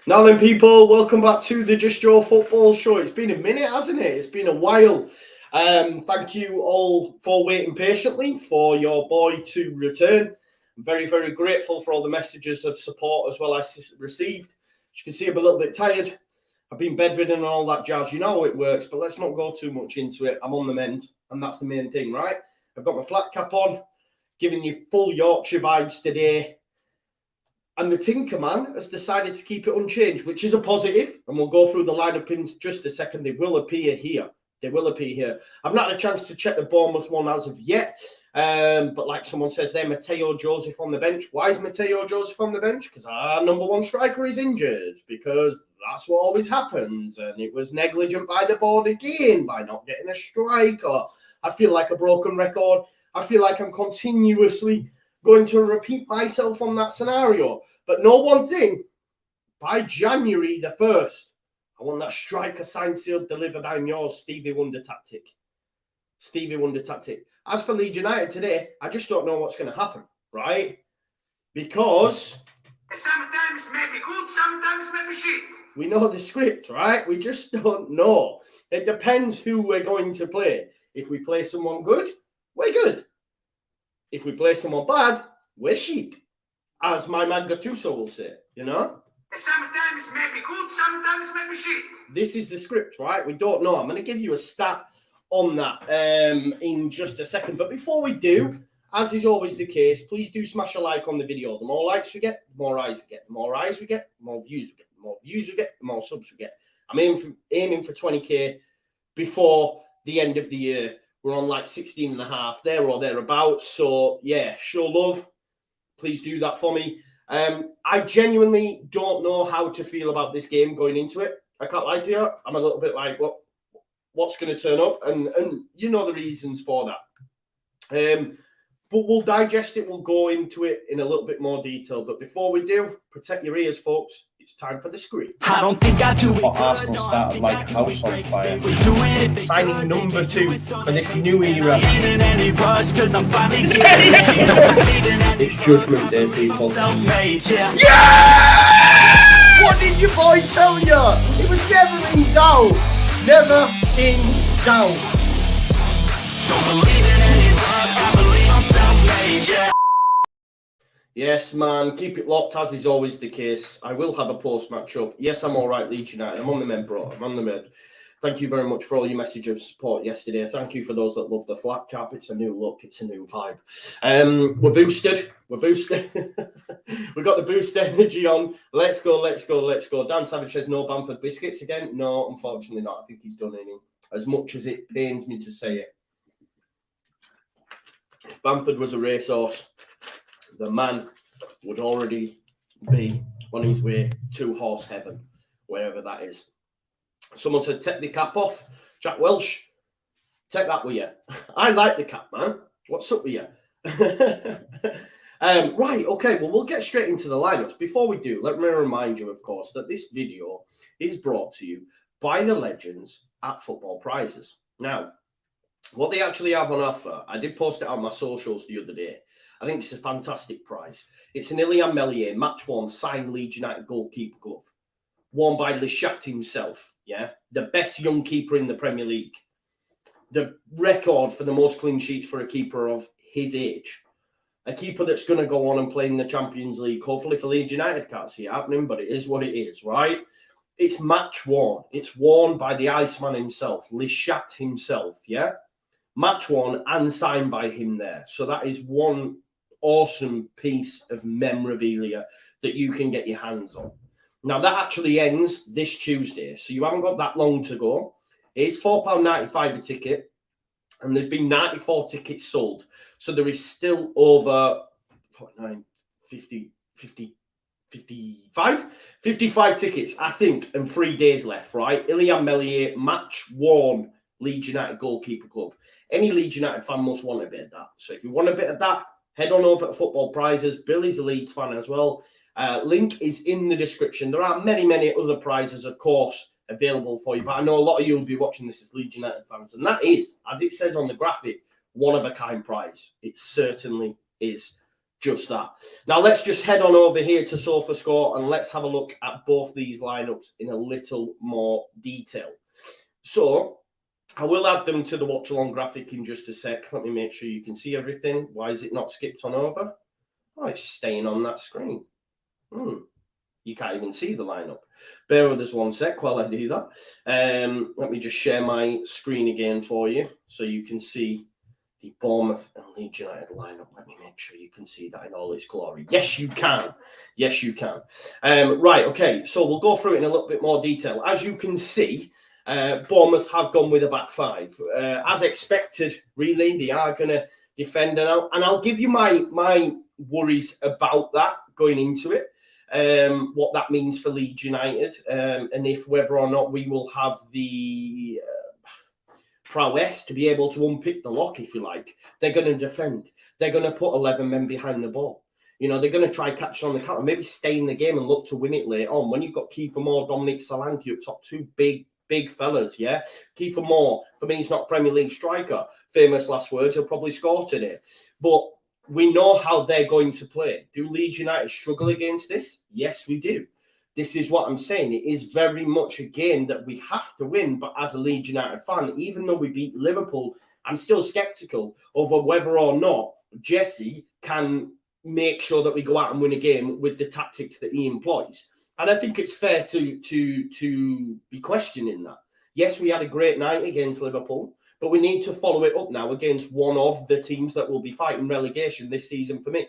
Now then, people, welcome back to the Just Joe Football Show. It's been a minute, hasn't it? It's been a while. Thank you all for waiting patiently for your boy to return. I'm very, very grateful for all the messages of support as well as received. As you can see, I'm a little bit tired. I've been bedridden and all that jazz. You know how it works, but let's not go too much into it. I'm on the mend, and that's the main thing, right? I've got my flat cap on, giving you full Yorkshire vibes today. And the Tinker Man has decided to keep it unchanged, which is a positive. And we'll go through the lineup in just a second. They will appear here. They will appear here. I've not had a chance to check the Bournemouth one as of yet. But like someone says there, Mateo Joseph on the bench. Why is Mateo Joseph on the bench? Because our number one striker is injured. Because that's what always happens. And it was negligent by the board again by not getting a striker. I feel like a broken record. I feel like I'm continuously going to repeat myself on that scenario. But know one thing, by January the 1st, I want that striker signed, sealed, delivered. I'm yours, Stevie Wonder tactic. Stevie Wonder tactic. As for Leeds United today, I just don't know what's going to happen, right? Because sometimes maybe good, sometimes maybe shit. We know the script, right? We just don't know. It depends who we're going to play. If we play someone good, we're good. If we play someone bad, we're shit. As my man Gattuso will say, you know? Sometimes maybe good, sometimes maybe shit. This is the script, right? We don't know. I'm going to give you a stat on that in just a second. But before we do, as is always the case, please do smash a like on the video. The more likes we get, the more eyes we get. The more eyes we get, the more views we get. The more views we get, the more subs we get. I'm aiming for 20k before the end of the year. We're on like 16 and a half, there or thereabouts. So, yeah, show love. Please do that for me. I genuinely don't know how to feel about this game going into it. I can't lie to you. I'm a little bit like, what's going to turn up? And you know the reasons for that. But we'll digest it. We'll go into it in a little bit more detail. But before we do, protect your ears, folks. It's time for the screen. I don't think I do it. Arsenal started like house on fire. Signing number 2 for this new era. It's Judgment Day, people. Yeah! What did your boy tell you? It was never in doubt. Never in doubt. Don't believe in any luck. I believe I'm self-made, yeah. Yes, man. Keep it locked, as is always the case. I will have a post-match up. Yes, I'm all right, Leeds United. I'm on the mend, bro. I'm on the mend. Thank you very much for all your message of support yesterday. Thank you for those that love the flat cap. It's a new look. It's a new vibe. We're boosted. We're boosted. We've got the boost energy on. Let's go, let's go, let's go. Dan Savage says no Bamford biscuits again. No, unfortunately not. I think he's done any. As much as it pains me to say it. If Bamford was a racehorse, the man would already be on his way to horse heaven, wherever that is. Someone said, take the cap off. Jack Welsh, take that with you. I like the cap, man. What's up with you? Right, okay, well, we'll get straight into the lineups. Before we do, let me remind you, of course, that this video is brought to you by the legends at Football Prizes. Now, what they actually have on offer, I did post it on my socials the other day. I think it's a fantastic prize. It's an Ilian Meslier match 1 signed Leeds United goalkeeper glove, worn by Lishat himself. Yeah, the best young keeper in the Premier League. The record for the most clean sheets for a keeper of his age. A keeper that's going to go on and play in the Champions League. Hopefully for Leeds United, can't see it happening, but it is what it is, right? It's match worn. It's worn by the Iceman himself, Lishat himself, yeah? Match 1 and signed by him there. So that is one awesome piece of memorabilia that you can get your hands on. Now, that actually ends this Tuesday, so you haven't got that long to go. It's £4.95 a ticket, and there's been 94 tickets sold. So there is still over 55 tickets, I think, and 3 days left, right? Ilian Meslier, match-worn Leeds United goalkeeper glove. Any Leeds United fan must want a bit of that. So if you want a bit of that, head on over to Football Prizes. Billy's a Leeds fan as well. Link is in the description. There are many, many other prizes, of course, available for you. But I know a lot of you will be watching this as Leeds United fans. And that is, as it says on the graphic, one-of-a-kind prize. It certainly is. Just that. Now, let's just head on over here to SofaScore and let's have a look at both these lineups in a little more detail. So, I will add them to the watch-along graphic in just a sec. Let me make sure you can see everything. Why is it not skipped on over? Oh, it's staying on that screen. You can't even see the lineup. Bear with us one sec while I do that. Let me just share my screen again for you so you can see the Bournemouth and Leeds United lineup. Let me make sure you can see that in all its glory. Yes, you can. Yes, you can. Right, okay. So we'll go through it in a little bit more detail. As you can see, Bournemouth have gone with a back five. As expected, really, they are going to defend. And I'll give you my worries about that going into it. What that means for Leeds United, and if whether or not we will have the prowess to be able to unpick the lock, if you like. They're going to defend. They're going to put 11 men behind the ball. You know, they're going to try catch on the counter, maybe stay in the game and look to win it later on. When you've got Kiefer Moore, Dominic Solanke up top, two big fellas, yeah? Kiefer Moore, for me, he's not a Premier League striker. Famous last words, he'll probably score today. But we know how they're going to play. Do Leeds United struggle against this? Yes, we do. This is what I'm saying. It is very much a game that we have to win. But as a Leeds United fan, even though we beat Liverpool, I'm still sceptical over whether or not Jesse can make sure that we go out and win a game with the tactics that he employs. And I think it's fair to be questioning that. Yes, we had a great night against Liverpool, but we need to follow it up now against one of the teams that will be fighting relegation this season for me.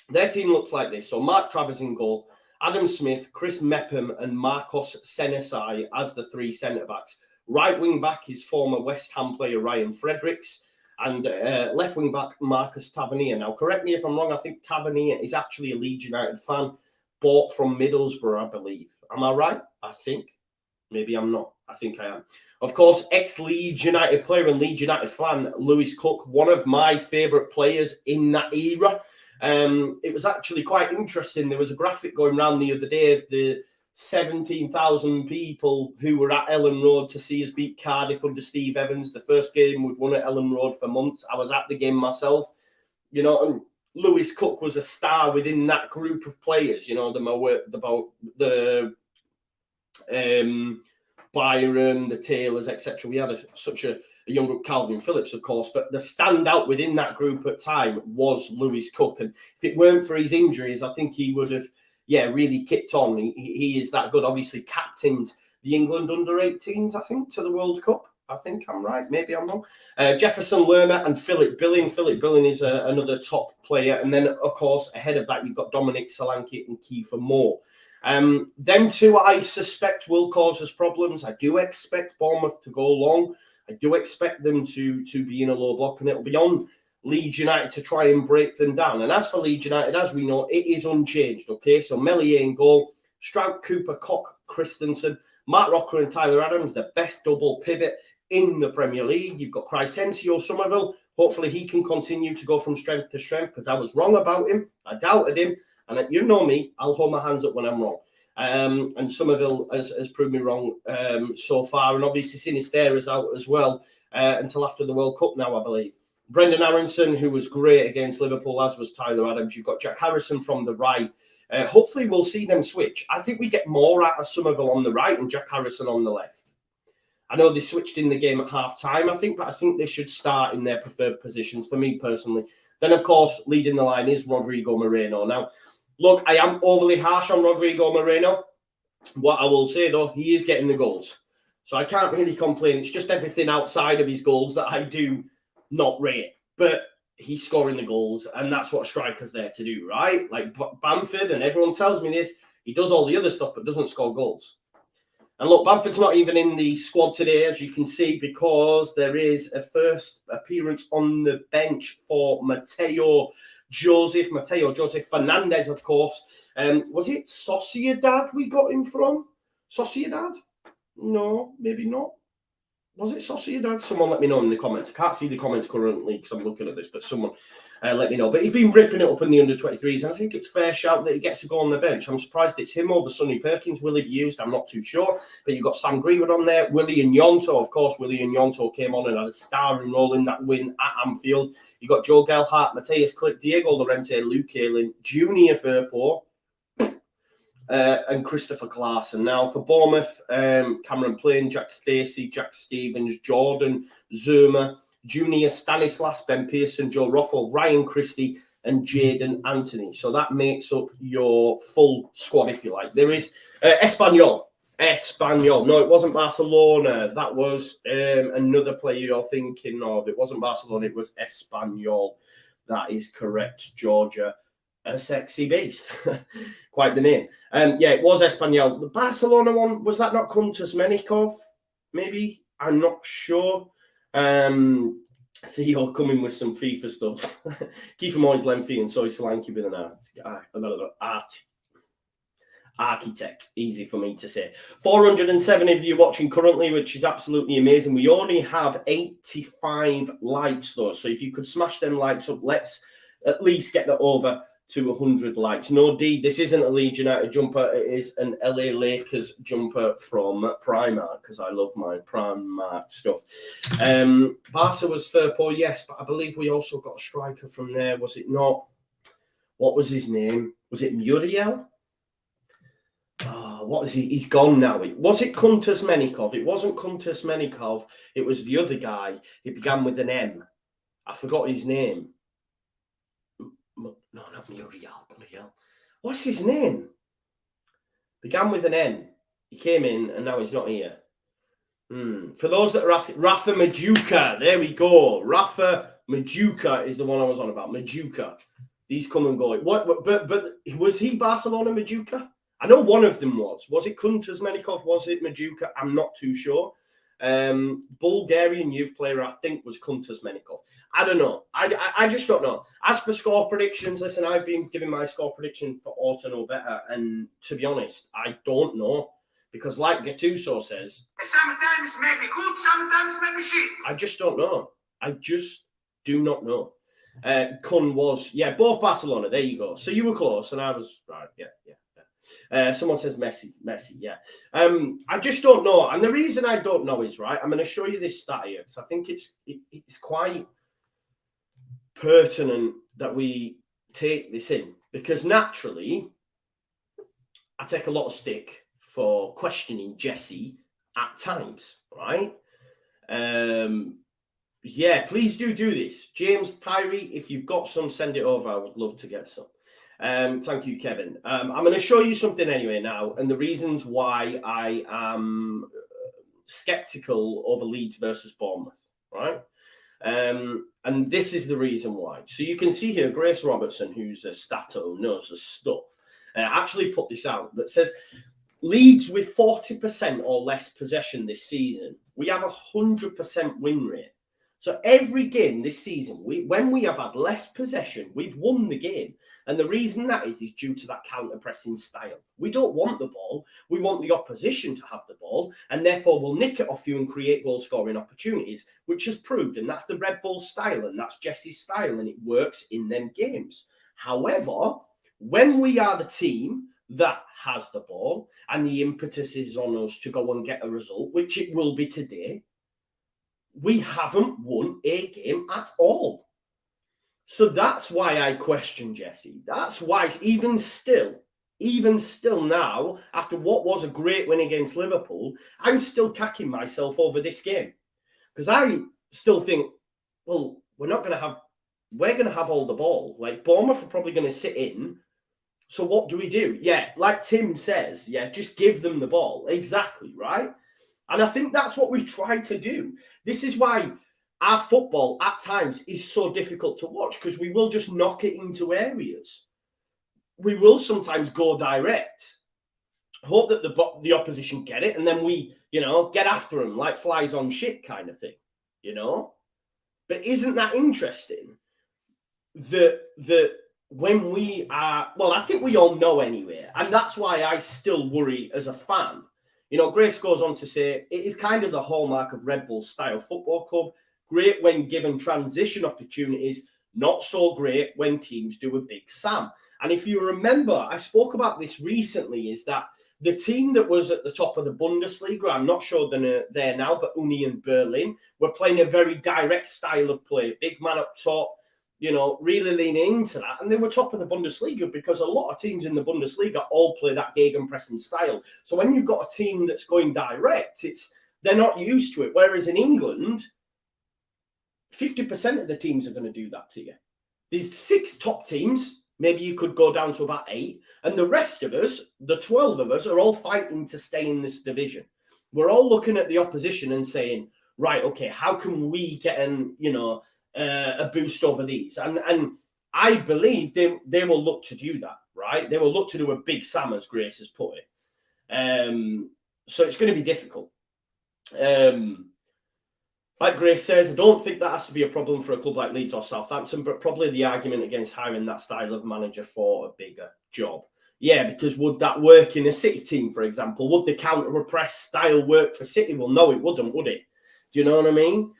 Their team looks like this. So Mark Travers in goal, Adam Smith, Chris Mepham and Marcos Senesi as the three centre-backs. Right wing-back is former West Ham player Ryan Fredericks, and left wing-back Marcus Tavernier. Now, correct me if I'm wrong, I think Tavernier is actually a Leeds United fan, bought from Middlesbrough, I believe. Am I right? I think. Maybe I'm not. I think I am. Of course, ex-Leeds United player and Leeds United fan, Lewis Cook, one of my favourite players in that era. It was actually quite interesting. There was a graphic going around the other day of the 17,000 people who were at Ellen Road to see us beat Cardiff under Steve Evans. The first game we'd won at Ellen Road for months. I was at the game myself, you know, and Lewis Cook was a star within that group of players. You know, the Byron, the Taylors, etc. We had such a young group, Calvin Phillips, of course, but the standout within that group at time was Lewis Cook. And if it weren't for his injuries, I think he would have, really kicked on. He is that good. Obviously, captained the England under-18s, I think, to the World Cup. I think I'm right. Maybe I'm wrong. Jefferson Lerma and Philip Billing. Philip Billing is another top player. And then, of course, ahead of that, you've got Dominic Solanke and Kiefer Moore. Them two, I suspect, will cause us problems. I do expect Bournemouth to go long. I do expect them to be in a low block, and it'll be on Leeds United to try and break them down. And as for Leeds United, as we know, it is unchanged, okay? So Meslier in goal, Stroud, Cooper, Koch, Christensen, Mark Rocker and Tyler Adams, the best double pivot in the Premier League. You've got Crysencio Somerville. Hopefully he can continue to go from strength to strength, because I was wrong about him. I doubted him. And you know me, I'll hold my hands up when I'm wrong. And Somerville has proved me wrong so far. And obviously Sinisterra is out as well until after the World Cup now, I believe. Brendan Aronson, who was great against Liverpool, as was Tyler Adams. You've got Jack Harrison from the right. Hopefully we'll see them switch. I think we get more out of Somerville on the right and Jack Harrison on the left. I know they switched in the game at half-time, I think, but I think they should start in their preferred positions, for me personally. Then, of course, leading the line is Rodrigo Moreno. Now, look, I am overly harsh on Rodrigo Moreno. What I will say, though, he is getting the goals. So I can't really complain. It's just everything outside of his goals that I do not rate. But he's scoring the goals, and that's what a striker's there to do, right? Like Bamford, and everyone tells me this, he does all the other stuff but doesn't score goals. And look, Bamford's not even in the squad today, as you can see, because there is a first appearance on the bench for Mateo Joseph Fernandez, of course. Was it Sociedad we got him from? Sociedad? No, maybe not. Was it Sociedad? Someone let me know in the comments. I can't see the comments currently because I'm looking at this, but someone. let me know. But he's been ripping it up in the under-23s, and I think it's fair shout that he gets to go on the bench. I'm surprised it's him over Sonny Perkins. Will he be used? I'm not too sure. But you've got Sam Greenwood on there. Willie and Yonto, of course. Willie and Yonto came on and had a starring role in that win at Anfield. You've got Joe Gelhardt, Mateus Click, Diego Llorente, Luke Ayling, Junior Firpo, and Christopher Clarkson. Now for Bournemouth, Cameron Plain, Jack Stacey, Jack Stevens, Jordan Zuma, Junior Stanislas, Ben Pearson, Joe Roffel, Ryan Christie, and Jaden Anthony. So that makes up your full squad, if you like. There is Espanyol. No, it wasn't Barcelona. That was another player you're thinking of. It wasn't Barcelona. It was Espanyol. That is correct, Georgia. A sexy beast. Quite the name. Yeah, it was Espanyol. The Barcelona one, was that not Kuntas Menikov? Maybe? I'm not sure. Theo coming with some FIFA stuff. Keep him always lengthy and so slanky with an architect. Easy for me to say. 407 of you watching currently, which is absolutely amazing. We only have 85 likes though. So if you could smash them likes up, let's at least get that over to 100 likes. No, D, this isn't a Leeds United jumper. It is an LA Lakers jumper from Primark, because I love my Primark stuff. Barca was Firpo, yes, but I believe we also got a striker from there. Was it not? What was his name? Was it Muriel? Oh, what is he? He's gone now. Was it Kuntas Menikov? It wasn't Kuntas Menikov. It was the other guy. It began with an M. I forgot his name. No, not Muriel. What's his name? Began with an N. He came in and now he's not here. For those that are asking, Rafa Majuka. There we go. Rafa Majuka is the one I was on about. Majuka. These come and go. What? But was he Barcelona Majuka? I know one of them was. Was it Kuntas Menikov? Was it Majuka? I'm not too sure. Bulgarian youth player, I think, was Kuntas Menikov. I don't know. I just don't know. As for score predictions, listen, I've been giving my score prediction for all to know better. And to be honest, I don't know. Because like Gattuso says, sometimes maybe good, sometimes maybe shit. I just don't know. I just do not know. Kun was, yeah, both Barcelona. There you go. So you were close and I was, right, yeah. Someone says Messi, yeah. I just don't know. And the reason I don't know is, right, I'm going to show you this stat here because I think it's quite pertinent that we take this in. Because naturally, I take a lot of stick for questioning Jesse at times, right? Yeah, please do this. James, Tyree, if you've got some, send it over. I would love to get some. Thank you, Kevin. I'm going to show you something anyway now, and the reasons why I am skeptical over Leeds versus Bournemouth, right? And this is the reason why. So you can see here, Grace Robertson, who's a stato, knows her stuff, actually put this out that says Leeds with 40% or less possession this season, we have a 100% win rate. So every game this season, when we have had less possession, we've won the game. And the reason that is due to that counter-pressing style. We don't want the ball. We want the opposition to have the ball. And therefore, we'll nick it off you and create goal-scoring opportunities, which has proved. And that's the Red Bull style. And that's Jesse's style. And it works in them games. However, when we are the team that has the ball and the impetus is on us to go and get a result, which it will be today, we haven't won a game at all. So that's why I question Jesse. That's why even still now, after what was a great win against Liverpool, I'm still cacking myself over this game. Because I still think, well, we're going to have all the ball. Like, Bournemouth are probably going to sit in. So what do we do? Yeah, like Tim says, yeah, just give them the ball. Exactly, right? And I think that's what we try to do. This is why our football at times is so difficult to watch, because we will just knock it into areas. We will sometimes go direct, hope that the opposition get it, and then we, get after them like flies on shit kind of thing, But isn't that interesting that when we are, well, I think we all know anyway, and that's why I still worry as a fan. Grace goes on to say, it is kind of the hallmark of Red Bull style football club. Great when given transition opportunities, not so great when teams do a big Sam. And if you remember, I spoke about this recently, is that the team that was at the top of the Bundesliga, I'm not sure they're there now, but Union Berlin, were playing a very direct style of play. Big man up top, you know, really leaning into that. And they were top of the Bundesliga because a lot of teams in the Bundesliga all play that gegenpressing style. So when you've got a team that's going direct, they're not used to it. Whereas in England, 50% of the teams are going to do that to you. These 6 top teams, maybe you could go down to about 8. And the rest of us, the 12 of us, are all fighting to stay in this division. We're all looking at the opposition and saying, right, okay, how can we get a boost over these? And I believe they will look to do that, right? They will look to do a big Sam, as Grace has put it. So it's going to be difficult. Like Grace says, I don't think that has to be a problem for a club like Leeds or Southampton, but probably the argument against hiring that style of manager for a bigger job. Yeah, because would that work in a City team, for example? Would the counter-press style work for City? Well, no, it wouldn't, would it? Do you know what I mean?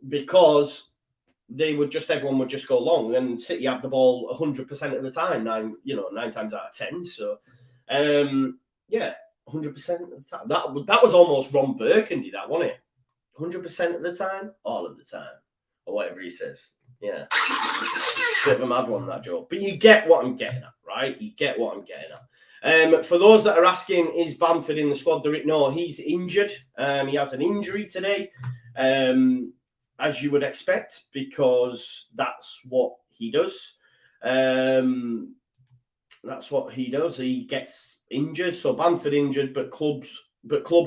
Because everyone would just go long, and City have the ball 100% of the time, 9 times out of 10. So, 100% of the time. That was almost Ron Burgundy, that, wasn't it? 100% of the time, all of the time, or whatever he says. Yeah, bit of a mad one, that joke. But you get what I'm getting at, right? You get what I'm getting at. For those that are asking, is Bamford in the squad? No, he's injured. He has an injury today, as you would expect, because that's what he does. That's what he does. He gets injured. So Bamford injured, but club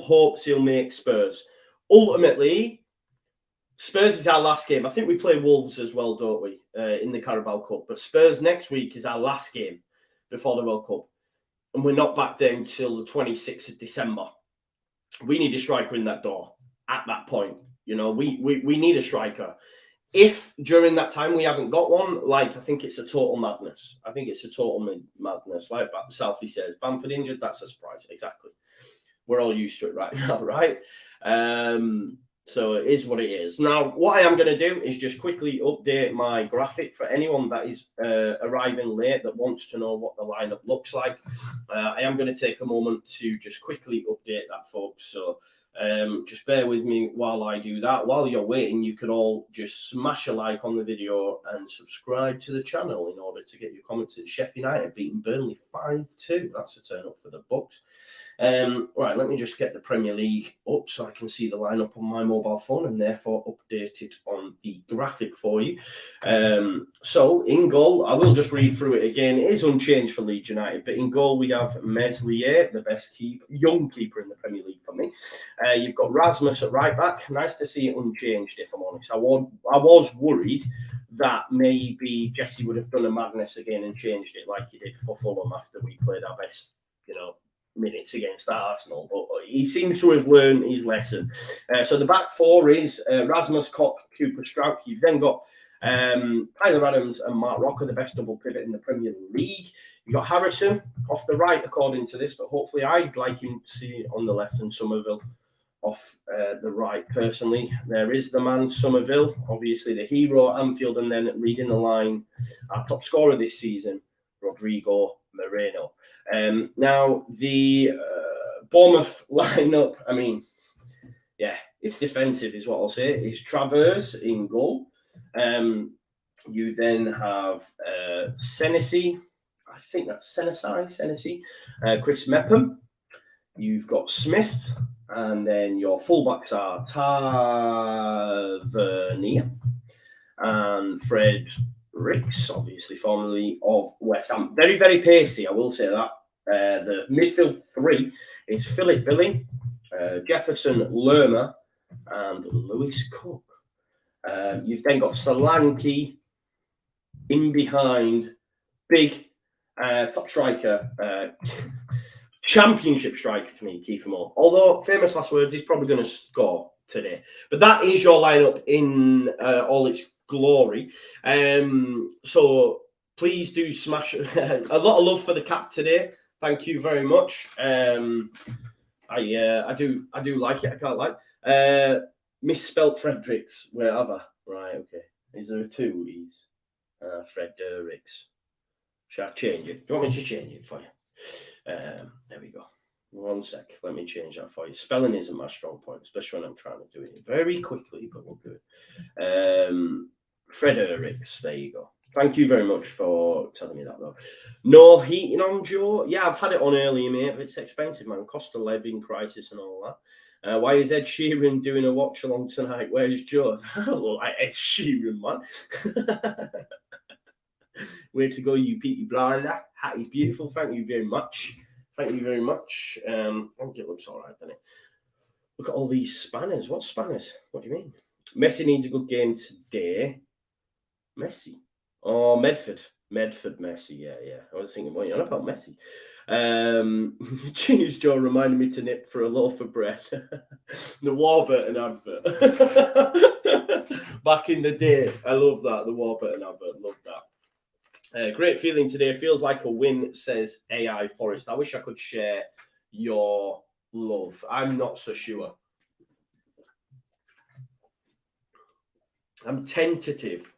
hopes he'll make Spurs. Ultimately, Spurs is our last game. I think we play Wolves as well, don't we, in the Carabao Cup? But Spurs next week is our last game before the World Cup. And we're not back there until the 26th of December. We need a striker in that door at that point. You know, we need a striker. If during that time we haven't got one, I think it's a total madness. I think it's a total madness. Like Selfie says, Bamford injured, that's a surprise. Exactly. We're all used to it right now, right? So it is what it is. Now, what I am going to do is just quickly update my graphic for anyone that is arriving late that wants to know what the lineup looks like. I am going to take a moment to just quickly update that, folks. So just bear with me while I do that. While you're waiting, you can all just smash a like on the video and subscribe to the channel in order to get your comments at Sheffield United beating Burnley 5-2. That's a turn up for the books. Right, let me just get the Premier League up so I can see the lineup on my mobile phone and therefore update it on the graphic for you. So in goal, I will just read through it again. It is unchanged for Leeds United, but in goal we have Meslier, the best young keeper in the Premier League for me. You've got Rasmus at right back. Nice to see it unchanged, if I'm honest. I was worried that maybe Jesse would have done a madness again and changed it like he did for Fulham after we played our best, minutes against Arsenal, but he seems to have learned his lesson. So the back four is Rasmus, Koch, Cooper, Strauch. You've then got Tyler Adams and Mark Rocker, the best double pivot in the Premier League. You've got Harrison off the right, according to this, but hopefully I'd like him to see on the left and Somerville off the right. Personally, there is the man Somerville, obviously the hero at Anfield, and then leading the line, our top scorer this season, Rodrigo Moreno. Now, the Bournemouth lineup, it's defensive is what I'll say. It's Travers in goal. You then have Senesi, I think that's Senesi, Chris Mepham. You've got Smith, and then your fullbacks are Tavernier and Fred Ricks, obviously formerly of West Ham. Very, very pacey, I will say that. The midfield three is Philip Billing, Jefferson Lerma, and Lewis Cook. You've then got Solanke in behind, big top striker, championship striker for me, Kiefer Moore. Although, famous last words, he's probably going to score today. But that is your lineup in all its glory. So please do smash a lot of love for the cap today. Thank you very much. I do like it. I can't lie. Misspelt Fredericks, wherever. Right, okay. Is there a 2 E's? Fred Durrix. Shall I change it? Do you want me to change it for you? There we go. 1 sec. Let me change that for you. Spelling isn't my strong point, especially when I'm trying to do it very quickly, but we'll do it. Fred Durrix. There you go. Thank you very much for telling me that, though. No heating on, Joe? Yeah, I've had it on earlier, mate, but it's expensive, man. Cost of living crisis and all that. Why is Ed Sheeran doing a watch-along tonight? Where's Joe? I don't look like Ed Sheeran, man. Way to go, you Peaky Blinder. Hat is beautiful. Thank you very much. Thank you very much. I think it looks all right, doesn't it? Look at all these spanners. What spanners? What do you mean? Messi needs a good game today. Messi. Oh, Medford. Messi. Yeah. I was thinking, what are you on about, Messi? Genius Joe reminded me to nip for a loaf of bread. The Warburton advert. Back in the day. I love that. The Warburton advert. Love that. Great feeling today. Feels like a win, says AI Forest. I wish I could share your love. I'm not so sure. I'm tentative.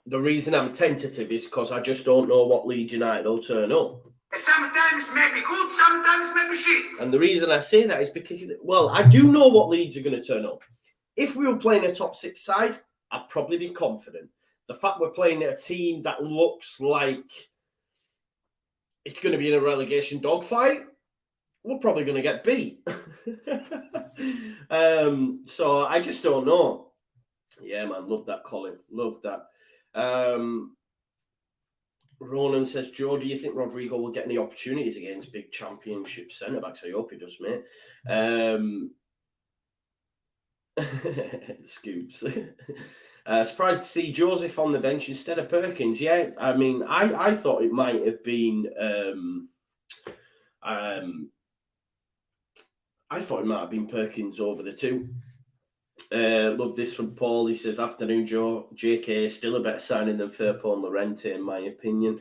The reason I'm tentative is because I just don't know what Leeds United will turn up. Sometimes maybe good, sometimes maybe shit. And the reason I say that is because, well, I do know what Leeds are going to turn up. If we were playing a top 6 side, I'd probably be confident. The fact we're playing a team that looks like it's going to be in a relegation dogfight, we're probably going to get beat. So I just don't know. Yeah, man, love that, Colin. Love that. Ronan says, Joe, do you think Rodrigo will get any opportunities against big championship centre-backs? I hope he does, mate. Scoops. Surprised to see Joseph on the bench instead of Perkins. Yeah, I mean, I thought it might have been I thought it might have been Perkins over the two. Love this from Paul. He says, afternoon, Joe. JK is still a better signing than Firpo and Llorente, in my opinion.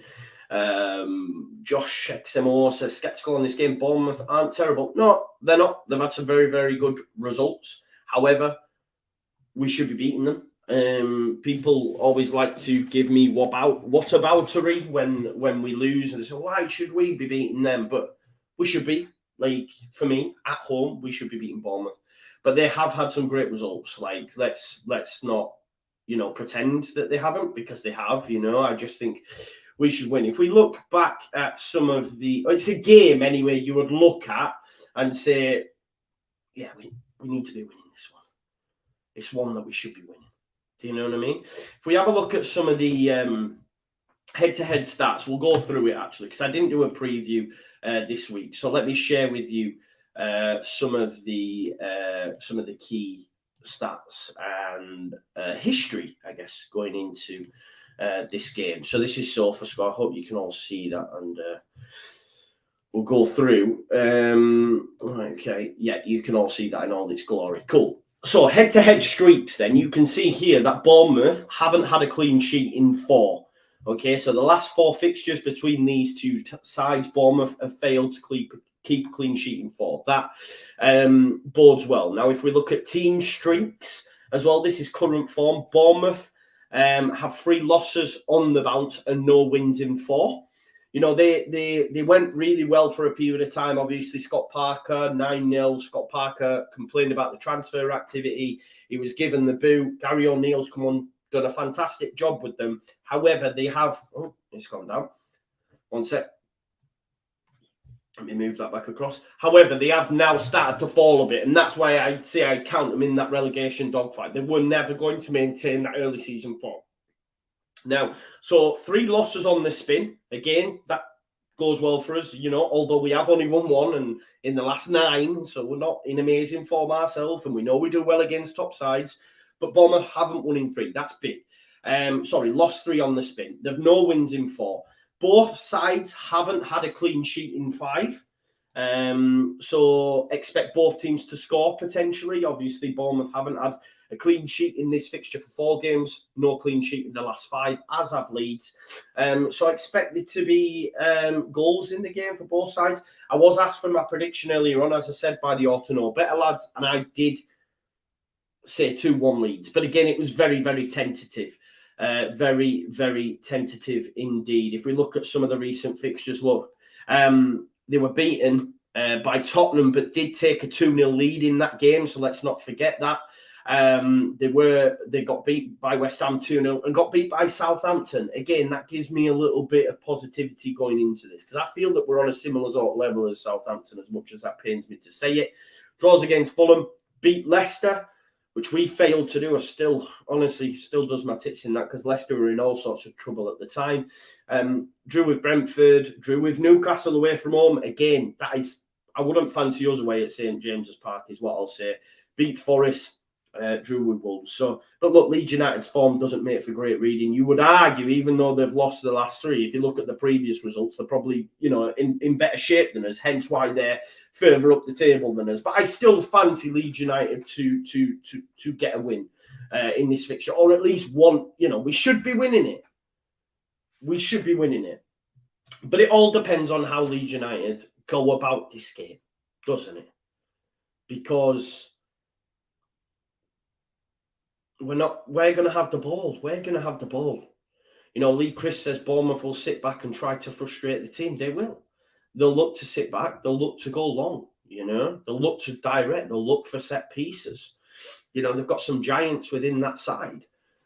Josh XMO says, skeptical on this game. Bournemouth aren't terrible. No, they're not. They've had some very, very good results. However, we should be beating them. People always like to give me whataboutery when we lose, and they say, why should we be beating them? But we should be. Like, for me, at home, we should be beating Bournemouth. But they have had some great results. Like, let's not, pretend that they haven't, because they have. I just think we should win. If we look back at some of it's a game anyway you would look at and say, yeah, we need to be winning this one. It's one that we should be winning. Do you know what I mean? If we have a look at some of the head-to-head stats, we'll go through it actually, because I didn't do a preview this week. So let me share with you some of the key stats and history, I guess, going into this game. So this is SofaScore. I hope you can all see that, and we'll go through. Okay, yeah, you can all see that in all its glory. Cool. So head-to-head streaks, then you can see here that Bournemouth haven't had a clean sheet in 4. Okay, so the last 4 fixtures between these two sides, Bournemouth have failed to keep a clean sheet in 4. That bodes well. Now, if we look at team streaks as well, this is current form. Bournemouth have 3 losses on the bounce and no wins in 4. They went really well for a period of time. Obviously, Scott Parker, 9-0. Scott Parker complained about the transfer activity. He was given the boot. Gary O'Neill's come on, done a fantastic job with them. However, they have... Oh, it's gone down. 1 sec. Let me move that back across. However, they have now started to fall a bit, and that's why I say I count them in that relegation dogfight. They were never going to maintain that early season form. Now, so 3 losses on the spin. Again, that goes well for us, although we have only won 1 and in the last 9, so we're not in amazing form ourselves, and we know we do well against top sides, but Bournemouth haven't won in 3. That's big. Lost 3 on the spin. They've no wins in 4. Both sides haven't had a clean sheet in 5. So expect both teams to score potentially. Obviously, Bournemouth haven't had a clean sheet in this fixture for 4 games. No clean sheet in the last 5, as have Leeds. So I expect there to be goals in the game for both sides. I was asked for my prediction earlier on, as I said, by the Auto Know Better lads, and I did say 2-1 Leeds. But again, it was very, very tentative. Very, very tentative indeed. If we look at some of the recent fixtures, they were beaten by Tottenham, but did take a 2-0 lead in that game. So let's not forget that. They got beat by West Ham 2-0 and got beat by Southampton. Again, that gives me a little bit of positivity going into this, because I feel that we're on a similar sort of level as Southampton, as much as that pains me to say it. Draws against Fulham, beat Leicester, which we failed to do. Honestly, still does my tits in that, because Leicester were in all sorts of trouble at the time. Drew with Brentford, drew with Newcastle away from home. Again, I wouldn't fancy us away at St James's Park, is what I'll say. Beat Forest, drew with Wolves. But look, Leeds United's form doesn't make for great reading. You would argue, even though they've lost the last 3, if you look at the previous results, they're probably, in better shape than us, hence why they're further up the table than us. But I still fancy Leeds United to get a win in this fixture, or at least one. We should be winning it. We should be winning it. But it all depends on how Leeds United go about this game, doesn't it? Because we're going to have the ball. We're going to have the ball. Lee Chris says Bournemouth will sit back and try to frustrate the team. They will. They'll look to sit back. They'll look to go long. They'll look to direct. They'll look for set pieces. They've got some giants within that side.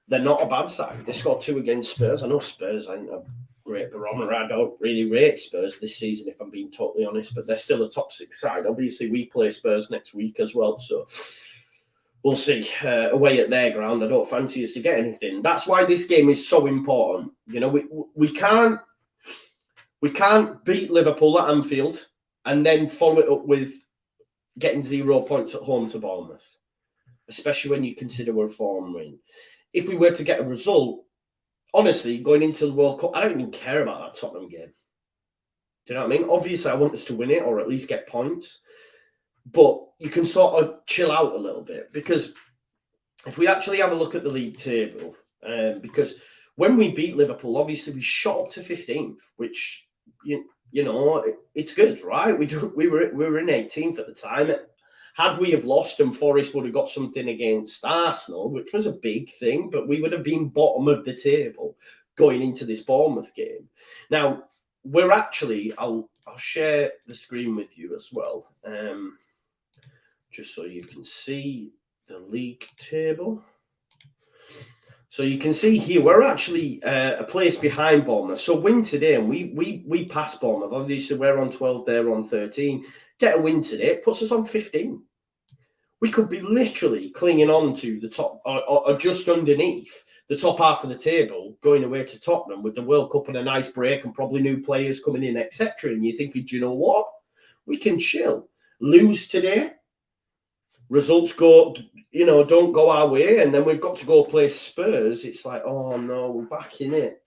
They're not a bad side. They scored 2 against Spurs. I know Spurs ain't a great barometer. I don't really rate Spurs this season, if I'm being totally honest, but they're still a top 6 side. Obviously, we play Spurs next week as well, so we'll see. Away at their ground, I don't fancy us to get anything. That's why this game is so important. We can't beat Liverpool at Anfield and then follow it up with getting 0 points at home to Bournemouth, especially when you consider we're form win. If we were to get a result, honestly, going into the World Cup, I don't even care about that Tottenham game. Do you know what I mean? Obviously, I want us to win it or at least get points. But you can sort of chill out a little bit, because if we actually have a look at the league table, because when we beat Liverpool, obviously we shot up to 15th, which, it's good, right? We were in 18th at the time. Had we have lost and Forest would have got something against Arsenal, which was a big thing, but we would have been bottom of the table going into this Bournemouth game. Now, we're actually, I'll share the screen with you as well, just so you can see the league table. So you can see here, we're actually a place behind Bournemouth. So win today, and we pass Bournemouth. Obviously, we're on 12, they're on 13. Get a win today, it puts us on 15. We could be literally clinging on to the top, or just underneath the top half of the table, going away to Tottenham with the World Cup and a nice break and probably new players coming in, etc. And you're thinking, do you know what? We can chill. Lose today. Results don't go our way, and then we've got to go play Spurs. It's like, oh no, we're back in it.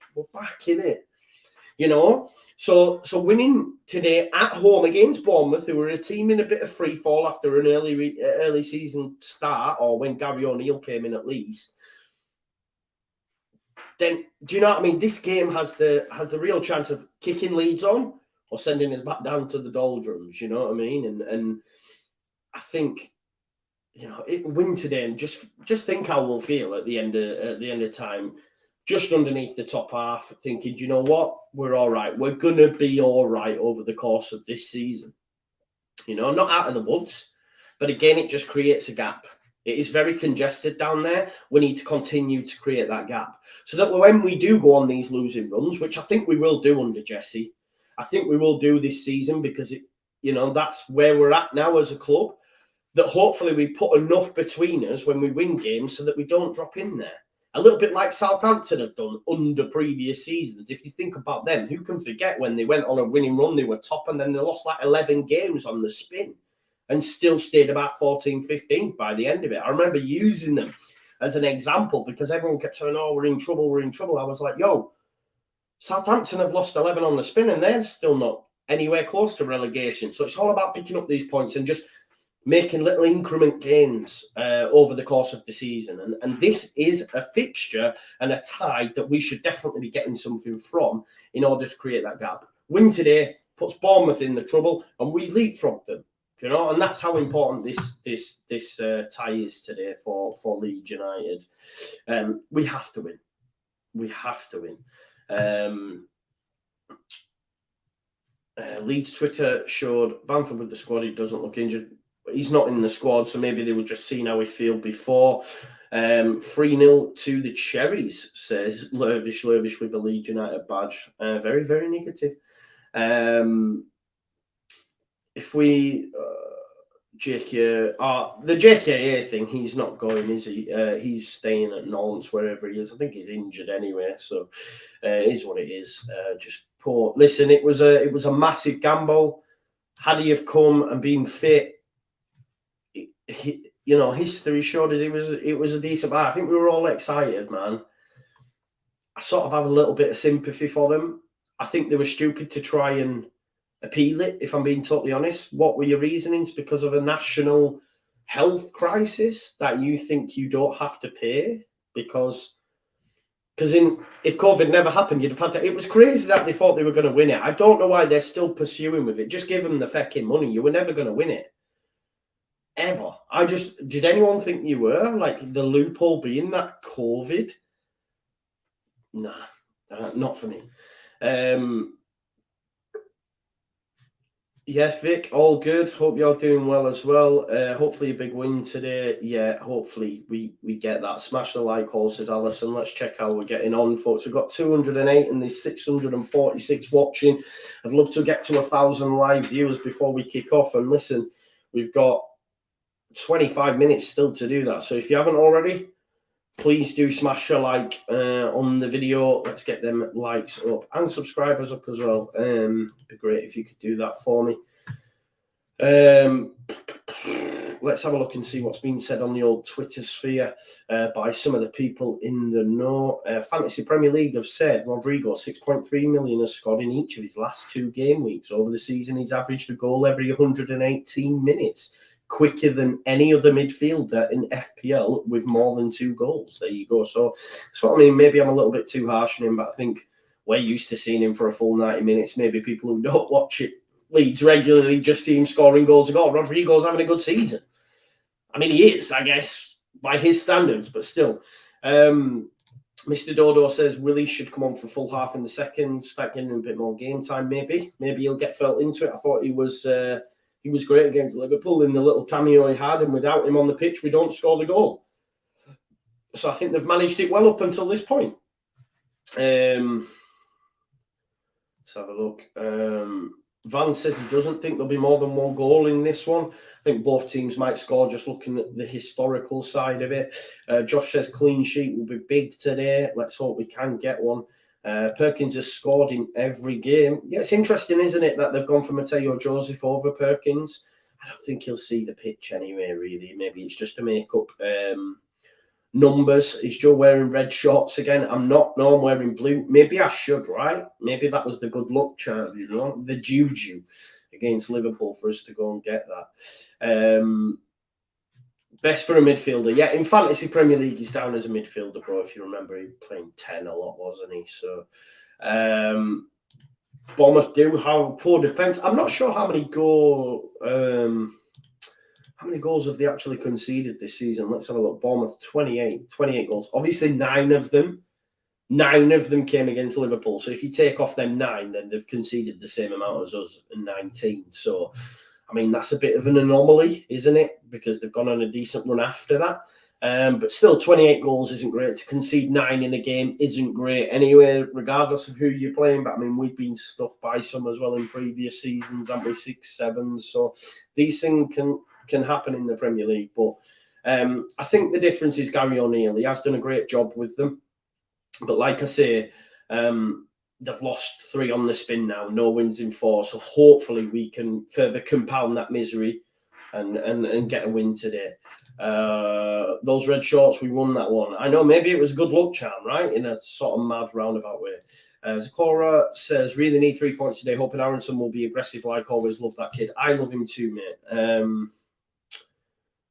So winning today at home against Bournemouth, who were a team in a bit of free fall after an early season start, or when Gary O'Neill came in at least. Then, do you know what I mean? This game has the real chance of kicking Leeds on or sending us back down to the doldrums. You know what I mean? And I think, win today, and just think how we'll feel at the end of time, just underneath the top half, thinking, do you know what? We're all right. We're gonna be all right over the course of this season. Not out of the woods, but again, it just creates a gap. It is very congested down there. We need to continue to create that gap so that when we do go on these losing runs, which I think we will do under Jesse, I think we will do this season, because that's where we're at now as a club, that hopefully we put enough between us when we win games so that we don't drop in there. A little bit like Southampton have done under previous seasons. If you think about them, who can forget when they went on a winning run, they were top, and then they lost like 11 games on the spin and still stayed about 14th, 15th by the end of it. I remember using them as an example because everyone kept saying, oh, we're in trouble. I was like, yo, Southampton have lost 11 on the spin and they're still not anywhere close to relegation. So it's all about picking up these points and just making little increment gains over the course of the season. And this is a fixture and a tie that we should definitely be getting something from in order to create that gap. Win today puts Bournemouth in the trouble and we leapfrog them. You know, and that's how important this tie is today for Leeds United. We have to win. We have to win. Leeds Twitter showed Bamford with the squad. He doesn't look injured. He's not in the squad, so maybe they were just seeing how he feel before. 3-0 to the Cherries, says Lervish with a Leeds United badge. Very, very negative. If we the JKA thing, he's not going, is he? He's staying at Nantes, wherever he is. I think he's injured anyway, so it is what it is. Just poor. Listen, it was a massive gamble. Had he have come and been fit, history showed us it was a decent. I think we were all excited, man. I sort of have a little bit of sympathy for them. I think they were stupid to try and appeal it, if I'm being totally honest. What were your reasonings? Because of a national health crisis that you think you don't have to pay? Because if COVID never happened, you'd have had to. It was crazy that they thought they were going to win it. I don't know why they're still pursuing with it. Just give them the fecking money. You were never going to win it. Ever. Did anyone think you were? Like, the loophole being that COVID? Nah, not for me. Yes, Vic, all good. Hope you're doing well as well. Hopefully a big win today. Yeah, hopefully we get that. Smash the like hole, says Alison. Let's check how we're getting on, folks. We've got 208 and there's 646 watching. I'd love to get to 1,000 live viewers before we kick off. And listen, we've got 25 minutes still to do that. So if you haven't already, please do smash a like on the video. Let's get them likes up and subscribers up as well. It'd be great if you could do that for me. Let's have a look and see what's been said on the old Twitter sphere by some of the people in the know. Fantasy Premier League have said Rodrigo, 6.3 million, has scored in each of his last 2 game weeks. Over the season, he's averaged a goal every 118 minutes. Quicker than any other midfielder in FPL with more than 2 goals. There you go. So that's what I mean. Maybe I'm a little bit too harsh on him, but I think we're used to seeing him for a full 90 minutes. Maybe people who don't watch it Leeds regularly just see him scoring goals. Rodrigo's having a good season. I mean, he is, I guess, by his standards, but still. Mr. Dodo says Willie should come on for full half in the second, start getting a bit more game time, maybe. Maybe he'll get felt into it. I thought he was great against Liverpool in the little cameo he had, and without him on the pitch, we don't score the goal. So I think they've managed it well up until this point. Let's have a look. Van says he doesn't think there'll be more than 1 goal in this one. I think both teams might score, just looking at the historical side of it. Josh says clean sheet will be big today. Let's hope we can get one. Perkins has scored in every game. Yeah, it's interesting, isn't it, that they've gone for Mateo Joseph over Perkins. I don't think he'll see the pitch anyway, really. Maybe it's just to make up numbers. Is Joe wearing red shorts again? I'm not. No, I'm wearing blue. Maybe I should, right? Maybe that was the good luck charm, the juju against Liverpool for us to go and get that. Best for a midfielder. Yeah, in Fantasy Premier League, he's down as a midfielder, bro. If you remember, he was playing 10 a lot, wasn't he? So, Bournemouth do have poor defence. I'm not sure how many goals have they actually conceded this season. Let's have a look. Bournemouth, 28 goals. Obviously, 9 of them came against Liverpool. So if you take off them 9, then they've conceded the same amount as us in 19. So, I mean, that's a bit of an anomaly, isn't it? Because they've gone on a decent run after that. But still, 28 goals isn't great. To concede 9 in a game isn't great anyway, regardless of who you're playing. But, I mean, we've been stuffed by some as well in previous seasons, haven't we? 6, 7. So these things can happen in the Premier League. But I think the difference is Gary O'Neill. He has done a great job with them. But like I say, they've lost 3 on the spin now. No wins in 4. So hopefully we can further compound that misery and get a win today. Those red shorts, we won that one. I know, maybe it was a good luck charm, right? In a sort of mad roundabout way. Zakora says, really need 3 points today. Hoping Aronson will be aggressive like always. Love that kid. I love him too, mate.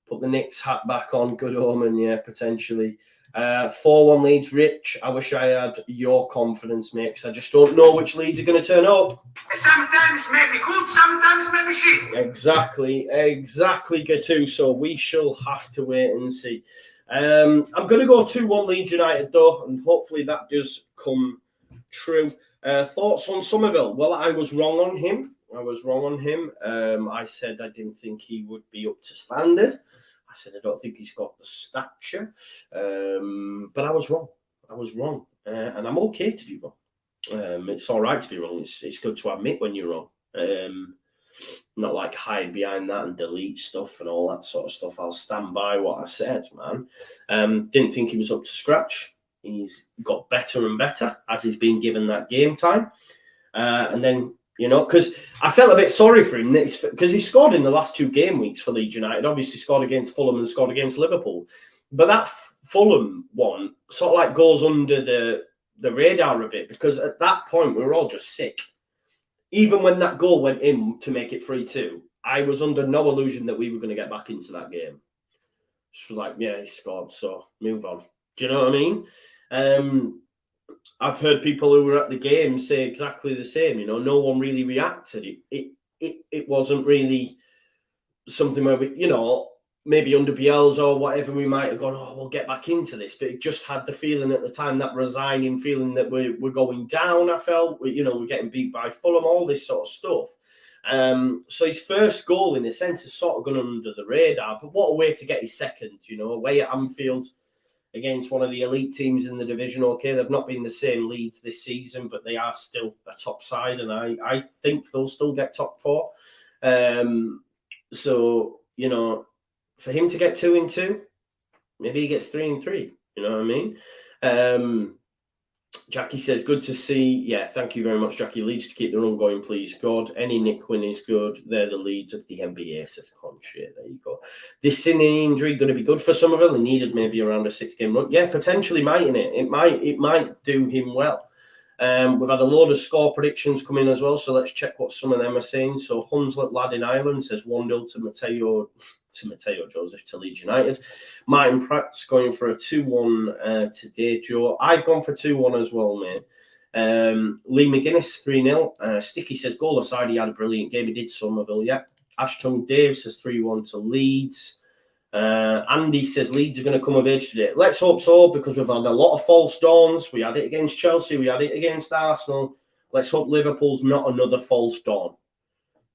Put the Knicks hat back on. Good omen, yeah, potentially. 4-1 Leeds. Rich, I wish I had your confidence, mate, because I just don't know which Leeds are going to turn up. Sometimes make me good, sometimes make me shit. Exactly, Gattuso. We shall have to wait and see. I'm going to go 2-1 Leeds United, though, and hopefully that does come true. Thoughts on Somerville? Well, I was wrong on him. I said I didn't think he would be up to standard. I said I don't think he's got the stature. But I was wrong. And I'm okay to be wrong. It's all right to be wrong. It's good to admit when you're wrong. Not like hide behind that and delete stuff and all that sort of stuff. I'll stand by what I said, man. Didn't think he was up to scratch. He's got better and better as he's been given that game time. And then, because I felt a bit sorry for him because he scored in the last 2 game weeks for Leeds United. Obviously scored against Fulham and scored against Liverpool. But that Fulham one sort of like goes under the radar a bit because at that point we were all just sick. Even when that goal went in to make it 3-2, I was under no illusion that we were going to get back into that game. Just was like, yeah, he scored, so move on. Do you know what I mean? I've heard people who were at the game say exactly the same. No one really reacted. It wasn't really something where we, maybe under Bielsa or whatever, we might have gone, oh, we'll get back into this. But it just had the feeling at the time, that resigning feeling that we're going down, I felt. We're getting beat by Fulham, all this sort of stuff. So his first goal, in a sense, has sort of gone under the radar. But what a way to get his second, away at Anfield against one of the elite teams in the division. Okay, they've not been the same Leeds this season, but they are still a top side. And I think they'll still get top 4. So, for him to get 2-2, maybe he gets 3-3. You know what I mean? Jackie says, good to see. Yeah, thank you very much, Jackie. Leeds to keep the run going, please, God. Any Nick win is good. They're the Leeds of the NBA, says Conche. There you go. This Sydney injury going to be good for Somerville. He needed maybe around a 6-game run. Yeah, potentially mightn't it? It might do him well. We've had a load of score predictions come in as well, so let's check what some of them are saying. So Hunslet Lad in Ireland says 1-0 to Mateo Joseph to Leeds United. Martin Pratt's going for a 2-1 today, Joe. I've gone for 2-1 as well, mate. Lee McGuinness, 3-0. Sticky says, goal aside, he had a brilliant game. He did Somerville, yeah. Ashton Dave says 3-1 to Leeds. Andy says Leeds are going to come of age today. Let's hope so, because we've had a lot of false dawns. We had it against Chelsea. We had it against Arsenal. Let's hope Liverpool's not another false dawn.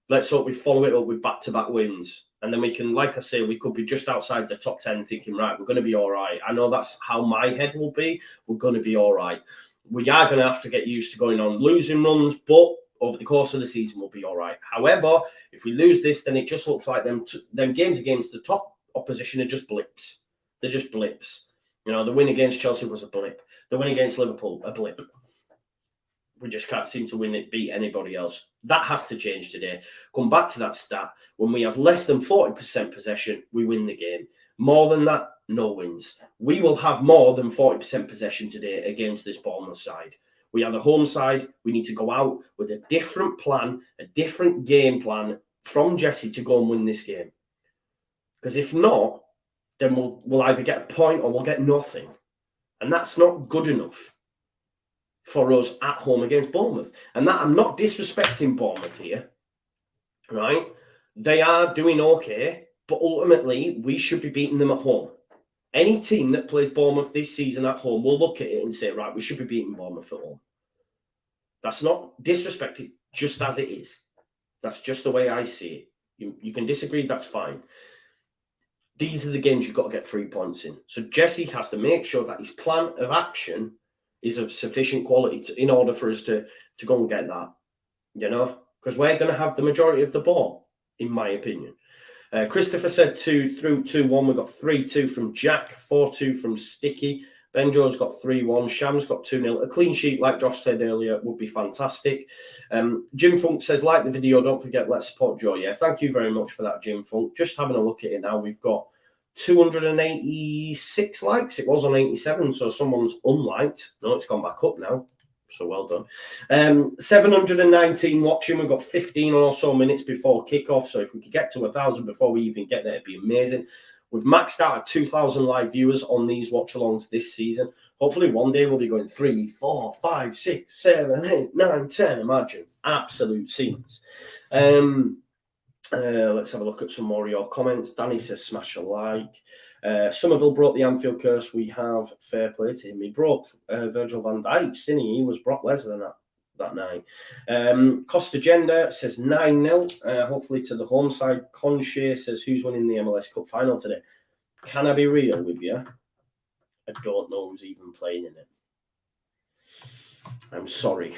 Let's hope we follow it up with back-to-back wins. And then we can, like I say, we could be just outside the top 10 thinking, right, we're going to be all right. I know that's how my head will be. We're going to be all right. We are going to have to get used to going on losing runs, but over the course of the season, we'll be all right. However, if we lose this, then it just looks like them games against the top opposition are just blips. They're just blips. The win against Chelsea was a blip. The win against Liverpool, a blip. We just can't seem to beat anybody else. That has to change today. Come back to that stat. When we have less than 40% possession, we win the game. More than that, no wins. We will have more than 40% possession today against this Bournemouth side. We are the home side. We need to go out with a different plan, a different game plan from Jesse to go and win this game. Because if not, then we'll either get a point or we'll get nothing. And that's not good enough for us at home against Bournemouth. And that, I'm not disrespecting Bournemouth here, right? They are doing okay, but ultimately we should be beating them at home. Any team that plays Bournemouth this season at home will look at it and say, right, we should be beating Bournemouth at home. That's not disrespected, just as it is. That's just the way I see it. You can disagree, that's fine. These are the games you've got to get 3 points in. So Jesse has to make sure that his plan of action is of sufficient quality in order for us to go and get that, because we're going to have the majority of the ball, in my opinion. Christopher said 2-1. We've got 3-2 from Jack, 4-2 from Sticky. Benjo's got 3-1. Sham's got 2-0. A clean sheet, like Josh said earlier, would be fantastic. Jim Funk says, like the video, don't forget, let's support Joe. Yeah, thank you very much for that, Jim Funk. Just having a look at it now, we've got 286 likes. It was on 87, so someone's unliked. No, it's gone back up now. So well done. 719 watching. We've got 15 or so minutes before kickoff. So if we could get to 1,000 before we even get there, it'd be amazing. We've maxed out at 2,000 live viewers on these watch-alongs this season. Hopefully one day we'll be going 3, 4, 5, 6, 7, 8, 9, 10. Imagine. Absolute scenes. Let's have a look at some more of your comments. Danny says smash a like. Somerville broke the Anfield curse. We have fair play to him. He broke Virgil van Dijk's, didn't he? He was Brock Lesnar that night. Costa Gender says 9-0. Hopefully to the home side. Conche says who's winning the MLS Cup final today? Can I be real with you? I don't know who's even playing in it. I'm sorry.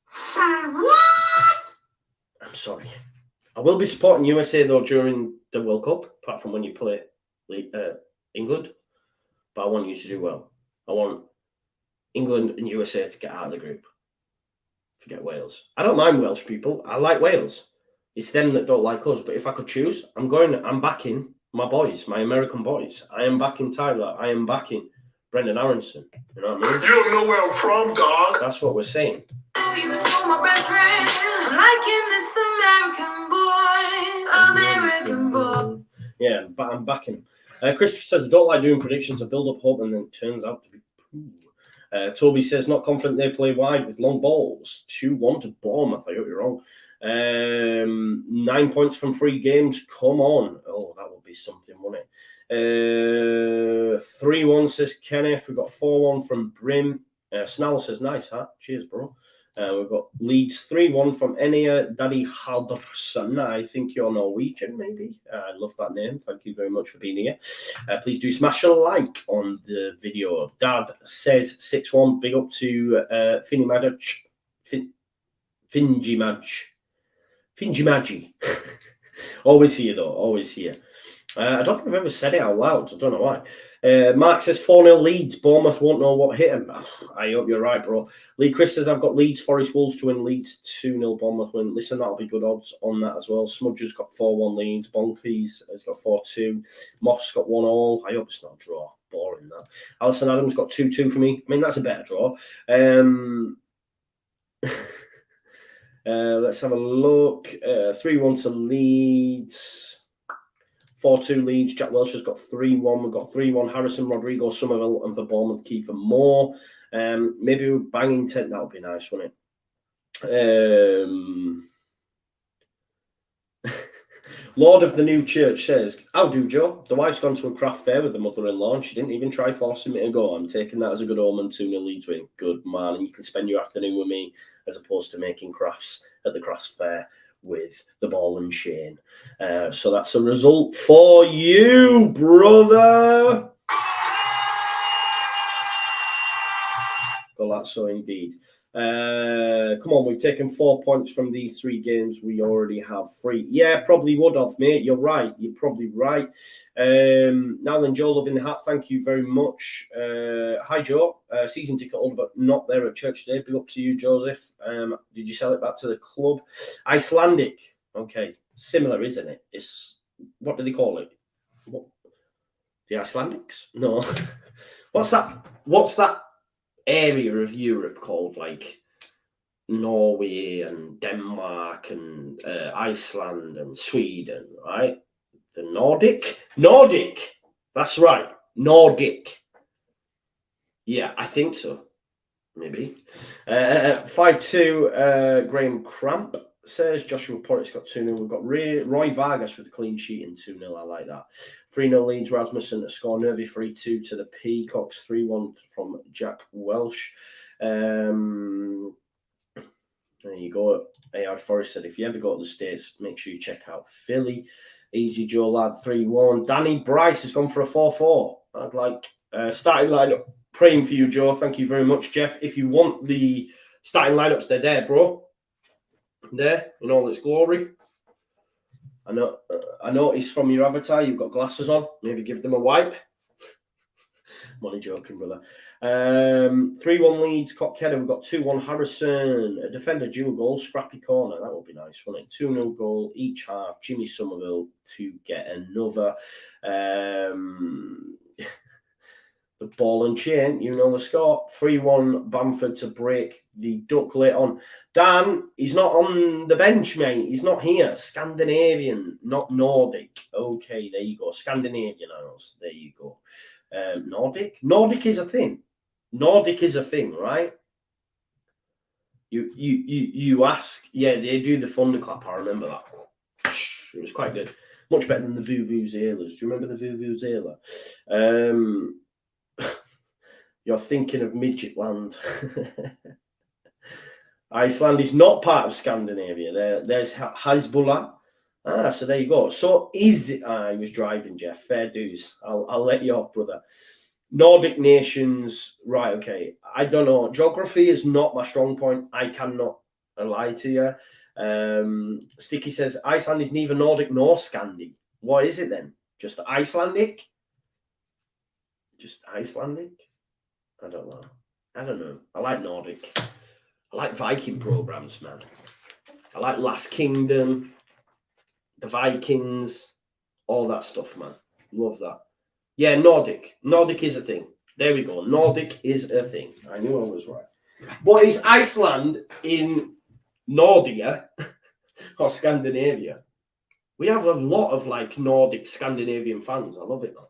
Say what? I'm sorry. I will be supporting USA though during the World Cup, apart from when you play England. But I want you to do well. I want England and USA to get out of the group. Forget Wales. I don't mind Welsh people. I like Wales. It's them that don't like us. But if I could choose, I'm backing my boys, my American boys. I am backing Tyler. I am backing Brendan Aronson. You know what I mean? You don't know where I'm from, dog. That's what we're saying. You told my best friend, I'm liking this American boy. Yeah, but I'm backing him. Christopher says, I don't like doing predictions. I build up hope and then it turns out to be poo. Toby says, not confident they play wide with long balls. 2-1 to Bournemouth. I hope you're wrong. 9 points from 3 games. Come on. Oh, that would be something, wouldn't it? 3-1 says Kenneth. We've got 4-1 from Brim. Snell says, nice hat. Cheers, bro. We've got Leeds 3-1 from Enia Daddy Halderson. I think you're Norwegian, maybe. I love that name. Thank you very much for being here. Please do smash a like on the video. Dad says 6-1. Big up to Finjimagi. Always here, though. Always here. I don't think I've ever said it out loud. I don't know why. Mark says 4-0 Leeds. Bournemouth won't know what hit him. I hope you're right, bro. Lee Chris says I've got Leeds, Forest, Wolves to win. Leeds 2-0 Bournemouth win. Listen, that'll be good odds on that as well. Smudger's got 4-1 Leeds. Bonkeys has got 4-2. Moss got 1-1. I hope it's not a draw. Boring that. Alison Adams got 2-2 for me. I mean, that's a better draw. Let's have a look. 3-1 to Leeds. 4-2 Leeds. Jack Welsh has got 3-1. We've got 3-1 Harrison, Rodrigo, Somerville, and for Bournemouth, Kiefer Moore. Maybe we're banging 10. That would be nice, wouldn't it? Lord of the New Church says, how do, Joe? The wife's gone to a craft fair with the mother-in-law and she didn't even try forcing me to go. I'm taking that as a good omen. 2-0 Leeds win. Good, man. And you can spend your afternoon with me as opposed to making crafts at the craft fair with the ball and chain. So that's a result for you, brother. Well, that's so indeed. Come on, we've taken 4 points from these 3 games. We already have 3. Yeah, probably would have, mate. You're right. You're probably right. Now then, Joe, loving the hat. Thank you very much. Hi, Joe. Season ticket holder, but not there at church today. Big up to you, Joseph. Did you sell it back to the club? Icelandic. Okay. Similar, isn't it? It's, what do they call it? What? The Icelandics? No. What's that area of Europe called, like Norway and Denmark and Iceland and Sweden, right? The Nordic. That's right, Nordic. Yeah, I think so. Maybe. 5-2. Graham Cramp says Joshua Porritt's got 2-0. We've got Roy Vargas with a clean sheet and 2-0. I like that. 3-0 Leeds. Rasmussen to score. Nervy 3-2 to the Peacocks. 3-1 from Jack Welsh. There you go. AI Forest said, if you ever go to the States, make sure you check out Philly. Easy Joe Lad 3-1. Danny Bryce has gone for a 4-4. I'd like starting lineup. Praying for you, Joe. Thank you very much, Jeff. If you want the starting lineups, they're there, bro. There in all its glory. I noticed from your avatar you've got glasses on. Maybe give them a wipe. I'm only joking, brother. 3-1 Leeds. Cockheader. We've got 2-1 Harrison. A defender dual goal. Scrappy corner. That would be nice, wouldn't it? 2-0 goal each half. Jimmy Somerville to get another. The ball and chain, you know the score. 3-1 Bamford to break the duck late on. Dan, he's not on the bench, mate. He's not here. Scandinavian, not Nordic. Okay, there you go. Scandinavian, there you go. Nordic? Nordic is a thing. Nordic is a thing, right? You ask. Yeah, they do the thunderclap. I remember that. It was quite good. Much better than the Vuvuzelas. Do you remember the Vuvuzela? You're thinking of Midgetland. Iceland is not part of Scandinavia. There's Hezbollah. So there you go. So is it? He was driving, Jeff. Fair dues. I'll let you off, brother. Nordic nations, right? Okay. I don't know. Geography is not my strong point. I cannot lie to you. Sticky says Iceland is neither Nordic nor Scandi. What is it then? Just Icelandic? Just Icelandic? I don't know. I like Nordic. I like Viking programs, man. I like Last Kingdom, the Vikings, all that stuff, man. Love that. Yeah, Nordic. Nordic is a thing. There we go. Nordic is a thing. I knew I was right. What is Iceland in Nordia or Scandinavia? We have a lot of like Nordic Scandinavian fans. I love it, man.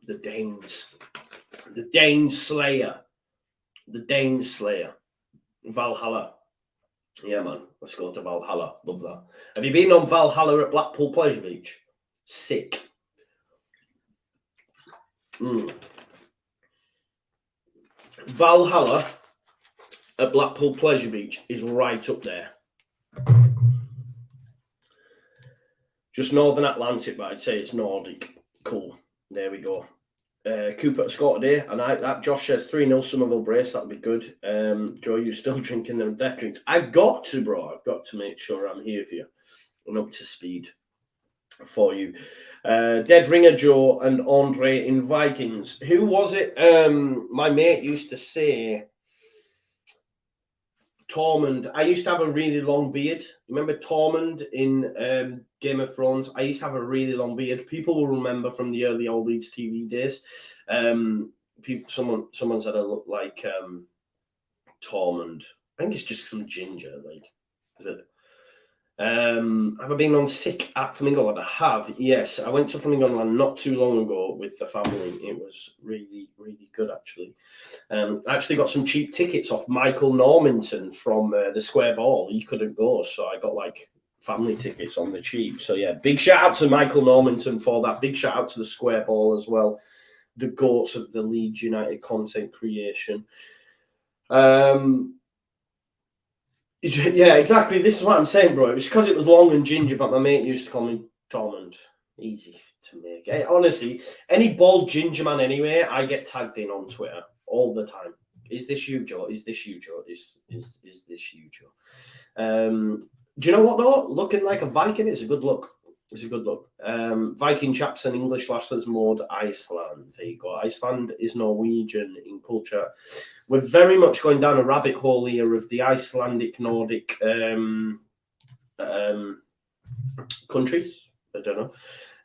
The Danes Slayer. Valhalla. Yeah, man. Let's go to Valhalla. Love that. Have you been on Valhalla at Blackpool Pleasure Beach? Sick. Valhalla at Blackpool Pleasure Beach is right up there. Just Northern Atlantic, but I'd say it's Nordic. Cool. There we go. Cooper scored today. I like that. Josh says 3-0 Somerville Brace. That'd be good. Joe, you still drinking them death drinks? I've got to, bro. I've got to make sure I'm here for you. I'm up to speed for you. Dead Ringer Joe and Andre in Vikings. Who was it? My mate used to say Tormund. I used to have a really long beard. Remember Tormund in Game of Thrones? I used to have a really long beard. People will remember from the early old Leeds TV days. Someone said I look like Tormund. I think it's just some ginger. Have I been on sick at Flamingo Land? I have, yes. I went to Flamingo Land not too long ago with the family. It was really, really good, actually. I actually got some cheap tickets off Michael Normington from the Square Ball. He couldn't go, so I got like family tickets on the cheap. So yeah, big shout out to Michael Normington for that. Big shout out to the Square Ball as well. The goats of the Leeds United content creation. Yeah, exactly. This is what I'm saying, bro. It was because it was long and ginger, but my mate used to call me Tormund. Easy to make. Honestly, any bald ginger man anyway, I get tagged in on Twitter all the time. Is this you, Joe? Is this you, Joe? Is this you, Joe? Do you know what, though? Looking like a Viking is a good look. It's a good look. Viking chaps and English lasses mode Iceland. There you go. Iceland is Norwegian in culture. We're very much going down a rabbit hole here of the Icelandic Nordic countries. I don't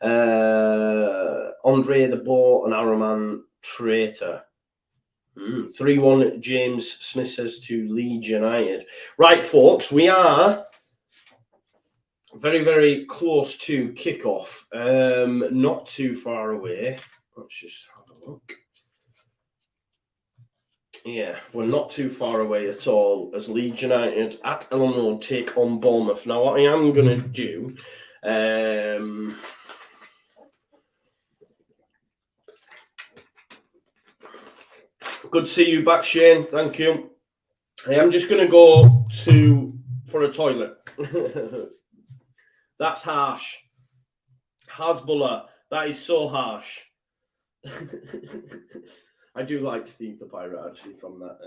know. Andre the Boar and Araman Traitor. 3-1 James Smith says to Leeds United. Right, folks, we are very, very close to kickoff. Not too far away. Let's just have a look. Yeah, we're not too far away at all as Leeds United at Elland Road take on Bournemouth. Now, what I am going to do... good to see you back, Shane. Thank you. I am just going to go for a toilet. That's harsh. Hezbollah. That is so harsh. I do like Steve the Pirate, actually, from that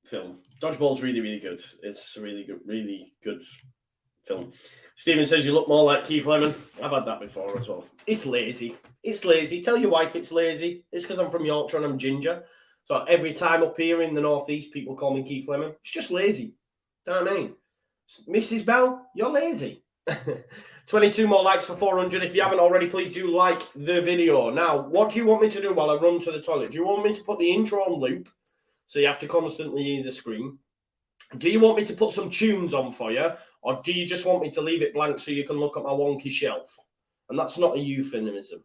film. Dodgeball's really, really good. It's a really good film. Stephen says you look more like Keith Lemon. I've had that before as well. It's lazy. It's lazy. Tell your wife it's lazy. It's because I'm from Yorkshire and I'm ginger. So every time up here in the northeast, people call me Keith Lemon. It's just lazy. Do you know what I mean? Mrs. Bell, you're lazy. 22 more likes for 400. If you haven't already, please do like the video. Now, what do you want me to do while I run to the toilet? Do you want me to put the intro on loop so you have to constantly hear the screen? Do you want me to put some tunes on for you? Or do you just want me to leave it blank so you can look at my wonky shelf? And that's not a euphemism.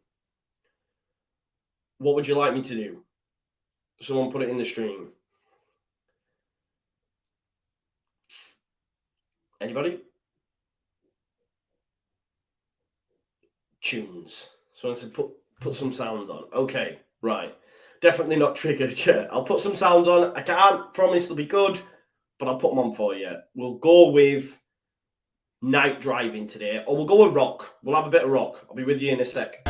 What would you like me to do? Someone put it in the stream. Anybody? Tunes. So I said put some sounds on. Okay, right. Definitely not triggered yet. I'll put some sounds on. I can't promise they'll be good, but I'll put them on for you. We'll go with Night Driving today, or we'll go with rock. We'll have a bit of rock. I'll be with you in a sec.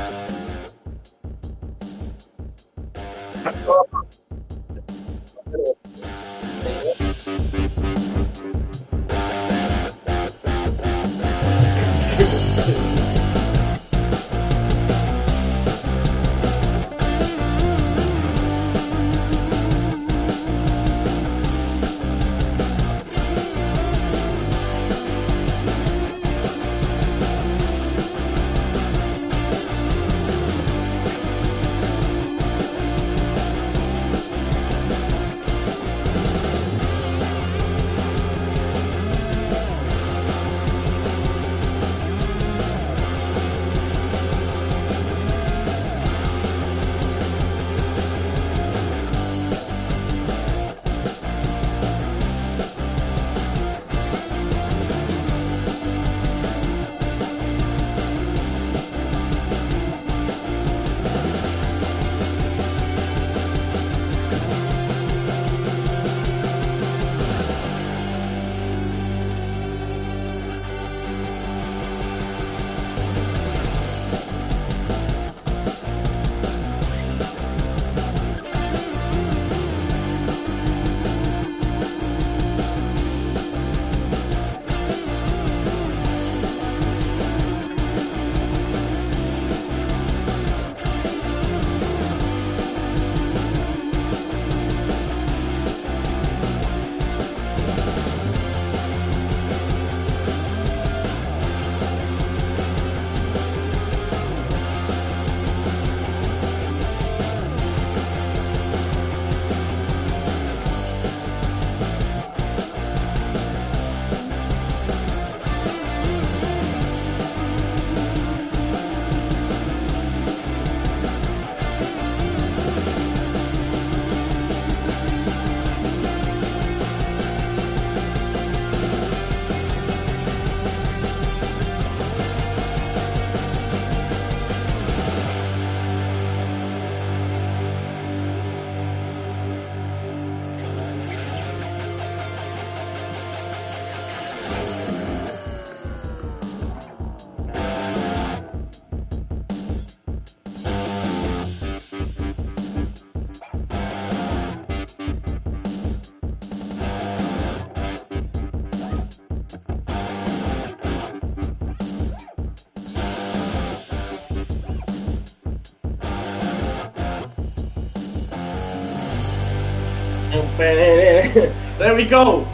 There we go.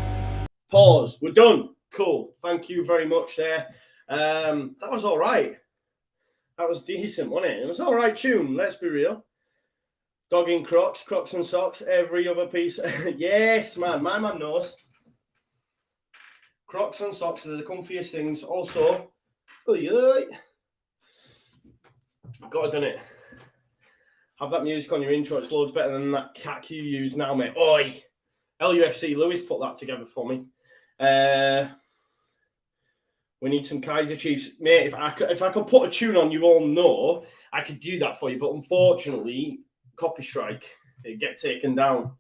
Pause. We're done. Cool. Thank you very much there. That was all right. That was decent, wasn't it? It was all right tune. Let's be real. Dog in Crocs, Crocs and socks, every other piece. Yes, man. My man knows. Crocs and socks are the comfiest things. Also, got to done it. Have that music on your intro. It's loads better than that cack you use now, mate. Oi. LUFC Lewis put that together for me. We need some Kaiser Chiefs. Mate, if I could put a tune on, you all know, I could do that for you. But unfortunately, copy strike, it'd get taken down.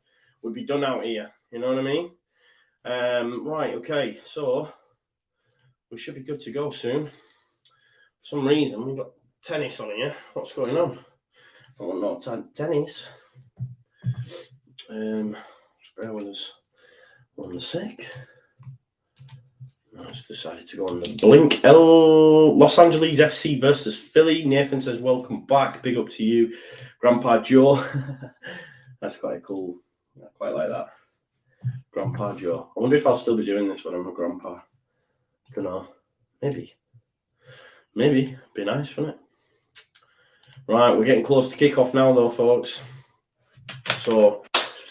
We'd be done out here. You know what I mean? Right, okay. So, we should be good to go soon. For some reason, we've got tennis on here. What's going on? I want no tennis. Just bear with us 1 sec. I just decided to go on the blink. Los Angeles FC versus Philly. Nathan says, welcome back. Big up to you, Grandpa Joe. That's quite cool. I quite like that. Grandpa Joe. I wonder if I'll still be doing this when I'm a grandpa. I don't know. Maybe. Maybe. Be nice, wouldn't it? Right, we're getting close to kick-off now, though, folks. So,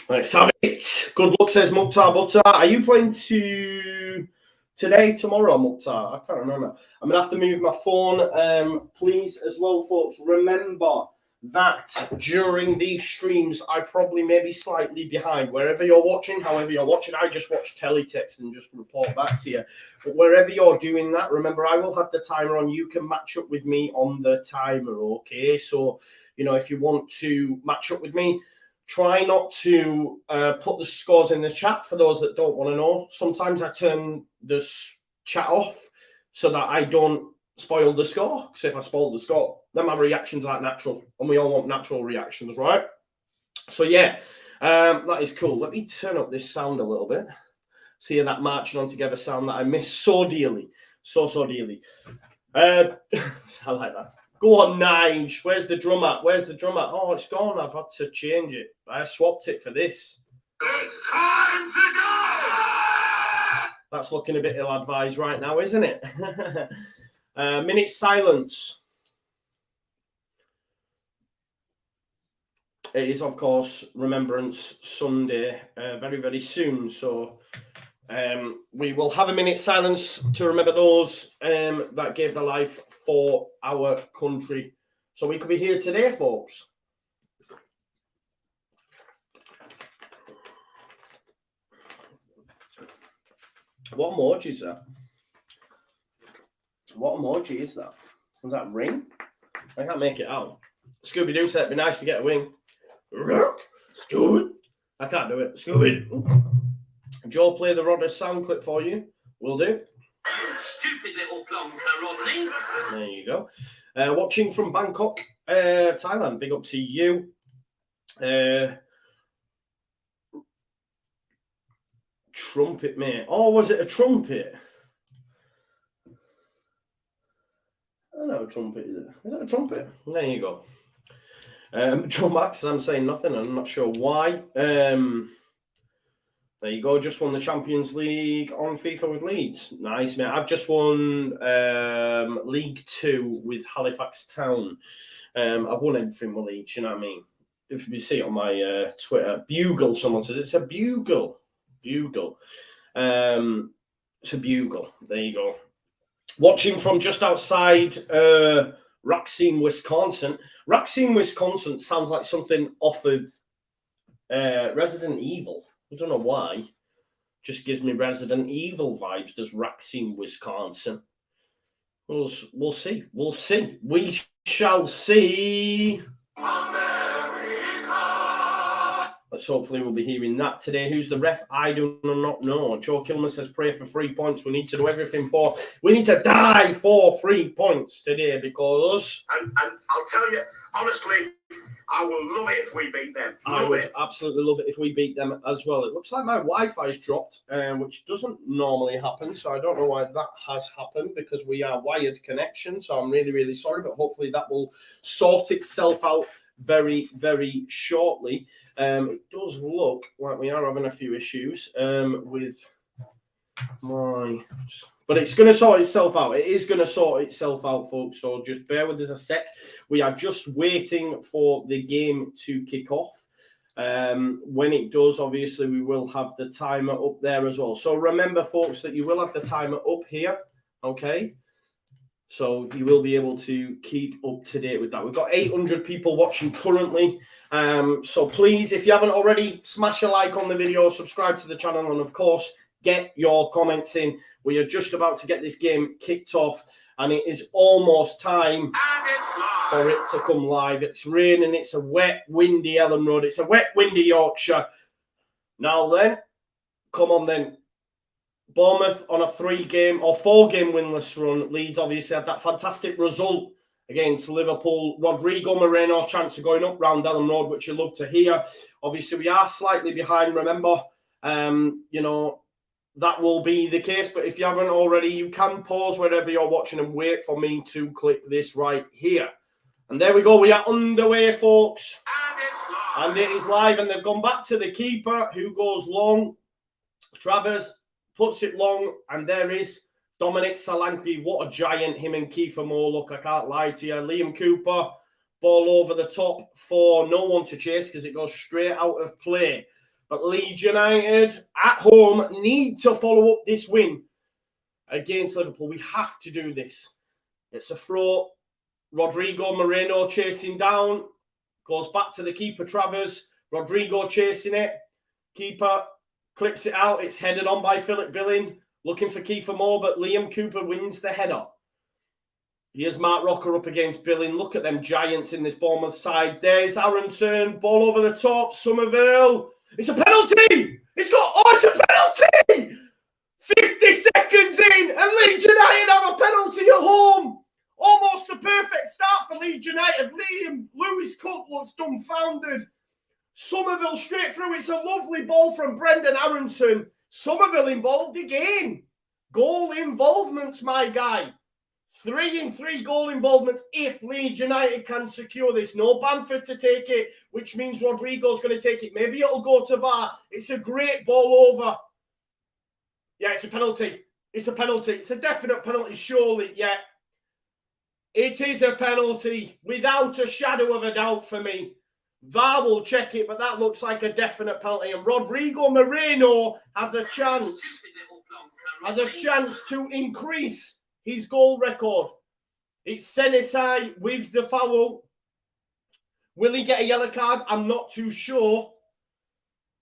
let's have it. Good luck, says Mukhtar Butter. Are you playing today, tomorrow, Mukhtar? I can't remember. I'm going to have to move my phone. Please, as well, folks, remember that during these streams, I probably may be slightly behind. Wherever you're watching, however you're watching, I just watch teletext and just report back to you. But wherever you're doing that, remember, I will have the timer on. You can match up with me on the timer, okay? So, you know, if you want to match up with me, try not to put the scores in the chat for those that don't want to know. Sometimes I turn the chat off so that I don't spoil the score. Because if I spoil the score, then my reactions aren't natural. And we all want natural reactions, right? So, yeah, that is cool. Let me turn up this sound a little bit. See that marching on together sound that I miss so dearly. So dearly. I like that. Go on, Nige. Where's the drum at? Where's the drum at? Oh, it's gone. I've had to change it. I swapped it for this. It's time to go! That's looking a bit ill-advised right now, isn't it? Minute silence. It is, of course, Remembrance Sunday very, very soon. So we will have a minute silence to remember those that gave their life for our country. So we could be here today, folks. What emoji is that? What emoji is that? Was that ring? I can't make it out. Scooby-Doo said it'd be nice to get a wing. Scooby. I can't do it. Scooby. Joe, play the Rodder sound clip for you. Will do. Stupid little plonker, Rodney. There you go. Watching from Bangkok, Thailand. Big up to you. Trumpet, mate. Oh, was it a trumpet? I don't know a trumpet. Is that a trumpet? There you go. John Max, I'm saying nothing. I'm not sure why. There you go. Just won the Champions League on FIFA with Leeds. Nice, mate. I've just won League 2 with Halifax Town. I've won everything with Leeds, you know what I mean? If you see it on my Twitter, Bugle, someone said it's a bugle. Bugle. It's a bugle. There you go. Watching from just outside Racine, Wisconsin. Racine, Wisconsin sounds like something off of Resident Evil. I don't know why. Just gives me Resident Evil vibes. Does Racine, Wisconsin? We'll see. We'll see. We shall see. Let's hopefully we'll be hearing that today. Who's the ref? I do not know. Joe Kilmer says pray for 3 points. We need to do everything for. We need to die for 3 points today because. And I'll tell you, honestly, I will love it if we beat them. I would absolutely love it if we beat them as well. It looks like my Wi-Fi's dropped, which doesn't normally happen. So I don't know why that has happened because we are wired connection. So I'm really, really sorry. But hopefully that will sort itself out very, very shortly. It does look like we are having a few issues with my... But it's going to sort itself out. It is going to sort itself out, folks. So just bear with us a sec. We are just waiting for the game to kick off. When it does, obviously, we will have the timer up there as well. So remember, folks, that you will have the timer up here. Okay? So you will be able to keep up to date with that. We've got 800 people watching currently. So please, if you haven't already, smash a like on the video, subscribe to the channel, and of course, get your comments in. We are just about to get this game kicked off, and it is almost time for it to come live. It's raining. It's a wet, windy Ellen Road. It's a wet, windy Yorkshire. Now then, come on then. Bournemouth on a 4-game winless run. Leeds obviously had that fantastic result against Liverpool. Rodrigo Moreno, chance of going up round Ellen Road, which you love to hear. Obviously, we are slightly behind, remember. You know, that will be the case. But if you haven't already, you can pause wherever you're watching and wait for me to click this right here. And there we go. We are underway, folks. And it is live. And they've gone back to the keeper who goes long. Travers puts it long, and there is Dominic Solanke, what a giant him and Kiefer Moore look. I can't lie to you. Liam Cooper, ball over the top for no one to chase because it goes straight out of play. But Leeds United at home need to follow up this win against Liverpool. We have to do this. It's a throw. Rodrigo Moreno chasing down. Goes back to the keeper, Travers. Rodrigo chasing it. Keeper clips it out. It's headed on by Philip Billing. Looking for Kiefer Moore, but Liam Cooper wins the header. Here's Mark Rocker up against Billing. Look at them giants in this Bournemouth side. There's Aronson. Ball over the top. Somerville. It's a penalty. It's a penalty. 50 seconds in, and Leeds United have a penalty at home. Almost the perfect start for Leeds United. Lewis Cook looks dumbfounded. Somerville straight through. It's a lovely ball from Brendan Aronson. Somerville involved again. Goal involvements, my guy. 3 in 3 goal involvements if Leeds United can secure this. No Bamford to take it, which means Rodrigo's going to take it. Maybe it'll go to VAR. It's a great ball over. Yeah, it's a penalty. It's a penalty. It's a definite penalty, surely. Yeah. It is a penalty, without a shadow of a doubt for me. VAR will check it, but that looks like a definite penalty. And Rodrigo Moreno has a chance to increase his goal record. It's Senesai with the foul. Will he get a yellow card? I'm not too sure.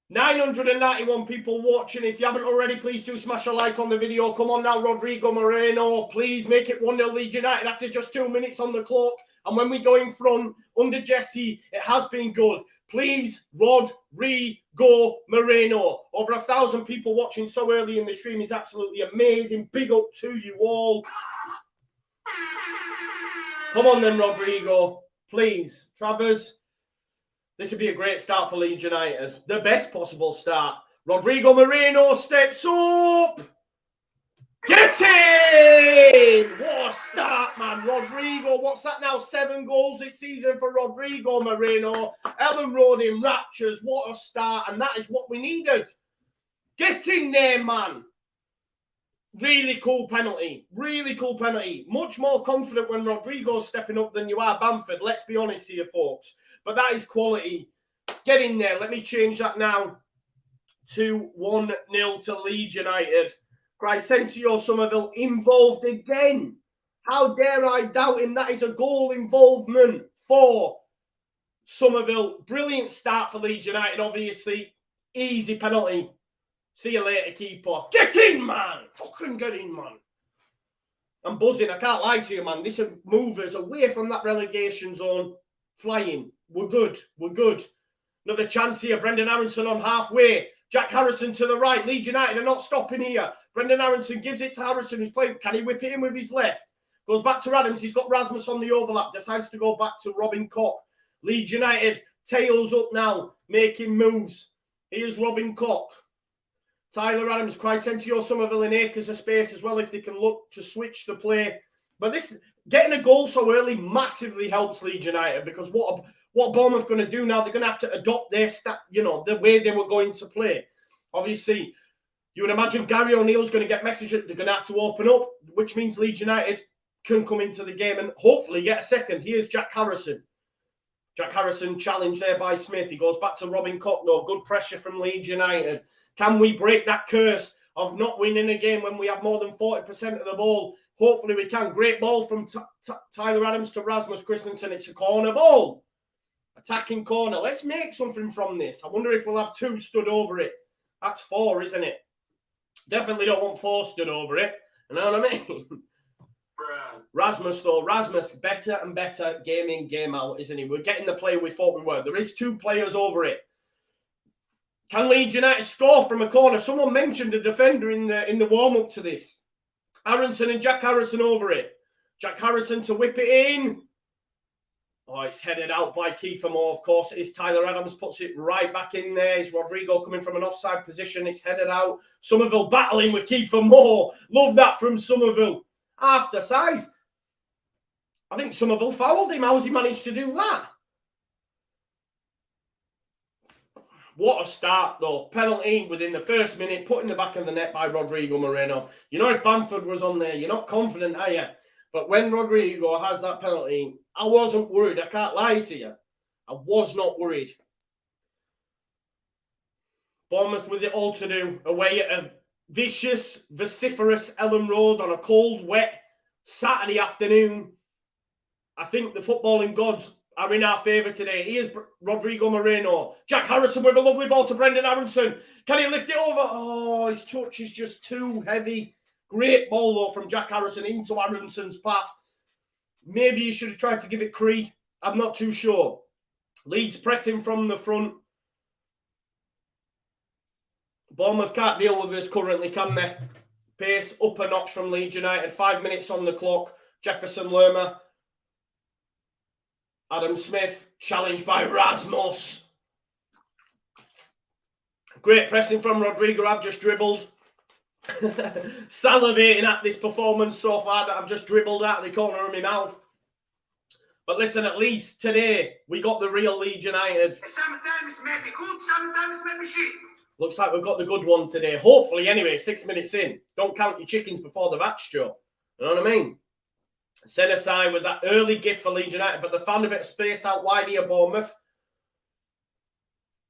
991 people watching. If you haven't already, please do smash a like on the video. Come on now, Rodrigo Moreno. Please make it 1-0 Leeds United after just 2 minutes on the clock. And when we go in front, under Jesse, it has been good. Please, Rodrigo Moreno. Over 1,000 people watching so early in the stream is absolutely amazing. Big up to you all. Come on then, Rodrigo. Please. Travers. This would be a great start for Leeds United. The best possible start. Rodrigo Moreno steps up. Get in! What a start, man. Rodrigo, what's that now? 7 goals this season for Rodrigo Moreno. Ellen Road in raptures. What a start. And that is what we needed. Get in there, man. Really cool penalty. Really cool penalty. Much more confident when Rodrigo's stepping up than you are Bamford. Let's be honest here, folks. But that is quality. Get in there. Let me change that now to 1-0 to Leeds United. Crysencio Somerville involved again. How dare I doubt him? That is a goal involvement for Somerville. Brilliant start for Leeds United, obviously. Easy penalty. See you later, keeper. Get in, man. Fucking get in, man. I'm buzzing. I can't lie to you, man. This will move us away from that relegation zone. Flying. We're good. We're good. Another chance here. Brendan Aronson on halfway. Jack Harrison to the right. Leeds United are not stopping here. Brendan Aronson gives it to Harrison, who's playing. Can he whip it in with his left? Goes back to Adams. He's got Rasmus on the overlap. Decides to go back to Robin Koch. Leeds United tails up now, making moves. Here's Robin Koch. Tyler Adams, Crysencio Somerville in acres of space as well if they can look to switch the play. But this getting a goal so early massively helps Leeds United because what Bournemouth going to do now, they're going to have to adopt their the way they were going to play. Obviously, you would imagine Gary O'Neill's going to get messages. They're going to have to open up, which means Leeds United can come into the game and hopefully get a second. Here's Jack Harrison. Jack Harrison challenged there by Smith. He goes back to Robin Koch. No, good pressure from Leeds United. Can we break that curse of not winning a game when we have more than 40% of the ball? Hopefully we can. Great ball from Tyler Adams to Rasmus Christensen. It's a corner ball. Attacking corner. Let's make something from this. I wonder if we'll have 2 stood over it. That's 4, isn't it? Definitely don't want 4 stood over it. You know what I mean? Rasmus, though. Rasmus, better and better game in, game out, isn't he? We're getting the player we thought we were. There is 2 players over it. Can Leeds United score from a corner? Someone mentioned a defender in the warm-up to this. Aronson and Jack Harrison over it. Jack Harrison to whip it in. Oh, it's headed out by Kiefer Moore, of course. It is Tyler Adams, puts it right back in there. It's Rodrigo coming from an offside position. It's headed out. Somerville battling with Kiefer Moore. Love that from Somerville. After size. I think Somerville fouled him. How's he managed to do that? What a start, though. Penalty within the first minute, put in the back of the net by Rodrigo Moreno. You know, if Bamford was on there, you're not confident, are you? But when Rodrigo has that penalty, I wasn't worried. I can't lie to you. I was not worried. Bournemouth with it all to do, away at a vicious, vociferous Ellen Road on a cold, wet Saturday afternoon. I think the footballing gods are in our favour today. Here's Rodrigo Moreno. Jack Harrison with a lovely ball to Brendan Aronson. Can he lift it over? Oh, his touch is just too heavy. Great ball, though, from Jack Harrison into Aronson's path. Maybe he should have tried to give it Cree. I'm not too sure. Leeds pressing from the front. Bournemouth can't deal with this currently, can they? Pace up a notch from Leeds United. 5 minutes on the clock. Jefferson Lerma. Adam Smith, challenged by Rasmus. Great pressing from Rodrigo. I've just dribbled. Salivating at this performance so far that I've just dribbled out of the corner of my mouth. But listen, at least today, we got the real Leeds United. Sometimes maybe good, sometimes maybe shit. Looks like we've got the good one today. Hopefully, anyway, 6 minutes in. Don't count your chickens before the match, Joe. You know what I mean? Set aside with that early gift for Leeds United, but they found a bit of space out wide here, Bournemouth.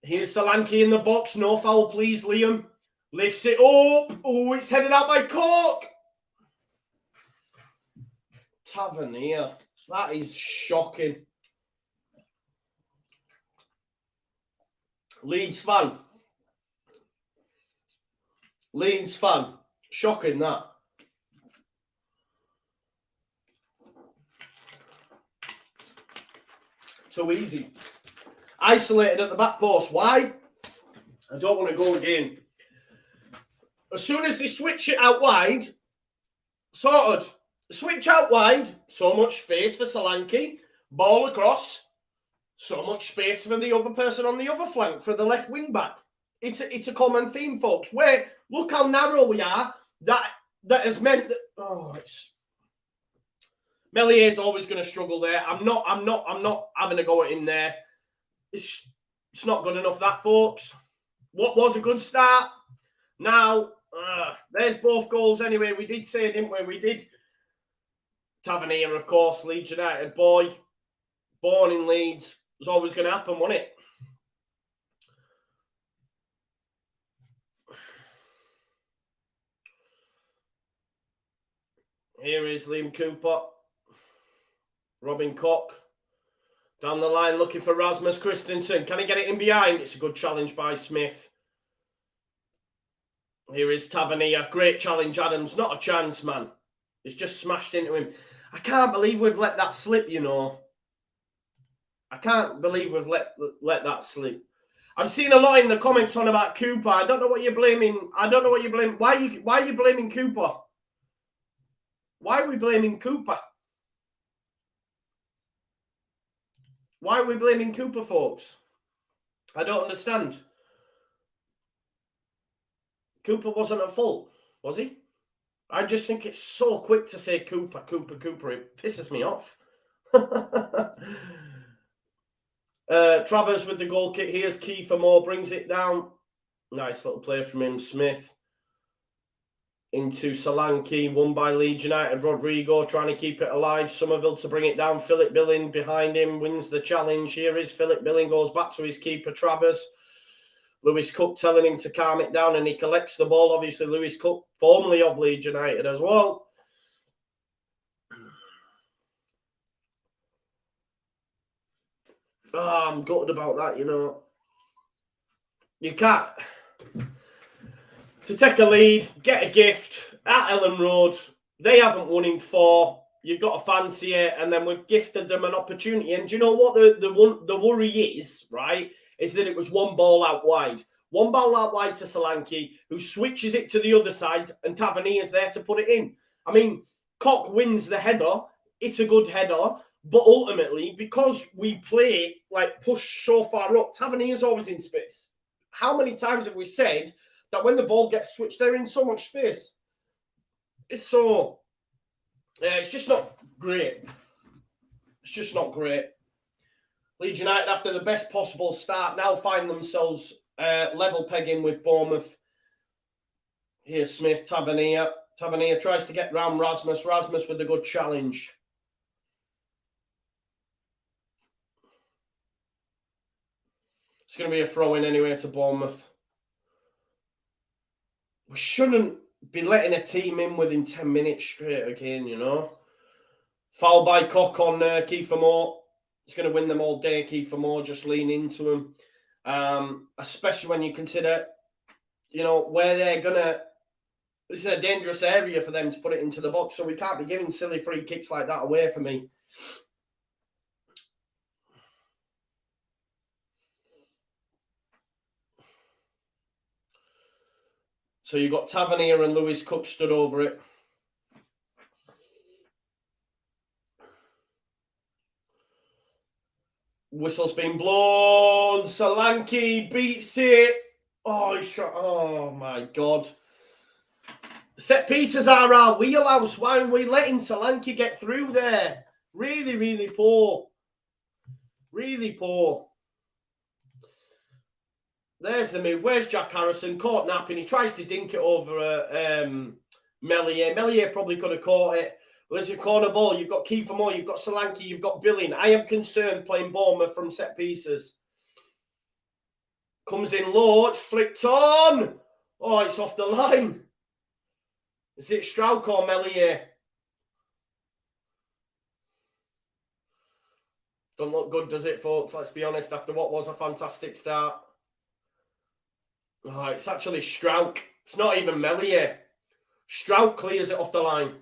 Here's Solanke in the box. No foul, please, Liam. Lifts it up. Oh, it's headed out by Cork. Tavernier. That is shocking. Leeds fan. Leeds fan. Shocking, that. Too easy. Isolated at the back post. Why? I don't want to go again. As soon as they switch it out wide, sorted. Switch out wide, so much space for Solanke. Ball across, so much space for the other person on the other flank, for the left wing back. It's a common theme, folks. Where look how narrow we are. That has meant that. Oh, it's. Mellier's always going to struggle there. I'm not having a go at him there. It's not good enough, that, folks. What was a good start? Now, there's both goals anyway. We did say, didn't we? We did. Tavernier, of course, Leeds United boy. Born in Leeds. It was always going to happen, wasn't it? Here is Liam Cooper. Robin Koch. Down the line looking for Rasmus Christensen. Can he get it in behind? It's a good challenge by Smith. Here is Tavernier. Great challenge, Adams. Not a chance, man. He's just smashed into him. I can't believe we've let that slip, you know. I can't believe we've let that slip. I've seen a lot in the comments on about Cooper. I don't know what you're blaming. I don't know what you're blaming. Why are you blaming Cooper? Why are we blaming Cooper? Why are we blaming Cooper, folks? I don't understand. Cooper wasn't at fault, was he? I just think it's so quick to say Cooper, Cooper, Cooper. It pisses me off. Travers with the goal kick. Here's Kiefer Moore. Brings it down. Nice little play from him. Smith. Into Solanke. Won by Leeds United. Rodrigo trying to keep it alive. Somerville to bring it down. Philip Billing behind him. Wins the challenge. Here is Philip Billing. Goes back to his keeper, Travers. Lewis Cook telling him to calm it down, and he collects the ball. Obviously, Lewis Cook, formerly of Leeds United as well. Oh, I'm gutted about that, you know. You can't. To take a lead, get a gift at Ellen Road. They haven't won in 4. You've got to fancy it, and then we've gifted them an opportunity. And do you know what the worry is, right? Is that it was one ball out wide. One ball out wide to Solanke, who switches it to the other side, and Tavernier's there to put it in. I mean, Koch wins the header. It's a good header. But ultimately, because we play, like, push so far up, Tavernier's always in space. How many times have we said that when the ball gets switched, they're in so much space? It's so... it's just not great. It's just not great. Leeds United, after the best possible start, now find themselves level pegging with Bournemouth. Here's Smith, Tavernier. Tavernier tries to get round Rasmus. Rasmus with a good challenge. It's going to be a throw-in anyway to Bournemouth. We shouldn't be letting a team in within 10 minutes straight again, you know. Foul by Koch on Kiefer Moore. He's going to win them all day, Kiefer Moore, just lean into him. Especially when you consider, you know, where they're going to... This is a dangerous area for them to put it into the box, so we can't be giving silly free kicks like that away for me. So you've got Tavernier and Lewis Cook stood over it. Whistle's been blown. Solanke beats it. Oh, he's shot. Oh, my God. Set pieces are our wheelhouse. Why are we letting Solanke get through there? Really, really poor. Really poor. There's the move. Where's Jack Harrison? Caught napping. He tries to dink it over Meslier. Meslier probably could have caught it. Well, there's a corner ball. You've got Kiefer Moore. You've got Solanke. You've got Billing. I am concerned playing Bournemouth from set pieces. Comes in low. It's flicked on. Oh, it's off the line. Is it Strauch or Meslier? Don't look good, does it, folks? Let's be honest, after what was a fantastic start. Oh, it's actually Strauch. It's not even Meslier. Strauch clears it off the line.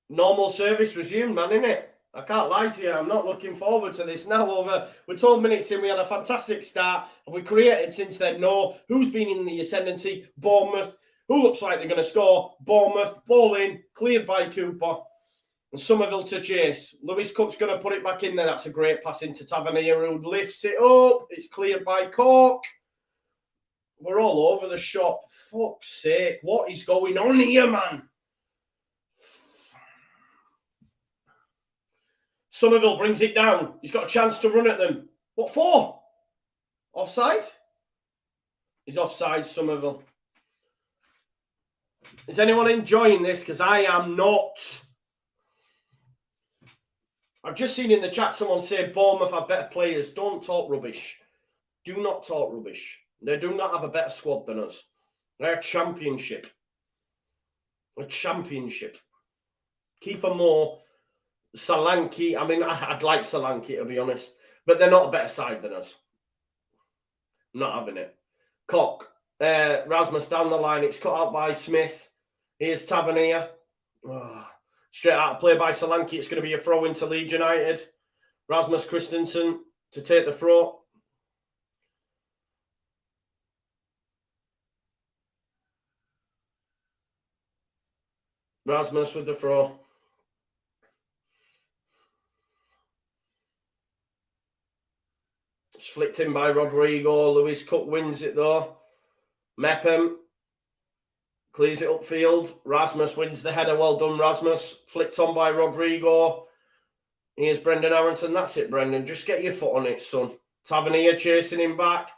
Normal service resumed, man, innit? I can't lie to you. I'm not looking forward to this now. We're 12 minutes in. We had a fantastic start. Have we created since then? No. Who's been in the ascendancy? Bournemouth. Who looks like they're going to score? Bournemouth. Ball in. Cleared by Cooper. And Somerville to chase. Lewis Cook's going to put it back in there. That's a great pass into Tavernier, who lifts it up. It's cleared by Koch. We're all over the shop. Fuck's sake. What is going on here, man? Somerville brings it down. He's got a chance to run at them. What for? Offside? He's offside, Somerville. Is anyone enjoying this? Because I am not. I've just seen in the chat someone say Bournemouth have better players. Don't talk rubbish. Do not talk rubbish. They do not have a better squad than us. They're a championship. A championship. Kiefer Moore, Solanke. I mean, I'd like Solanke, to be honest. But they're not a better side than us. I'm not having it. Koch. Rasmus down the line. It's cut out by Smith. Here's Tavernier. Oh, straight out of play by Solanke. It's going to be a throw into Leeds United. Rasmus Christensen to take the throw. Rasmus with the throw. It's flicked in by Rodrigo. Lewis Cook wins it though. Mepham clears it upfield. Rasmus wins the header. Well done, Rasmus. Flicked on by Rodrigo. Here's Brendan Aronson. That's it, Brendan. Just get your foot on it, son. Tavernier chasing him back.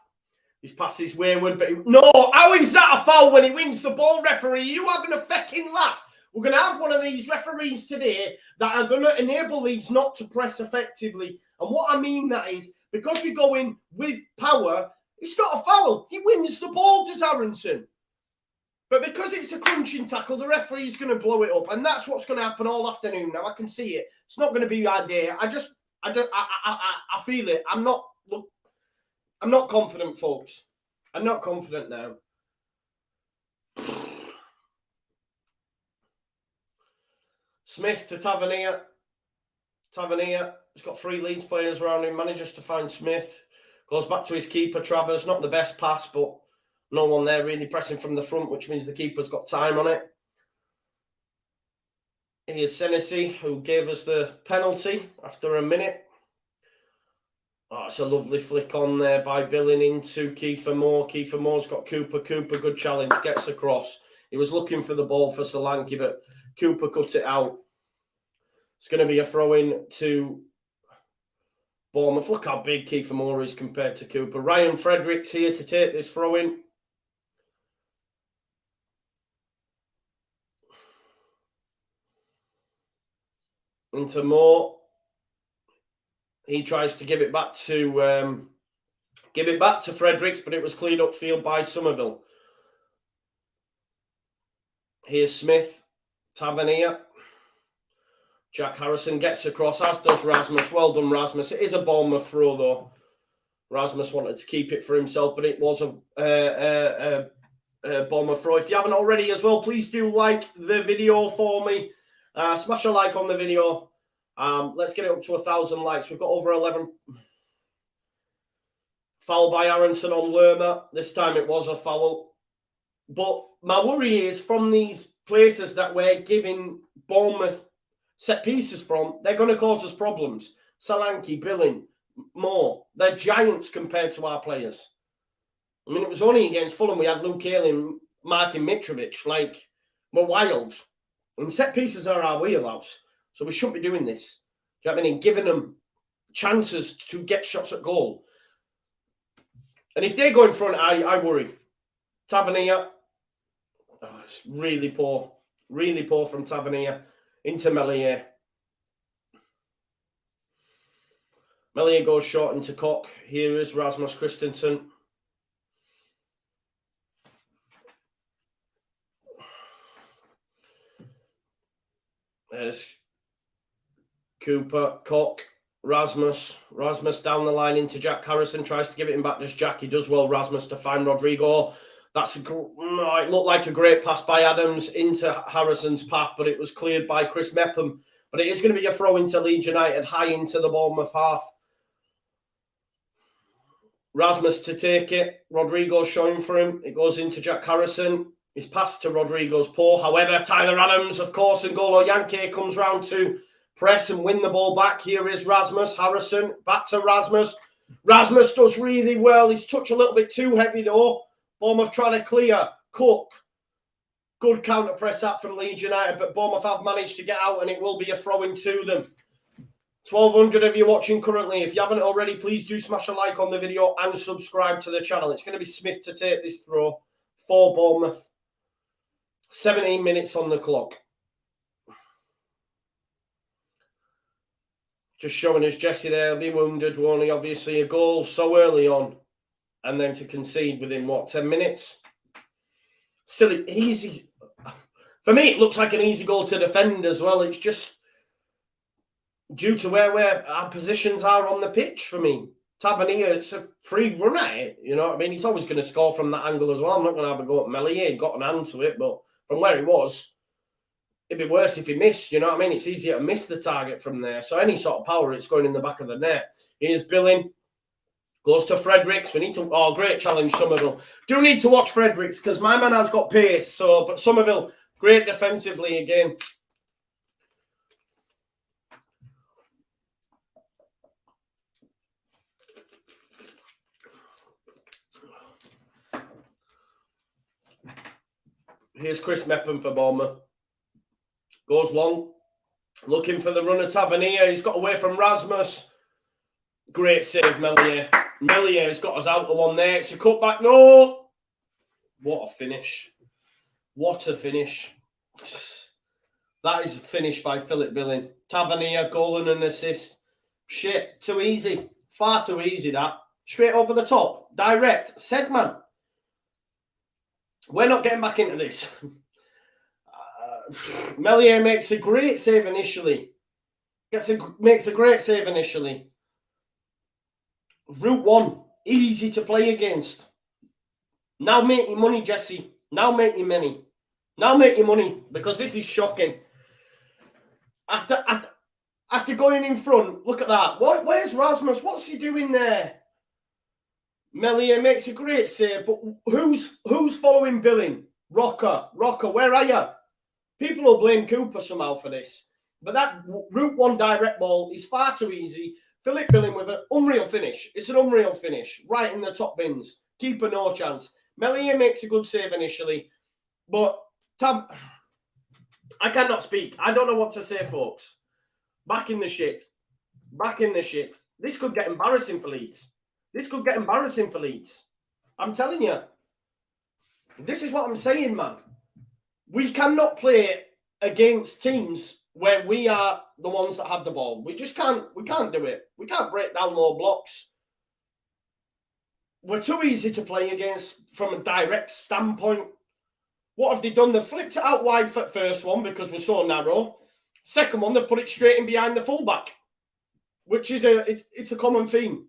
His pass is wayward, but no! How is that a foul when he wins the ball, referee? Are you having a fecking laugh? We're going to have one of these referees today that are going to enable Leeds not to press effectively. And what I mean that is, because we go in with power, it's not a foul. He wins the ball, does Aronson. But because it's a crunching tackle, the referee's going to blow it up. And that's what's going to happen all afternoon now. I can see it. It's not going to be our day. I feel it. I'm not confident, folks. I'm not confident now. Smith to Tavernier. Tavernier. He's got 3 Leeds players around him. Manages to find Smith. Goes back to his keeper, Travers. Not the best pass, but no one there really pressing from the front, which means the keeper's got time on it. Here's Senesi, who gave us the penalty after a minute. Oh, it's a lovely flick on there by Billing into Kiefer Moore. Kiefer Moore's got Cooper. Cooper, good challenge, gets across. He was looking for the ball for Solanke, but Cooper cut it out. It's going to be a throw-in to Bournemouth. Look how big Kiefer Moore is compared to Cooper. Ryan Fredericks here to take this throw in. Into Moore. He tries to give it back to Fredericks, but it was cleaned up field by Somerville. Here's Smith. Tavernier. Jack Harrison gets across, as does Rasmus. Well done, Rasmus. It is a Bournemouth throw, though. Rasmus wanted to keep it for himself, but it was a Bournemouth throw. If you haven't already as well, please do like the video for me. Smash a like on the video. Let's get it up to 1,000 likes. We've got over 11. Foul by Aronson on Lerma. This time it was a foul. But my worry is from these places that we're giving Bournemouth set pieces from, they're going to cause us problems. Solanke, Billing, Moore. They're giants compared to our players. I mean, it was only against Fulham we had Luke Ayling, Markin Mitrovic. Like, we're wild. And set pieces are our wheelhouse. So we shouldn't be doing this. Do you know what I mean? Giving them chances to get shots at goal. And if they go in front, I worry. Tavernier. Oh, it's really poor. Really poor from Tavernier. Into Meslier. Meslier goes short into Koch. Here is Rasmus Christensen. There's Cooper, Koch, Rasmus. Rasmus down the line into Jack Harrison. Tries to give it him back. Does Jack? He does well. Rasmus to find Rodrigo. It looked like a great pass by Adams into Harrison's path, but it was cleared by Chris Mepham. But it is going to be a throw into Leeds United, high into the Bournemouth half. Rasmus to take it. Rodrigo showing for him. It goes into Jack Harrison. His pass to Rodrigo's poor. However, Tyler Adams, of course, and Golo Yankee comes round to press and win the ball back. Here is Rasmus. Harrison, back to Rasmus. Rasmus does really well. He's touched a little bit too heavy, though. Bournemouth trying to clear. Cook. Good counter press up from Leeds United, but Bournemouth have managed to get out, and it will be a throw-in to them. 1,200 of you watching currently. If you haven't already, please do smash a like on the video and subscribe to the channel. It's going to be Smith to take this throw for Bournemouth. 17 minutes on the clock. Just showing us Jesse there, be wounded, won't he? Obviously a goal so early on. And then to concede within, 10 minutes? Silly, easy. For me, it looks like an easy goal to defend as well. It's just due to where our positions are on the pitch for me. Tavernier, it's a free run at it. You know what I mean? He's always going to score from that angle as well. I'm not going to have a go at Meslier. He got an hand to it, but from where he was, it'd be worse if he missed. You know what I mean? It's easier to miss the target from there. So any sort of power, it's going in the back of the net. Here's Billing. Goes to Fredericks. We need to... Oh, great challenge, Somerville. Do need to watch Fredericks because my man has got pace. So, but Somerville, great defensively again. Here's Chris Mepham for Bournemouth. Goes long. Looking for the run of Tavernier. He's got away from Rasmus. Great save, Meslier. Meslier has got us out the one there. It's a cutback. No! What a finish. What a finish. That is a finish by Philip Billing. Tavernier, goal and an assist. Shit, too easy. Far too easy, that. Straight over the top. Direct. Segman. We're not getting back into this. Meslier makes a great save initially. Makes a great save initially. Route 1. Easy to play against. Now make your money, Jesse. Now make your money. Now make your money. Because this is shocking. After going in front, look at that. Where's Rasmus? What's he doing there? Meslier makes a great save, but who's following Billing? Rocker, where are you? People will blame Cooper somehow for this. But that Route 1 direct ball is far too easy. Philip Billing with an unreal finish. It's an unreal finish. Right in the top bins. Keeper no chance. Meslier makes a good save initially. But I cannot speak. I don't know what to say, folks. Back in the shit. Back in the shit. This could get embarrassing for Leeds. This could get embarrassing for Leeds. I'm telling you. This is what I'm saying, man. We cannot play against teams where we are the ones that have the ball. We just can't. We can't do it. We can't break down low blocks. We're too easy to play against from a direct standpoint. What have they done? They've flipped it out wide for the first one because we're so narrow. Second one, they've put it straight in behind the fullback, which is it's a common theme.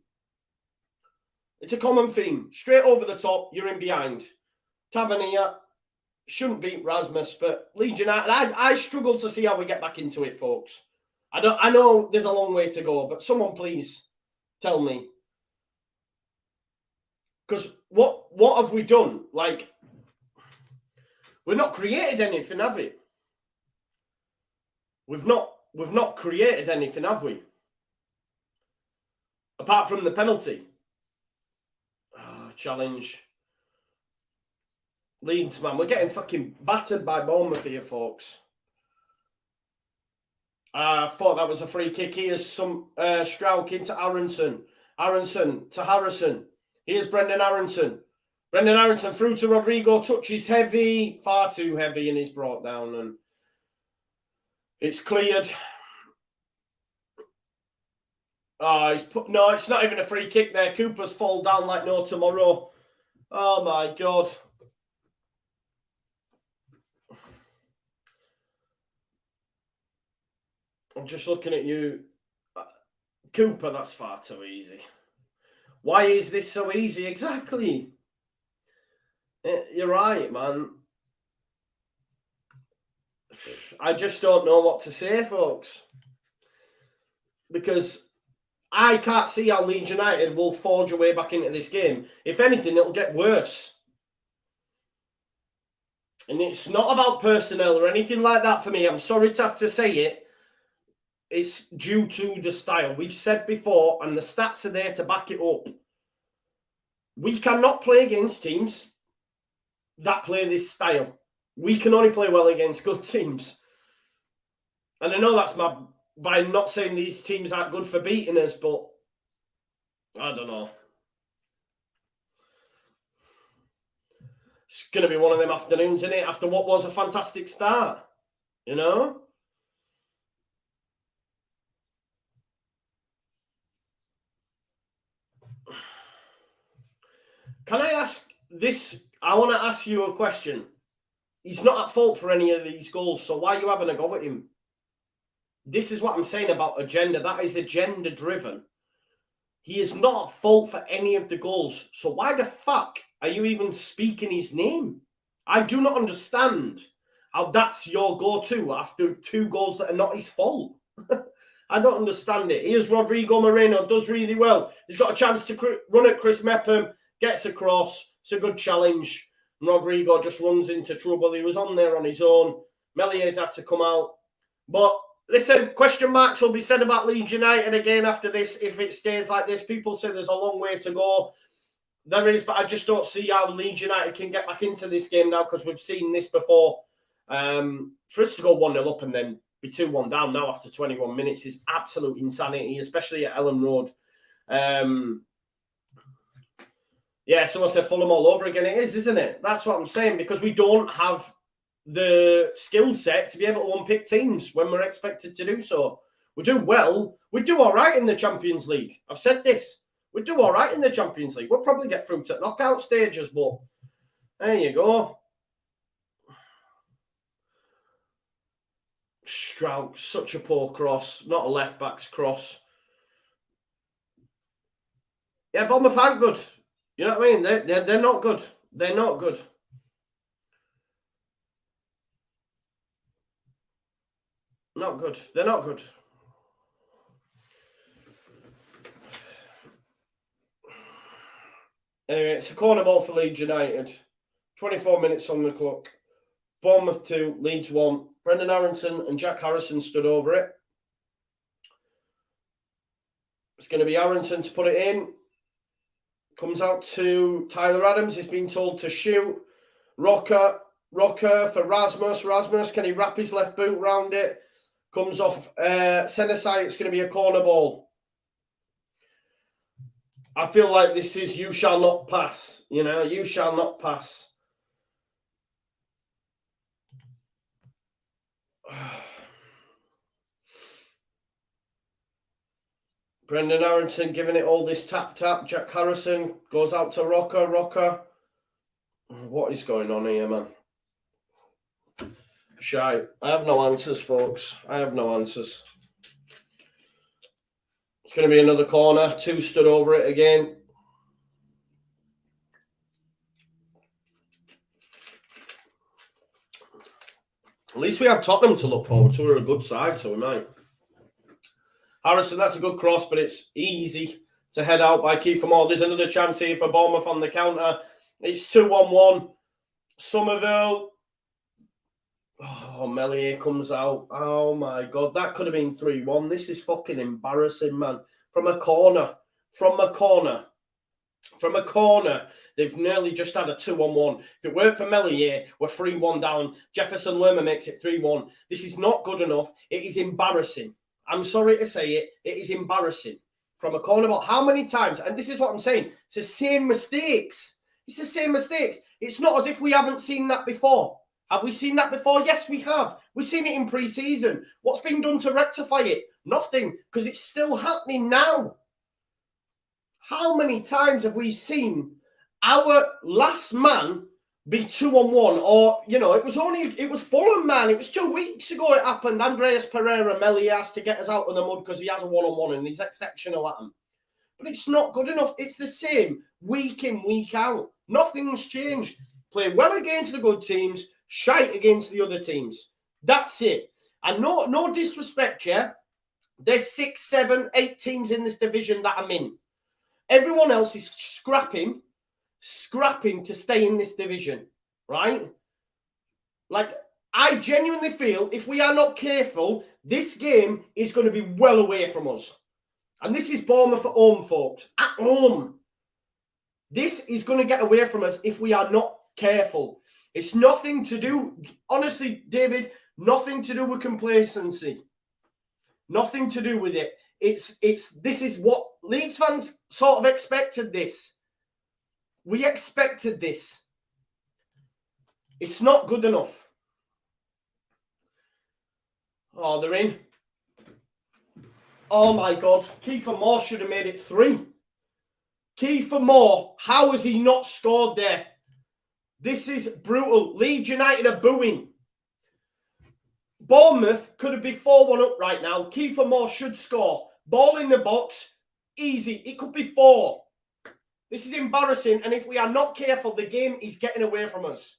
It's a common theme. Straight over the top, you're in behind. Tavernier shouldn't beat Rasmus, but Leeds United, I struggle to see how we get back into it, folks. I know there's a long way to go, but someone please tell me. Because what have we done? Like, we've not created anything, have we? We've not created anything, have we? Apart from the penalty. Oh, challenge. Leeds, man. We're getting fucking battered by Bournemouth here, folks. I thought that was a free kick. Here's some Strauch into Aronson. Aronson to Harrison. Here's Brendan Aronson. Brendan Aronson through to Rodrigo. Touches heavy. Far too heavy, and he's brought down. And it's cleared. Oh, no, it's not even a free kick there. Cooper's fall down like no tomorrow. Oh, my God. I'm just looking at you. Cooper, that's far too easy. Why is this so easy? Exactly. You're right, man. I just don't know what to say, folks. Because I can't see how Leeds United will forge a way back into this game. If anything, it'll get worse. And it's not about personnel or anything like that for me. I'm sorry to have to say it. It's due to the style. We've said before, and the stats are there to back it up. We cannot play against teams that play this style. We can only play well against good teams. And I know that's by not saying these teams aren't good for beating us, but I don't know. It's going to be one of them afternoons, isn't it? After what was a fantastic start, you know? Can I ask this? I want to ask you a question. He's not at fault for any of these goals, so why are you having a go at him? This is what I'm saying about agenda. That is agenda-driven. He is not at fault for any of the goals, so why the fuck are you even speaking his name? I do not understand how that's your go-to after 2 goals that are not his fault. I don't understand it. Here's Rodrigo Moreno, does really well. He's got a chance to run at Chris Mepham. Gets across. It's a good challenge. Rodrigo just runs into trouble. He was on there on his own. Melies had to come out. But listen, question marks will be said about Leeds United again after this if it stays like this. People say there's a long way to go. There is, but I just don't see how Leeds United can get back into this game now because we've seen this before. For us to go 1-0 up and then be 2-1 down now after 21 minutes is absolute insanity, especially at Ellen Road. Yeah, someone said Fulham all over again. It is, isn't it? That's what I'm saying, because we don't have the skill set to be able to unpick teams when we're expected to do so. We do well. We do all right in the Champions League. I've said this. We do all right in the Champions League. We'll probably get through to knockout stages, but there you go. Strauch, such a poor cross. Not a left-back's cross. Yeah, Bournemouth aren't good. You know what I mean? They're not good. They're not good. Not good. They're not good. Anyway, it's a corner ball for Leeds United. 24 minutes on the clock. Bournemouth 2, Leeds 1. Brendan Aronson and Jack Harrison stood over it. It's going to be Aronson to put it in. Comes out to Tyler Adams. He's been told to shoot. Rocker for Rasmus. Rasmus, can he wrap his left boot round it? Comes off centre side. It's going to be a corner ball. I feel like this is you shall not pass. You know, you shall not pass. Brendan Aronson giving it all this tap. Jack Harrison goes out to Rocker. What is going on here, man? Shy. I have no answers, folks. I have no answers. It's going to be another corner. 2 stood over it again. At least we have Tottenham to look forward to. We're a good side, so we might. Harrison, that's a good cross, but it's easy to head out by Kiefer Moore. There's another chance here for Bournemouth on the counter. It's 2-1-1. Somerville. Oh, Melier comes out. Oh, my God. That could have been 3-1. This is fucking embarrassing, man. From a corner. They've nearly just had a 2-1-1. If it weren't for Melier, we're 3-1 down. Jefferson Lerma makes it 3-1. This is not good enough. It is embarrassing. I'm sorry to say it. It is embarrassing. From a corner ball. How many times? And this is what I'm saying. It's the same mistakes. It's not as if we haven't seen that before. Have we seen that before? Yes, we have. We've seen it in pre-season. What's been done to rectify it? Nothing, because it's still happening now. How many times have we seen our last man be 2-on-1? Or, you know, it was Fulham, man. It was 2 weeks ago it happened. Andreas Pereira, Melier has to get us out of the mud because he has a 1-on-1 and he's exceptional at him. But it's not good enough. It's the same week in, week out. Nothing's changed. Play well against the good teams, shite against the other teams. That's it. And no disrespect, yeah? There's 6, 7, 8 teams in this division that I'm in. Everyone else is scrapping to stay in this division, right? Like, I genuinely feel if we are not careful, this game is going to be well away from us. And this is Bournemouth at home, folks. At home. This is going to get away from us if we are not careful. It's nothing to do, honestly, David, nothing to do with complacency. Nothing to do with it. This is what Leeds fans sort of expected this. We expected this. It's not good enough. Oh, they're in. Oh, my God. Kiefer Moore should have made it 3. Kiefer Moore, how has he not scored there? This is brutal. Leeds United are booing. Bournemouth could have been 4-1 up right now. Kiefer Moore should score. Ball in the box. Easy. It could be 4. This is embarrassing. And if we are not careful, the game is getting away from us.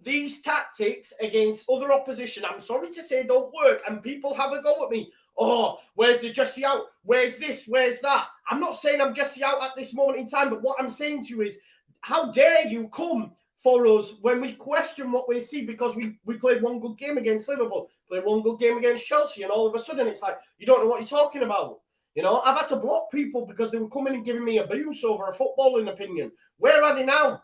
These tactics against other opposition, I'm sorry to say, don't work. And people have a go at me. Oh, where's the Jesse out? Where's this? Where's that? I'm not saying I'm Jesse out at this moment in time. But what I'm saying to you is, how dare you come for us when we question what we see, because we played one good game against Liverpool, played one good game against Chelsea, and all of a sudden it's like, you don't know what you're talking about. You know, I've had to block people because they were coming and giving me abuse over a footballing opinion. Where are they now?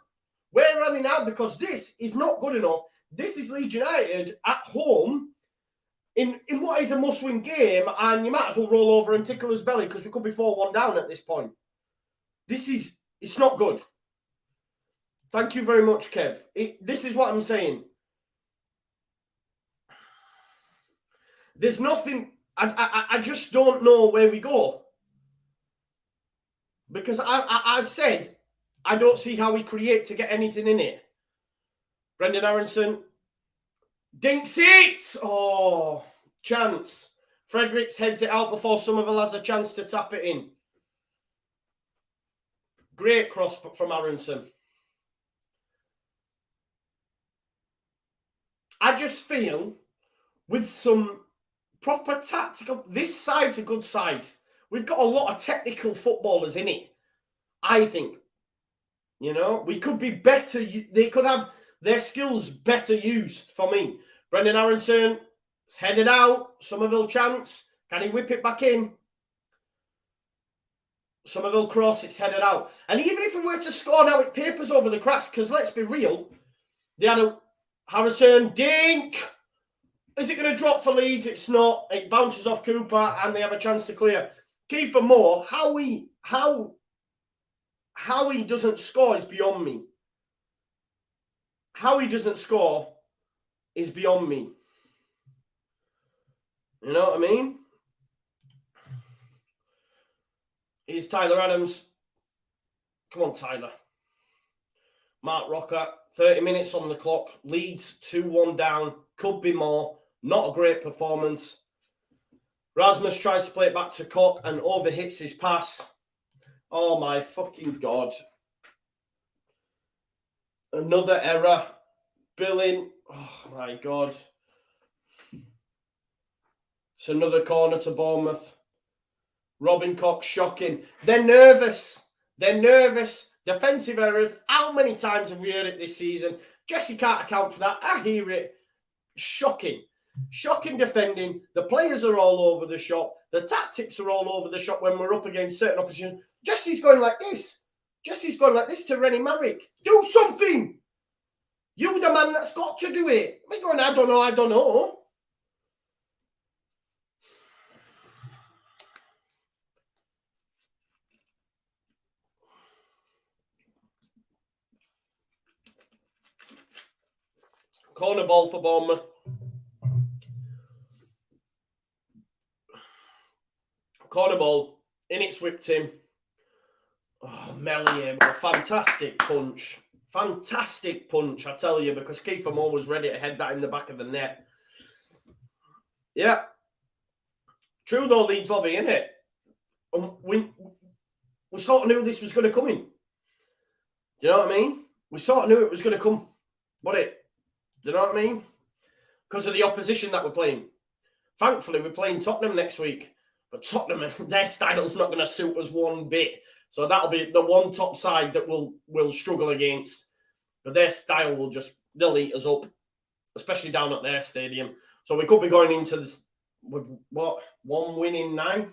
Where are they now? Because this is not good enough. This is Leeds United at home in what is a must-win game, and you might as well roll over and tickle his belly because we could be 4-1 down at this point. It's not good. Thank you very much, Kev. This is what I'm saying. There's nothing. I just don't know where we go. Because I said, I don't see how we create to get anything in it. Brendan Aronson. Dinks it! Oh, chance. Fredericks heads it out before Somerville has a chance to tap it in. Great cross from Aronson. I just feel with some proper tactical, this side's a good side. We've got a lot of technical footballers in it, I think. You know, we could be better. They could have their skills better used for me. Brendan Aronson, it's headed out. Somerville chance. Can he whip it back in? Somerville cross, it's headed out. And even if we were to score now, it papers over the cracks, because let's be real, they had a Harrison, dink. Is it going to drop for Leeds? It's not. It bounces off Cooper and they have a chance to clear. Kiefer Moore, how how he doesn't score is beyond me. How he doesn't score is beyond me. You know what I mean? Here's Tyler Adams. Come on, Tyler. Mark Rocker, 30 minutes on the clock. Leeds 2-1 down. Could be more. Not a great performance. Rasmus tries to play it back to Koch and overhits his pass. Oh, my fucking God. Another error. Billing. Oh, my God. It's another corner to Bournemouth. Robin Koch, shocking. They're nervous. They're nervous. Defensive errors. How many times have we heard it this season? Jesse can't account for that. I hear it. Shocking. Shocking defending. The players are all over the shop. The tactics are all over the shop when we're up against certain opposition. Jesse's going like this. Jesse's going like this to Rennie Marrick. Do something. You the man that's got to do it. We're going, I don't know. Corner ball for Bournemouth. Corner ball. In it's whipped him. Oh, Mellier, a fantastic punch. Fantastic punch, I tell you, because Kiefer Moore was ready to head that in the back of the net. Yeah. True though, Leeds lobby, innit? We sort of knew this was going to come in. Do you know what I mean? We sort of knew it was going to come. What it? Do you know what I mean? Because of the opposition that we're playing. Thankfully, we're playing Tottenham next week. But Tottenham, their style's not going to suit us one bit. So that'll be the one top side that we'll struggle against. But their style will just, they'll eat us up. Especially down at their stadium. So we could be going into this with, what, 1 win in 9?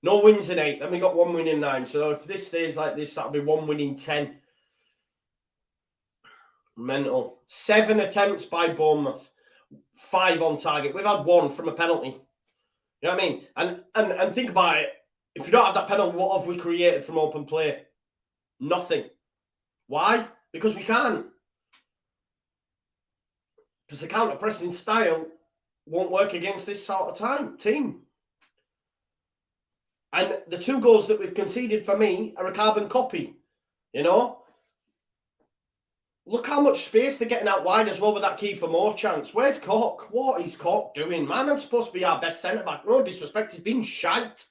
No wins in 8. Then we got 1 win in 9. So if this stays like this, that'll be 1 win in 10. Mental. 7 attempts by Bournemouth. 5 on target. We've had 1 from a penalty. You know what I mean? And think about it. If you don't have that penalty, what have we created from open play? Nothing. Why? Because we can't. Because the counter-pressing style won't work against this sort of team. And the 2 goals that we've conceded for me are a carbon copy. You know? Look how much space they're getting out wide as well with that Kiefer Moore chance. Where's Koch? What is Koch doing? My man's supposed to be our best centre-back. No disrespect, he's been shite.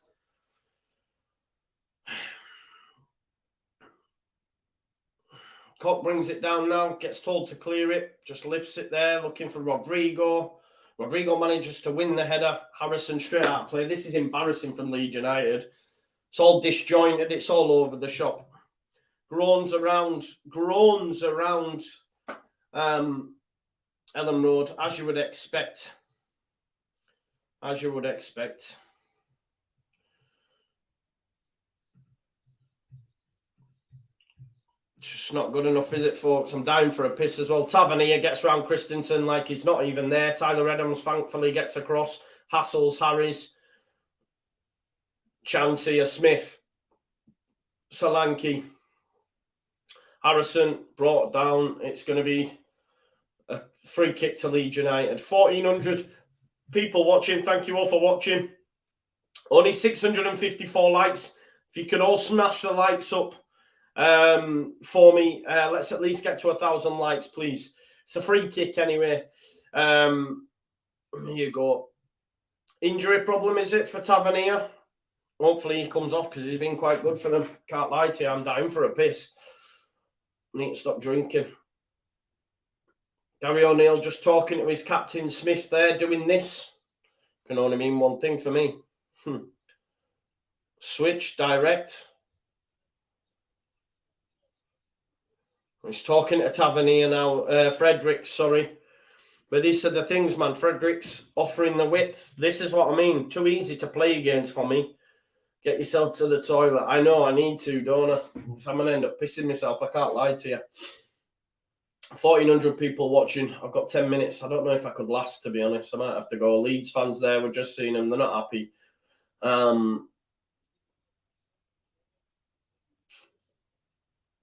Koch brings it down now, gets told to clear it, just lifts it there, looking for Rodrigo. Rodrigo manages to win the header. Harrison straight out of play. This is embarrassing from Leeds United. It's all disjointed, it's all over the shop. Groans around Ellen Road, as you would expect. As you would expect. It's just not good enough, is it, folks? I'm down for a piss as well. Tavernier gets round Christensen like he's not even there. Tyler Adams thankfully gets across. Hassels, Harris, Chansey, Smith, Solanke. Harrison brought down. It's going to be a free kick to Leeds United. 1,400 people watching. Thank you all for watching. Only 654 likes. If you can all smash the likes up for me, let's at least get to 1,000 likes, please. It's a free kick anyway. There you go. Injury problem, is it, for Tavernier? Hopefully he comes off because he's been quite good for them. Can't lie to you, I'm down for a piss. Need to stop drinking. Gary O'Neill just talking to his captain Smith there, doing this. Can only mean one thing for me. Switch, direct. He's talking to Tavernier now. Fredericks, sorry. But these are the things, man. Fredericks offering the width. This is what I mean. Too easy to play against for me. Get yourself to the toilet. I know I need to, don't I? So I'm going to end up pissing myself. I can't lie to you. 1,400 people watching. I've got 10 minutes. I don't know if I could last, to be honest. I might have to go. Leeds fans there. We're just seeing them. They're not happy.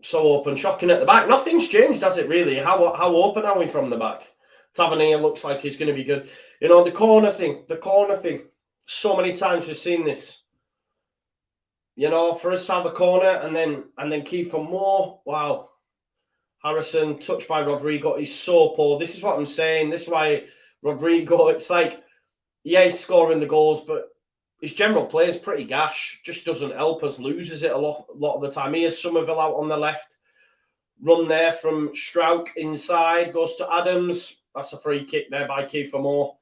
So open, shocking at the back. Nothing's changed, has it really? How open are we from the back? Tavernier looks like he's going to be good. You know, the corner thing. So many times we've seen this. You know, for us to have a corner and then Kiefer Moore. Wow. Harrison, touched by Rodrigo. He's so poor. This is what I'm saying. This is why Rodrigo, it's like, yeah, he's scoring the goals, but his general play is pretty gash. Just doesn't help us. Loses it a lot of the time. Here's Somerville out on the left. Run there from Strauch inside. Goes to Adams. That's a free kick there by Kiefer Moore.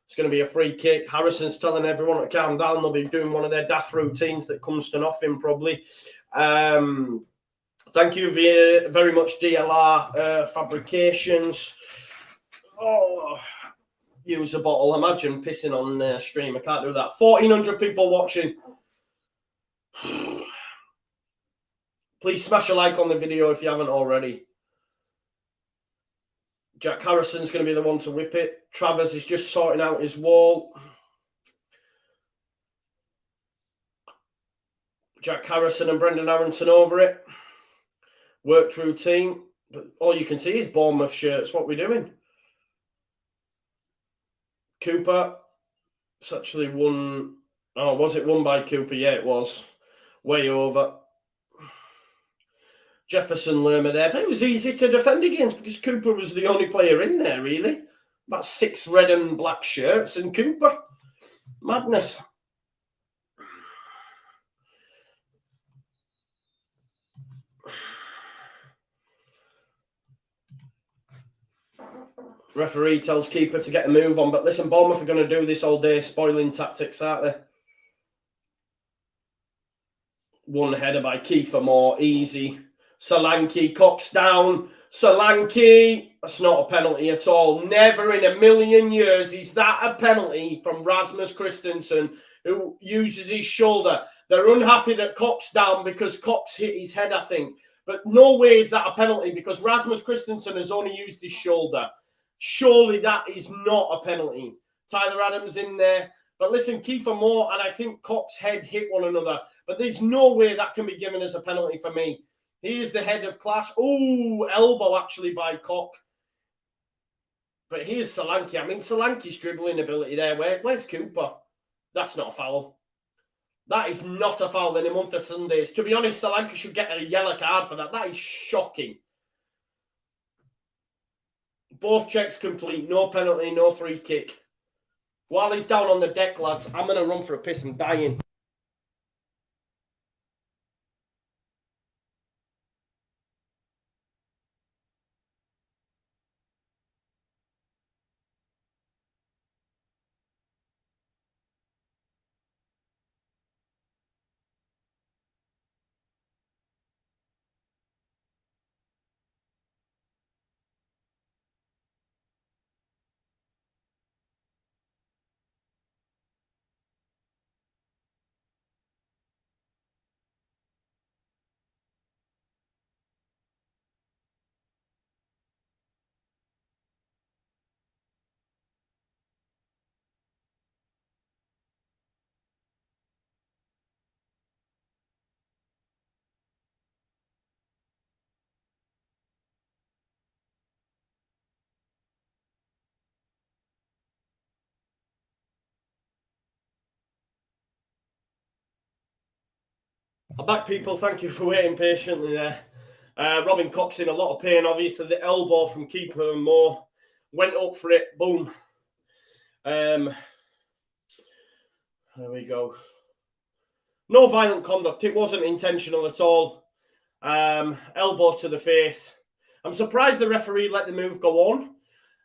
It's going to be a free kick. Harrison's telling everyone to calm down. They'll be doing one of their daft routines that comes to nothing probably. Thank you very much, DLR Fabrications. Oh, use a bottle. Imagine pissing on stream. I can't do that. 1,400 people watching. Please smash a like on the video if you haven't already. Jack Harrison's going to be the one to whip it. Travers is just sorting out his wall. Jack Harrison and Brendan Harrington over it. Worked routine. But all you can see is Bournemouth shirts. What are we doing? Cooper. It's actually won. Oh, was it won by Cooper? Yeah, it was. Way over. Jefferson Lerma there. But it was easy to defend against because Cooper was the only player in there, really. About 6 red and black shirts and Cooper. Madness. Referee tells keeper to get a move on. But listen, Bournemouth are going to do this all day. Spoiling tactics, aren't they? One header by Kiefer Moore. Easy. Solanke, Cox down. Solanke. That's not a penalty at all. Never in a million years is that a penalty from Rasmus Christensen, who uses his shoulder. They're unhappy that Cox down because Cox hit his head, I think. But no way is that a penalty because Rasmus Christensen has only used his shoulder. Surely that is not a penalty. Tyler Adams in there. But listen, Kiefer Moore and I think Cox's head hit one another. But there's no way that can be given as a penalty for me. He is the head of class. Oh, elbow actually by Cock. But here's Solanke. I mean, Solanke's dribbling ability there. Where's Cooper? That's not a foul. That is not a foul in a month of Sundays. To be honest, Solanke should get a yellow card for that. That is shocking. Both checks complete. No penalty, no free kick. While he's down on the deck, lads, I'm going to run for a piss. I'm dying. I'm back, people. Thank you for waiting patiently there. Robin Cox in a lot of pain, obviously. The elbow from keeper and Moore went up for it. Boom. There we go. No violent conduct. It wasn't intentional at all. Elbow to the face. I'm surprised the referee let the move go on.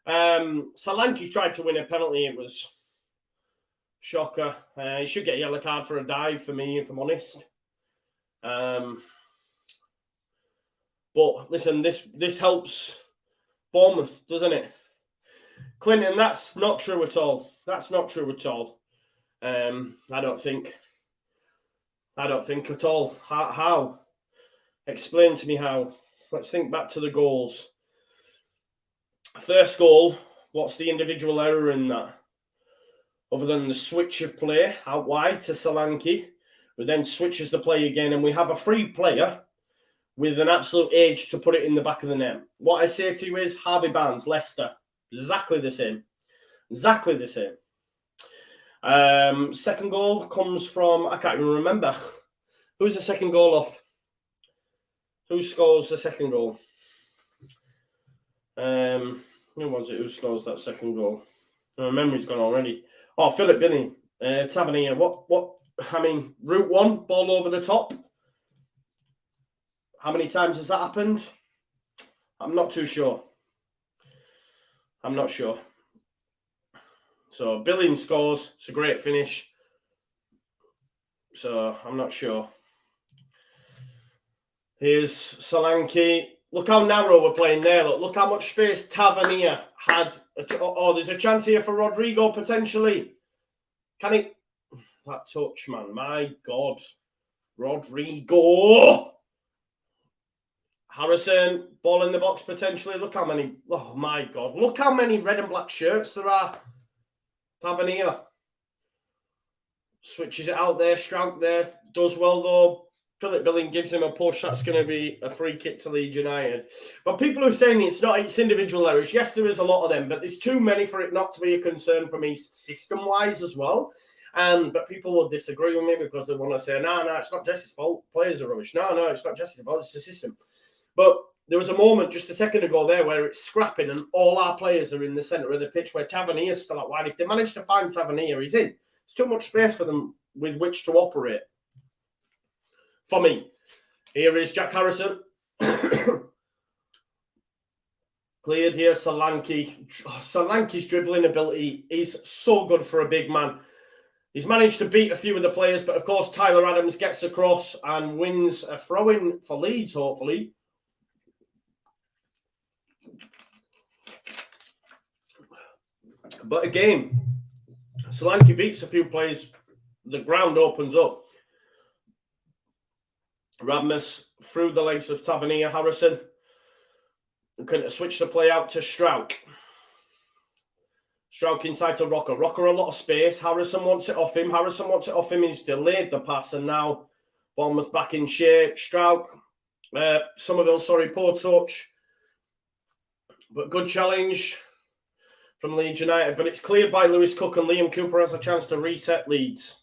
Solanke tried to win a penalty. It was shocker. He should get a yellow card for a dive for me, if I'm honest. But listen, this helps Bournemouth, doesn't it? Clinton, that's not true at all. That's not true at all. I don't think at all. How? Explain to me how. Let's think back to the goals. First goal, what's the individual error in that? Other than the switch of play out wide to Solanke, who then switches the play again, and we have a free player with an absolute age to put it in the back of the net. What I say to you is Harvey Barnes, Leicester, exactly the same. Exactly the same. Second goal comes from, I can't even remember. Who's the second goal off? Who scores the second goal? Who was it who scores that second goal? My memory's gone already. Oh, Philip Billing. Tavernier. Route one, ball over the top. How many times has that happened? I'm not too sure. I'm not sure. So Billing scores. It's a great finish. So I'm not sure. Here's Solanke. Look how narrow we're playing there. Look how much space Tavernier had. Oh, there's a chance here for Rodrigo potentially. Can he? That touch, man. My God. Rodrigo. Harrison, ball in the box potentially. Look how many. Oh, my God. Look how many red and black shirts there are. Tavernier. Switches it out there. Strout there. Does well, though. Philip Billing gives him a push. That's going to be a free kick to Leeds United. But people are saying it's individual errors. Yes, there is a lot of them, but there's too many for it not to be a concern for me system-wise as well. But people will disagree with me because they want to say, no, it's not Jesse's fault. Players are rubbish. No, it's not Jesse's fault. It's the system. But there was a moment just a second ago there where it's scrapping and all our players are in the centre of the pitch where Tavernier's still out wide. If they manage to find Tavernier, he's in. It's too much space for them with which to operate. For me, here is Jack Harrison. Cleared here, Solanke. Solanke's dribbling ability is so good for a big man. He's managed to beat a few of the players, but of course, Tyler Adams gets across and wins a throw-in for Leeds, hopefully. But again, Solanke beats a few players. The ground opens up. Radmus through the legs of Tavernier. Harrison can switch the play out to Strauch. Strauch inside to Rocker. Rocker a lot of space. Harrison wants it off him. He's delayed the pass and now Bournemouth back in shape. Strauch. Somerville, poor touch. But good challenge from Leeds United. But it's cleared by Lewis Cook and Liam Cooper has a chance to reset Leeds.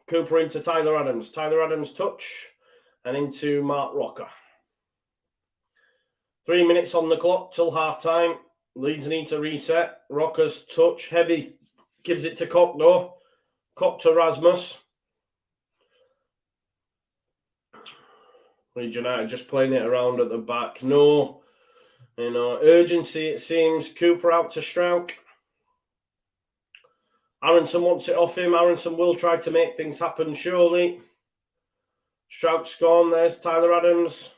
Cooper into Tyler Adams. Tyler Adams touch and into Mark Rocker. 3 minutes on the clock till half time. Leeds need to reset. Rocker's touch. Heavy. Gives it to Cock though. Cock to Rasmus. Leeds United just playing it around at the back. No. Urgency it seems. Cooper out to Strauch. Aronson wants it off him. Aronson will try to make things happen, surely. Strauch's gone. There's Tyler Adams.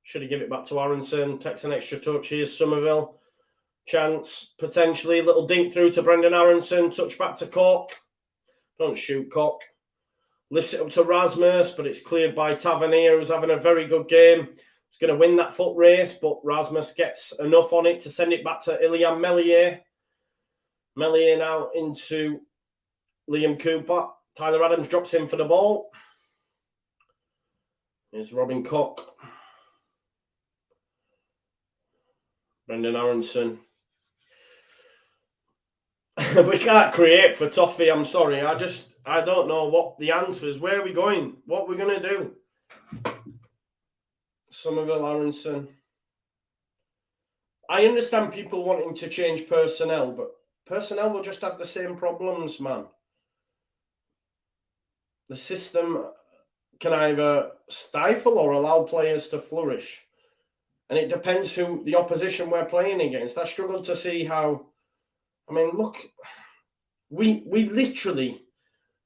Should have given it back to Aronson. Takes an extra touch. Here's Somerville. Chance, potentially. Little dink through to Brendan Aronson. Touch back to Cock. Don't shoot, Cock. Lifts it up to Rasmus, but it's cleared by Tavernier, who's having a very good game. He's going to win that foot race, but Rasmus gets enough on it to send it back to Ilian Meslier. Meslier now into Liam Cooper. Tyler Adams drops in for the ball. Here's Robin Cock. Brendan Aronson. We can't create for Toffee, I'm sorry. I don't know what the answer is. Where are we going? What are we going to do? Somerville, Aronson. I understand people wanting to change personnel, but personnel will just have the same problems, man. The system can either stifle or allow players to flourish. And it depends who the opposition we're playing against. I struggle to see how... I mean, look, we literally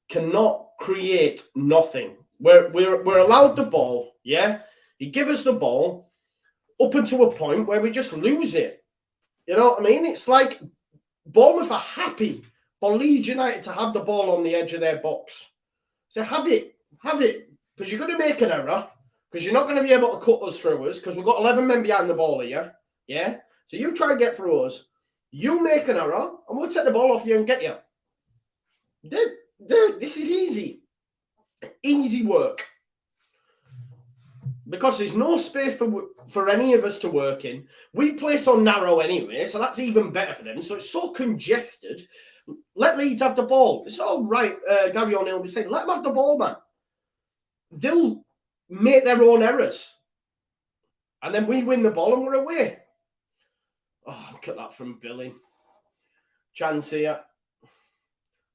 cannot create nothing. We're allowed the ball, yeah? You give us the ball up until a point where we just lose it. You know what I mean? It's like Bournemouth are happy for Leeds United to have the ball on the edge of their box. So have it. Because you're going to make an error. Because you're not going to be able to cut us through us. Because we've got 11 men behind the ball here. Yeah? So you try and get through us. You make an error. And we'll take the ball off you and get you. This is easy. Easy work. Because there's no space for any of us to work in. We play so narrow anyway, so that's even better for them. So it's so congested. Let Leeds have the ball. It's all right. Gary O'Neill will be saying, let them have the ball, man. They'll make their own errors. And then we win the ball and we're away. Oh, look at that from Billy. Chance here.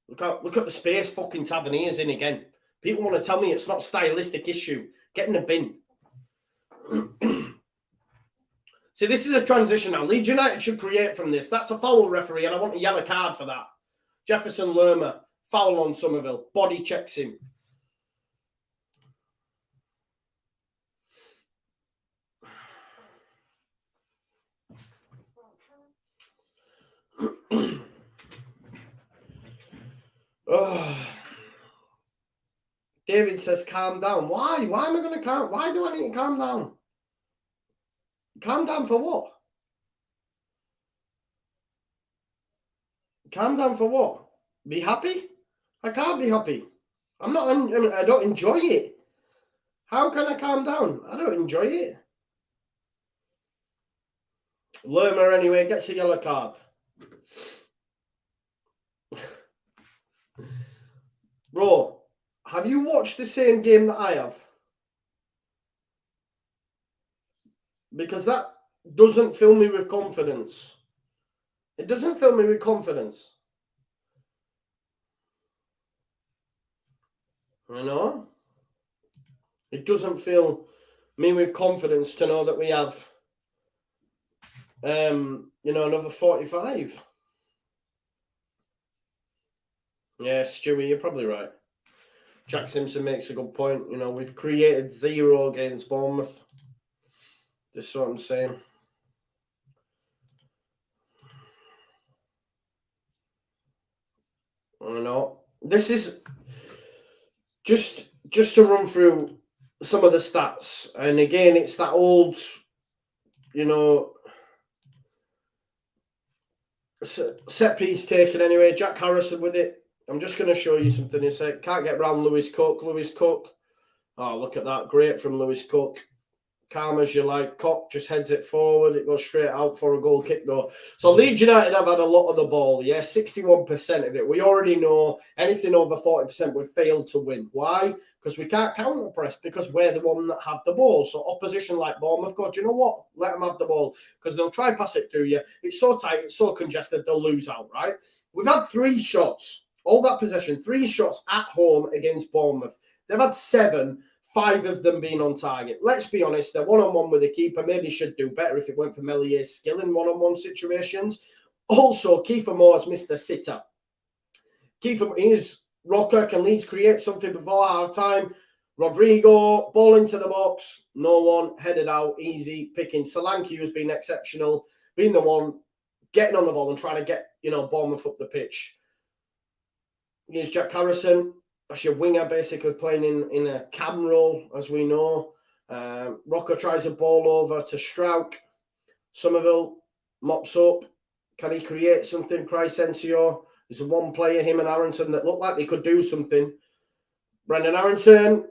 Look at the space fucking Tavernier's in again. People want to tell me it's not a stylistic issue. Get in the bin. See, this is a transition now. Leeds United should create from this. That's a foul, referee, and I want a yellow card for that. Jefferson Lerma, foul on Somerville. Body checks him. Oh. David says, calm down. Why? Why am I going to calm? Why do I need to calm down? Calm down for what? Calm down for what? Be happy? I can't be happy. I don't enjoy it. How can I calm down? I don't enjoy it. Lerma, anyway, gets a yellow card. Bro, have you watched the same game that I have? Because that doesn't fill me with confidence. It doesn't fill me with confidence. You know? It doesn't fill me with confidence to know that we have, another 45. Yeah, Stewie, you're probably right. Jack Simpson makes a good point. You know, we've created 0 against Bournemouth. This is what I'm saying. I don't know. This is just to run through some of the stats. And again, it's that old, set piece taken anyway. Jack Harrison with it. I'm just going to show you something. He said, can't get round Lewis Cook. Lewis Cook. Oh, look at that. Great from Lewis Cook. Calm as you like. Cook just heads it forward. It goes straight out for a goal kick, though. So Leeds United have had a lot of the ball. Yeah, 61% of it. We already know anything over 40% we've failed to win. Why? Because we can't counter press, because we're the one that have the ball. So opposition like Bournemouth go, do you know what? Let them have the ball, because they'll try pass it through you. It's so tight, it's so congested, they'll lose out, right? We've had 3 shots, all that possession, 3 shots at home against Bournemouth. They've had 7, 5 of them being on target. Let's be honest, they're one-on-one with the keeper. Maybe should do better if it went for Melier's skill in one-on-one situations. Also, Kiefer Moore's missed a sitter. Kiefer is Rocker, can Leeds create something before half-time? Rodrigo, ball into the box. No one, headed out, easy picking. Solanke, who's been exceptional, being the one getting on the ball and trying to get, Bournemouth up the pitch. Here's Jack Harrison. That's your winger, basically playing in a cam role, as we know. Rocker tries a ball over to Strauch. Somerville mops up. Can he create something? Crescencio. There's one player, him and Aronson, that look like they could do something. Brendan Aronson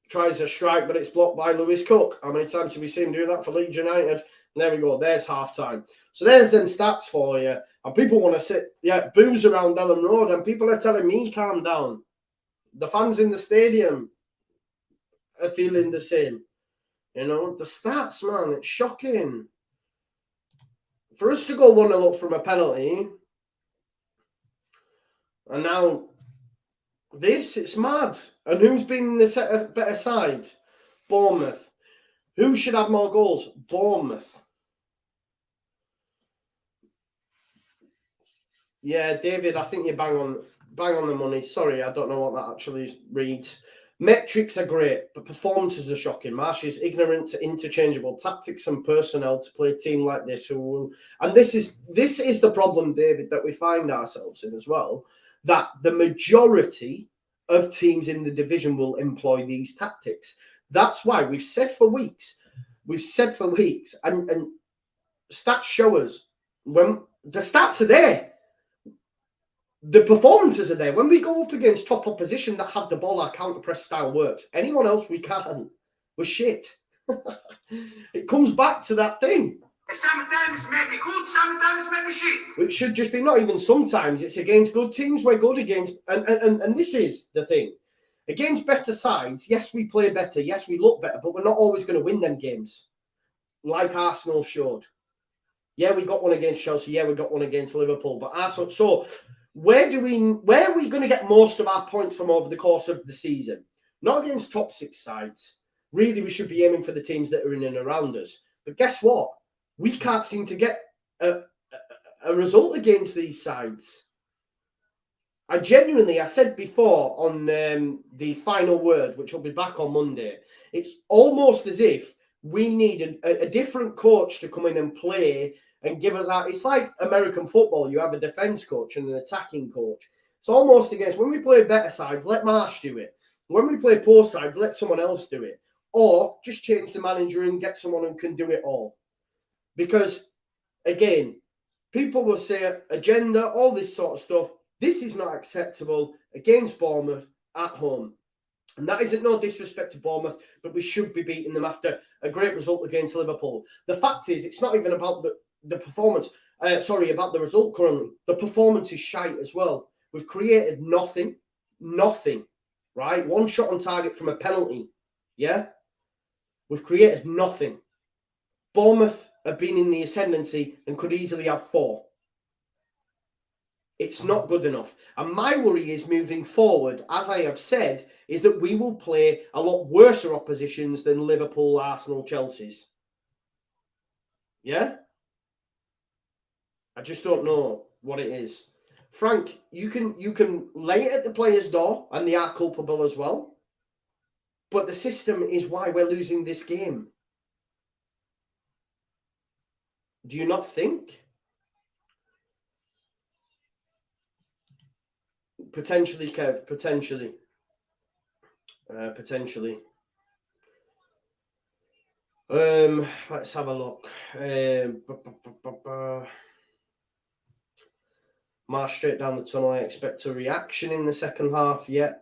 tries a strike, but it's blocked by Lewis Cook. How many times have we seen him do that for Leeds United? And there we go. There's half-time. So there's them stats for you. And people want to booze around Ellen Road, and people are telling me, calm down. The fans in the stadium are feeling the same. The stats, man, it's shocking. For us to go 1-0 up from a penalty, and now it's mad. And who's been the better side? Bournemouth. Who should have more goals? Bournemouth. Yeah, David, I think you bang on the money. Sorry, I don't know what that actually reads. Metrics are great, but performances are shocking. Marsh is ignorant to interchangeable tactics and personnel to play a team like this. And this is the problem, David, that we find ourselves in as well. That the majority of teams in the division will employ these tactics. That's why we've said for weeks, and stats show us when the stats are there. the performances are there. When we go up against top opposition that have the ball, our counter-press style works. Anyone else, we can't. We're shit. It comes back to that thing. Sometimes make me good, sometimes make me shit. It should just be not even sometimes. It's against good teams. We're good against, and this is the thing. Against better sides, yes, we play better. Yes, we look better, but we're not always going to win them games, like Arsenal showed. Yeah, we got one against Chelsea. Yeah, we got one against Liverpool. But Arsenal. So where are we going to get most of our points from over the course of the season? Not against top 6 sides. Really, we should be aiming for the teams that are in and around us. But guess what? We can't seem to get a result against these sides. I said before on the final word, which will be back on Monday, it's almost as if we need a different coach to come in and play and give us out. It's like American football. You have a defense coach and an attacking coach. It's almost against, when we play better sides, let Marsh do it. When we play poor sides, let someone else do it. Or just change the manager and get someone who can do it all. Because, again, people will say agenda, all this sort of stuff. This is not acceptable against Bournemouth at home. And that isn't no disrespect to Bournemouth, but we should be beating them after a great result against Liverpool. The fact is, it's not even about the performance. About the result currently. The performance is shite as well. We've created nothing, right? One shot on target from a penalty, yeah? We've created nothing. Bournemouth have been in the ascendancy and could easily have 4. It's not good enough. And my worry is moving forward, as I have said, is that we will play a lot worse oppositions than Liverpool, Arsenal, Chelsea's. Yeah? I just don't know what it is. Frank, you can lay it at the players' door, and they are culpable as well. But the system is why we're losing this game. Do you not think? Potentially, Kev. Potentially. Let's have a look. March straight down the tunnel. I expect a reaction in the second half. Yeah.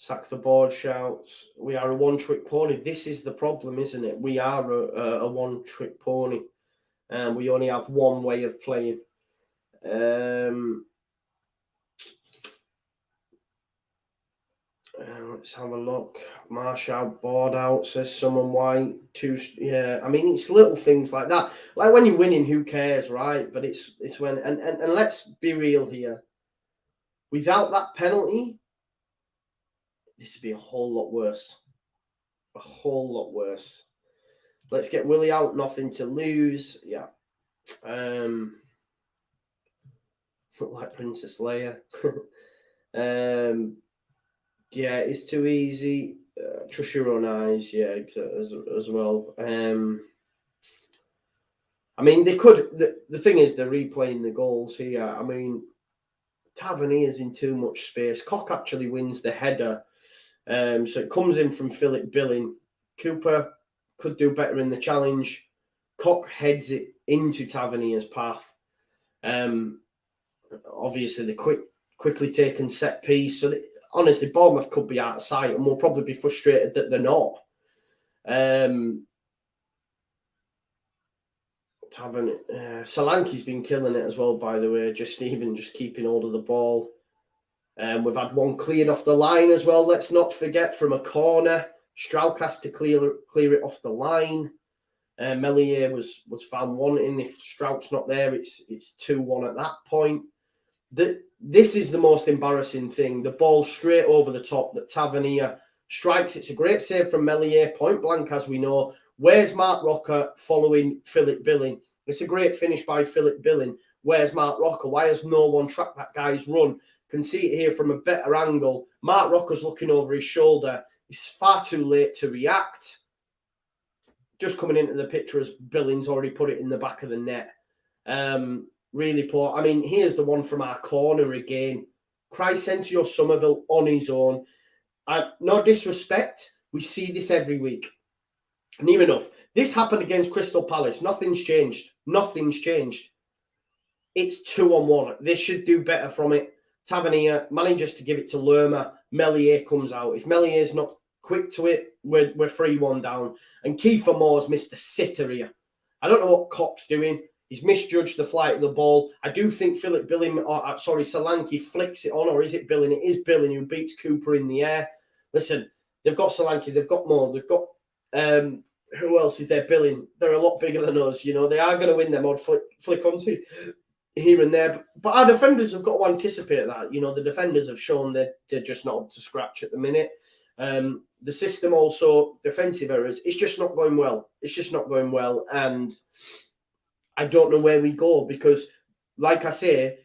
Sack the board shouts. We are a one-trick pony. This is the problem, isn't it? We are a one-trick pony. And we only have one way of playing. Let's have a look. Marsh out, board out, says someone. White. Yeah, I mean, it's little things like that. Like when you're winning, who cares, right? But it's when, and let's be real here. Without that penalty, this would be a whole lot worse. A whole lot worse. Let's get Willie out, nothing to lose. Yeah. Look like Princess Leia. Yeah, it's too easy. Trust your own eyes, yeah, as well. I mean, they could. The thing is, they're replaying the goals here. I mean, Tavernier's in too much space. Koch actually wins the header. So it comes in from Philip Billing. Cooper could do better in the challenge. Koch heads it into Tavernier's path. Obviously, the quickly taken set piece. So honestly, Bournemouth could be out of sight, and we'll probably be frustrated that they're not. Solanke's been killing it as well, by the way. Just keeping hold of the ball. We've had one cleared off the line as well. Let's not forget, from a corner, Strauch has to clear it off the line. Meslier was found wanting. If Strauch's not there, it's 2-1 at that point. This is the most embarrassing thing. The ball straight over the top that Tavernier strikes. It's a great save from Meslier, point blank, as we know. Where's Mark Rocker following Philip Billing? It's a great finish by Philip Billing. Where's Mark Rocker? Why has no one tracked that guy's run? Can see it here from a better angle. Mark Rocker's looking over his shoulder. He's far too late to react. Just coming into the picture as Billing's already put it in the back of the net. Really poor. I mean, here's the one from our corner again. Crysencio Somerville on his own. No disrespect. We see this every week. Near enough. This happened against Crystal Palace. Nothing's changed. Nothing's changed. It's 2-on-1. They should do better from it. Tavernier manages to give it to Lerma. Meslier comes out. If Mellier's not quick to it, we're 3-1 down. And Kiefer Moore's missed a sitter here. I don't know what Kopp's doing. He's misjudged the flight of the ball. I do think Solanke flicks it on, or is it Billing? It is Billing who beats Cooper in the air. Listen, they've got Solanke, they've got Moore, they've got who else is there? Billing. They're a lot bigger than us. You know, they are going to win them odd flick onto here and there. But our defenders have got to anticipate that. You know, the defenders have shown that they're just not up to scratch at the minute. The system also, defensive errors, it's just not going well. It's just not going well. And I don't know where we go because, like I say,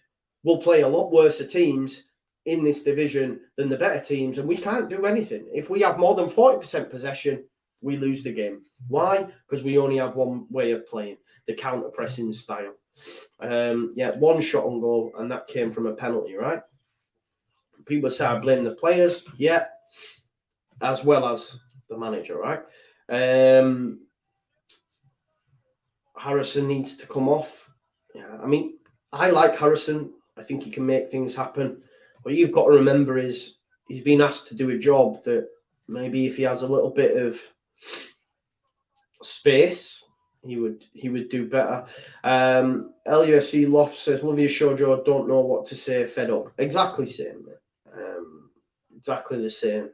we'll play a lot worse teams in this division than the better teams, and we can't do anything. If we have more than 40% possession, we lose the game. Why? Because we only have one way of playing, the counter-pressing style. One shot on goal, and that came from a penalty, right? People say I blame the players, as well as the manager, right? Harrison needs to come off. Yeah, I mean, I like Harrison. I think he can make things happen. What you've got to remember is he's been asked to do a job that maybe if he has a little bit of space, he would do better. LUFC Loft says, love you, Shoujo, don't know what to say, fed up. Exactly same, exactly the same.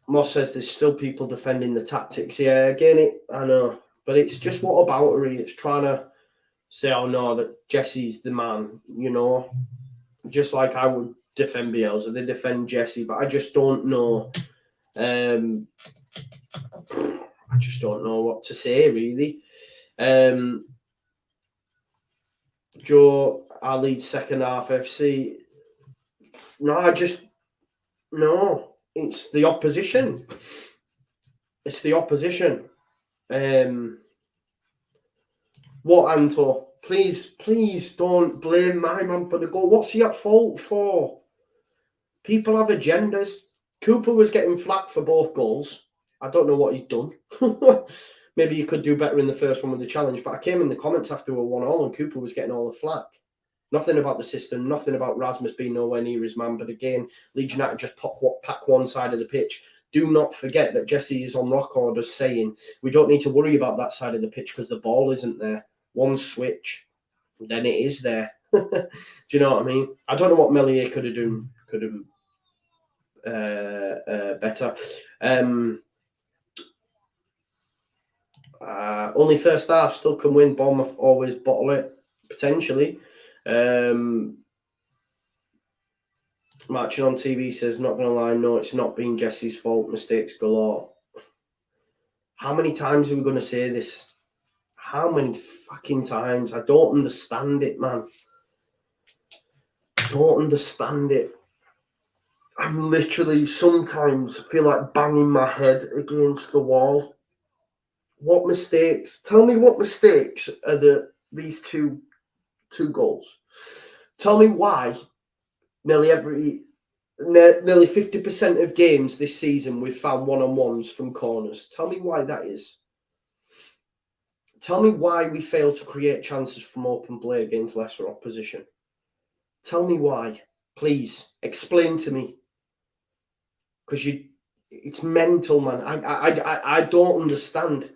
Moss says there's still people defending the tactics. Yeah, again, I know. But it's just what aboutery. It's trying to say, oh no, that Jesse's the man, you know. Just like I would defend Bielsa, they defend Jesse, but I just don't know. I just don't know what to say, really. Joe, our Leeds second half FC. No, it's the opposition. It's the opposition. What, Anto? Please don't blame my man for the goal. What's he at fault for? People have agendas. Cooper was getting flack for both goals. I don't know what he's done. Maybe he could do better in the first one with the challenge, but I came in the comments after a 1-1 and Cooper was getting all the flack. Nothing about the system, nothing about Rasmus being nowhere near his man. But again, Leeds United just pack one side of the pitch. Do not forget that Jesse is on record as saying we don't need to worry about that side of the pitch because the ball isn't there. One switch, then it is there. Do you know what I mean? I don't know what Meslier could have done. Better. Only first half, still can win. Bournemouth always bottle it, potentially. Marching on TV says, not going to lie, no, it's not been Jesse's fault, mistakes galore. How many times are we going to say this? How many fucking times? I don't understand it, man. Don't understand it. I'm literally sometimes feel like banging my head against the wall. What mistakes? Tell me what mistakes are these two goals. Tell me why nearly 50% of games this season we've found one-on-ones from corners. Tell me why that is. Tell me why we fail to create chances from open play against lesser opposition. Tell me why. Please explain to me. Because it's mental, man. I don't understand.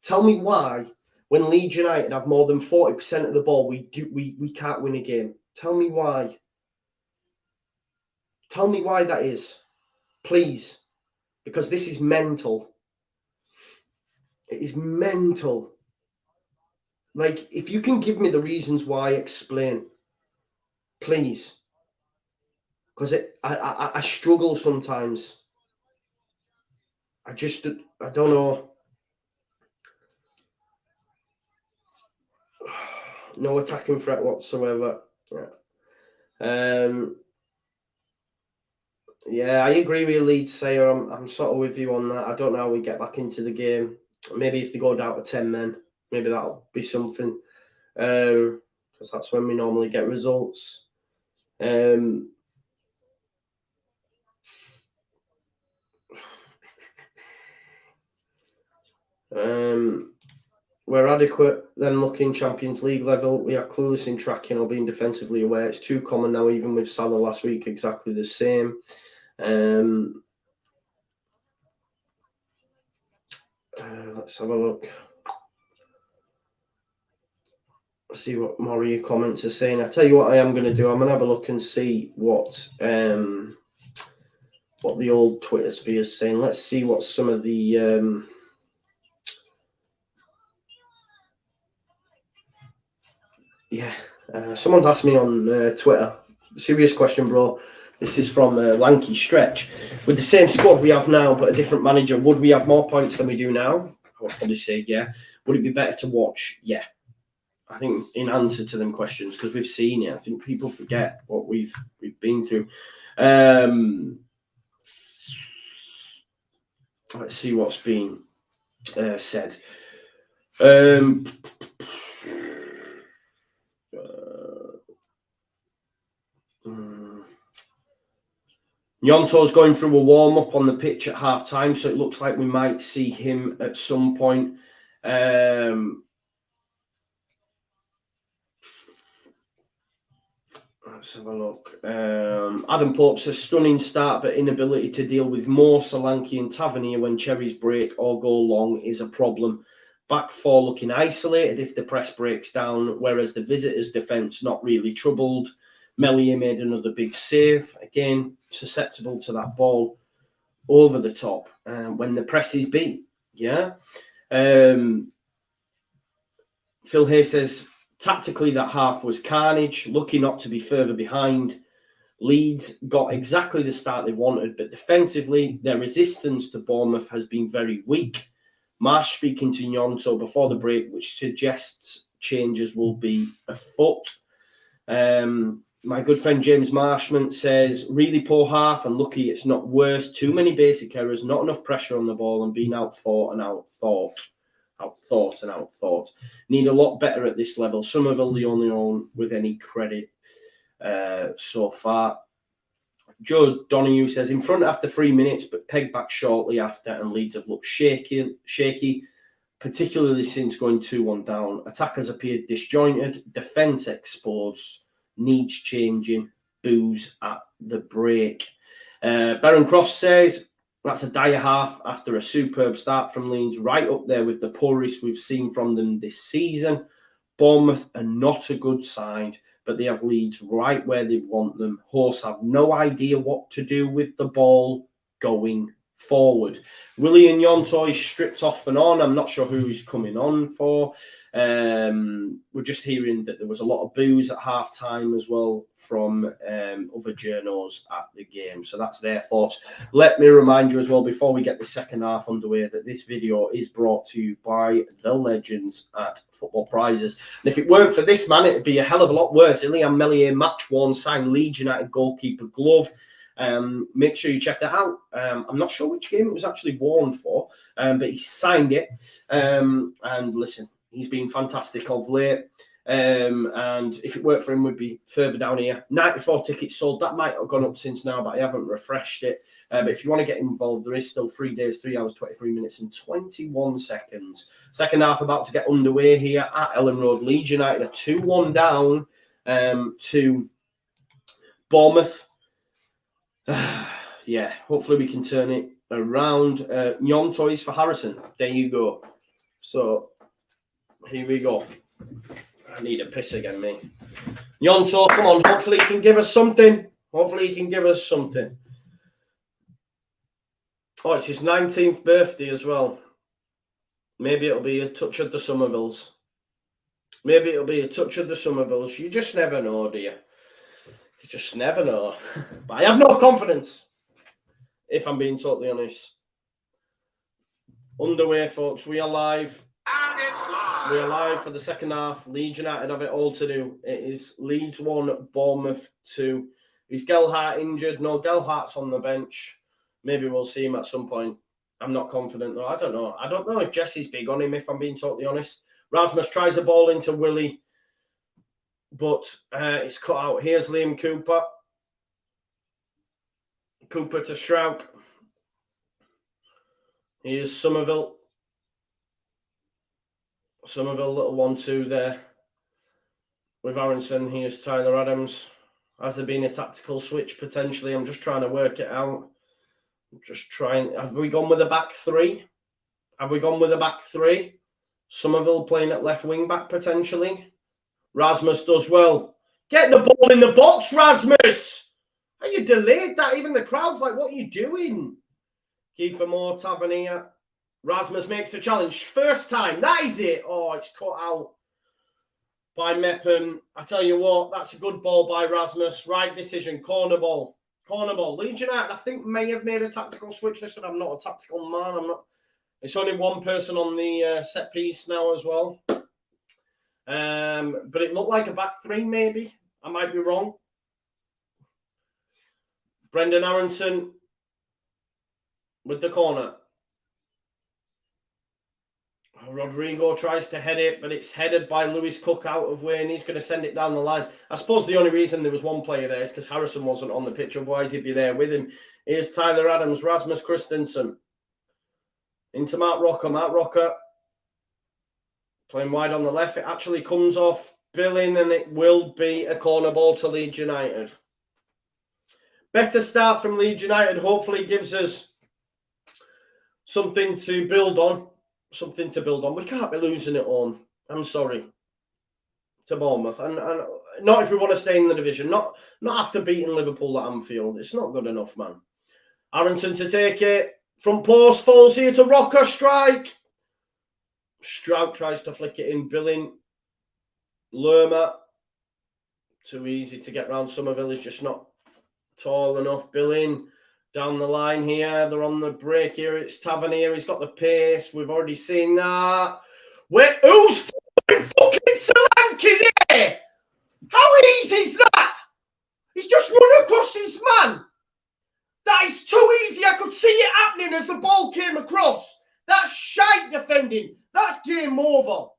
Tell me why when Leeds United have more than 40% of the ball, we can't win a game. Tell me why. Tell me why that is. Please. Because this is mental. It is mental. Like, if you can give me the reasons why, explain. Please. Because I struggle sometimes. I don't know. No attacking threat whatsoever. Yeah, I agree with Leeds, Sayer. I'm sort of with you on that. I don't know how we get back into the game. Maybe if they go down to 10 men, maybe that'll be something. Because that's when we normally get results. We're adequate, then looking Champions League level. We are clueless in tracking or being defensively aware. It's too common now, even with Salah last week, exactly the same. Let's have a look. See what more of your comments are saying. I tell you what I am going to do. I'm going to have a look and see what the old Twitter sphere is saying. Let's see what some of the someone's asked me on Twitter. Serious question, bro. This is from Lanky Stretch. With the same squad we have now, but a different manager, would we have more points than we do now? I would probably say yeah. Would it be better to watch? Yeah. I think in answer to them questions, because we've seen it, I think people forget what we've been through. Let's see what's been said. Nyonto's going through a warm-up on the pitch at half-time, so it looks like we might see him at some point. Let's have a look. Adam Pope says, stunning start, but inability to deal with Moore, Solanke and Tavernier when Cherries break or go long is a problem. Back four looking isolated if the press breaks down, whereas the visitors' defence not really troubled. Meslier made another big save. Again, susceptible to that ball over the top when the press is beat. Yeah. Phil Hay says, tactically, that half was carnage. Lucky not to be further behind. Leeds got exactly the start they wanted, but defensively, their resistance to Bournemouth has been very weak. Marsh speaking to Nyonto before the break, which suggests changes will be afoot. My good friend James Marshman says, really poor half and lucky it's not worse. Too many basic errors, not enough pressure on the ball and being outthought and outthought. Need a lot better at this level. Somerville the only one with any credit so far. Joe Donoghue says, in front after 3 minutes, but pegged back shortly after, and Leeds have looked shaky, particularly since going 2-1 down. Attackers appeared disjointed, defence exposed, needs changing, boos at the break. Baron Cross says, that's a dire half after a superb start from Leeds, right up there with the poorest we've seen from them this season. Bournemouth are not a good side, but they have Leeds right where they want them. Horse have no idea what to do with the ball going forward. Willie and Nyonto is stripped off and on. I'm not sure who he's coming on for. We're just hearing that there was a lot of boos at half time as well from other journos at the game. So that's their thoughts. Let me remind you as well, before we get the second half underway, that this video is brought to you by the legends at Football Prizes. And if it weren't for this man, it'd be a hell of a lot worse. Ilian Meslier match-worn signed Leeds United goalkeeper glove. Make sure you check that out. I'm not sure which game it was actually worn for, but he signed it. And listen, he's been fantastic of late. And if it worked for him, we'd be further down here. 94 tickets sold. That might have gone up since now, but I haven't refreshed it. But if you want to get involved, there is still 3 days, 3 hours, 23 minutes and 21 seconds. Second half about to get underway here at Ellen Road. Leeds United are 2-1 down to Bournemouth. Yeah, hopefully we can turn it around. Nyontoys for Harrison. There you go. So, here we go. I need a piss again, mate. Nyonto, come on. Hopefully he can give us something. Oh, it's his 19th birthday as well. Maybe it'll be a touch of the Somervilles. You just never know, do you? You just never know. But I have no confidence, if I'm being totally honest. Underway, folks. We are live. And it's live. We are live for the second half. Leeds United have it all to do. It is Leeds 1, Bournemouth 2. Is Gelhardt injured? No, Gelhardt's on the bench. Maybe we'll see him at some point. I'm not confident, though. I don't know. I don't know if Jesse's big on him, if I'm being totally honest. Rasmus tries the ball into Willie, but it's cut out. Here's Liam Cooper. Cooper to Schrauk. Here's Somerville. Somerville, little 1-2 there with Aronson. Here's Tyler Adams. Has there been a tactical switch potentially? I'm just trying to work it out. I'm just trying. Have we gone with a back three? Have we gone with a back three? Somerville playing at left wing back potentially. Rasmus does well. Get the ball in the box, Rasmus. How you delayed that? Even the crowd's like, what are you doing? Kiefer Moore, Tavernier. Rasmus makes the challenge. First time. That is it. Oh, it's cut out by Meppen. I tell you what, that's a good ball by Rasmus. Right decision. Corner ball. Corner ball. Leeds United, I think, may have made a tactical switch. Listen, I'm not a tactical man. I'm not. It's only one person on the set piece now as well. But it looked like a back three, maybe. I might be wrong. Brendan Aronson with the corner. Rodrigo tries to head it, but it's headed by Lewis Cook out of way, and he's going to send it down the line. I suppose the only reason there was one player there is because Harrison wasn't on the pitch, otherwise he'd be there with him. Here's Tyler Adams, Rasmus Christensen. Into Mark Rocker. Mark Rocker playing wide on the left. It actually comes off Billing, and it will be a corner ball to Leeds United. Better start from Leeds United. Hopefully gives us something to build on. Something to build on. We can't be losing at home. I'm sorry. To Bournemouth. And not if we want to stay in the division. Not after beating Liverpool at Anfield. It's not good enough, man. Aronson to take it. Front post falls here to Rocker. Strike. Strout tries to flick it in. Billing. Lerma. Too easy to get round. Somerville is just not tall enough. Billing. Down the line here. They're on the break here. It's Tavernier. He's got the pace. We've already seen that. Who's fucking Solanke there? How easy is that? He's just run across his man. That is too easy. I could see it happening as the ball came across. That's shite defending. That's game over.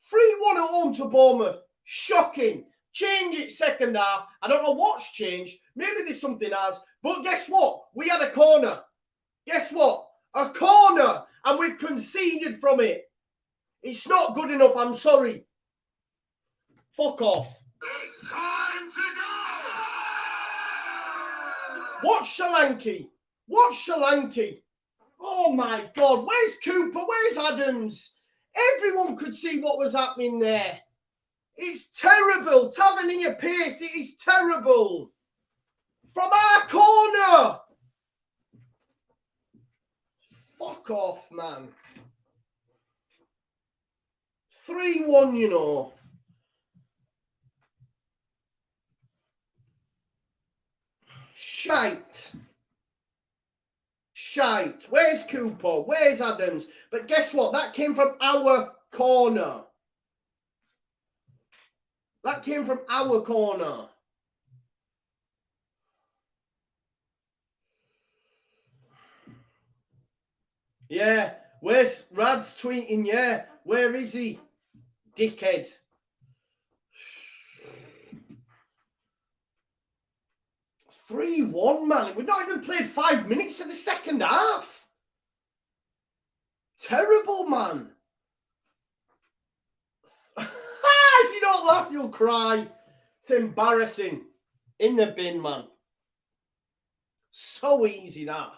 3-1 at home to Bournemouth. Shocking. Change it second half. I don't know what's changed. Maybe there's something has. But guess what? We had a corner. Guess what? A corner. And we've conceded from it. It's not good enough. I'm sorry. Fuck off. It's time to go! Watch Solanke. Watch Solanke. Oh my God. Where's Cooper? Where's Adams? Everyone could see what was happening there. It's terrible. Tavernier pace. It is terrible. From our corner. Fuck off, man. 3-1, you know. Shite. Shite. Where's Cooper? Where's Adams? But guess what? That came from our corner. That came from our corner. Yeah. Where's Rad's tweeting? Yeah. Where is he? Dickhead. "3-1, man. We've not even played 5 minutes of the second half. Terrible, man. If you don't laugh, you'll cry. It's embarrassing. In the bin, man. So easy, that.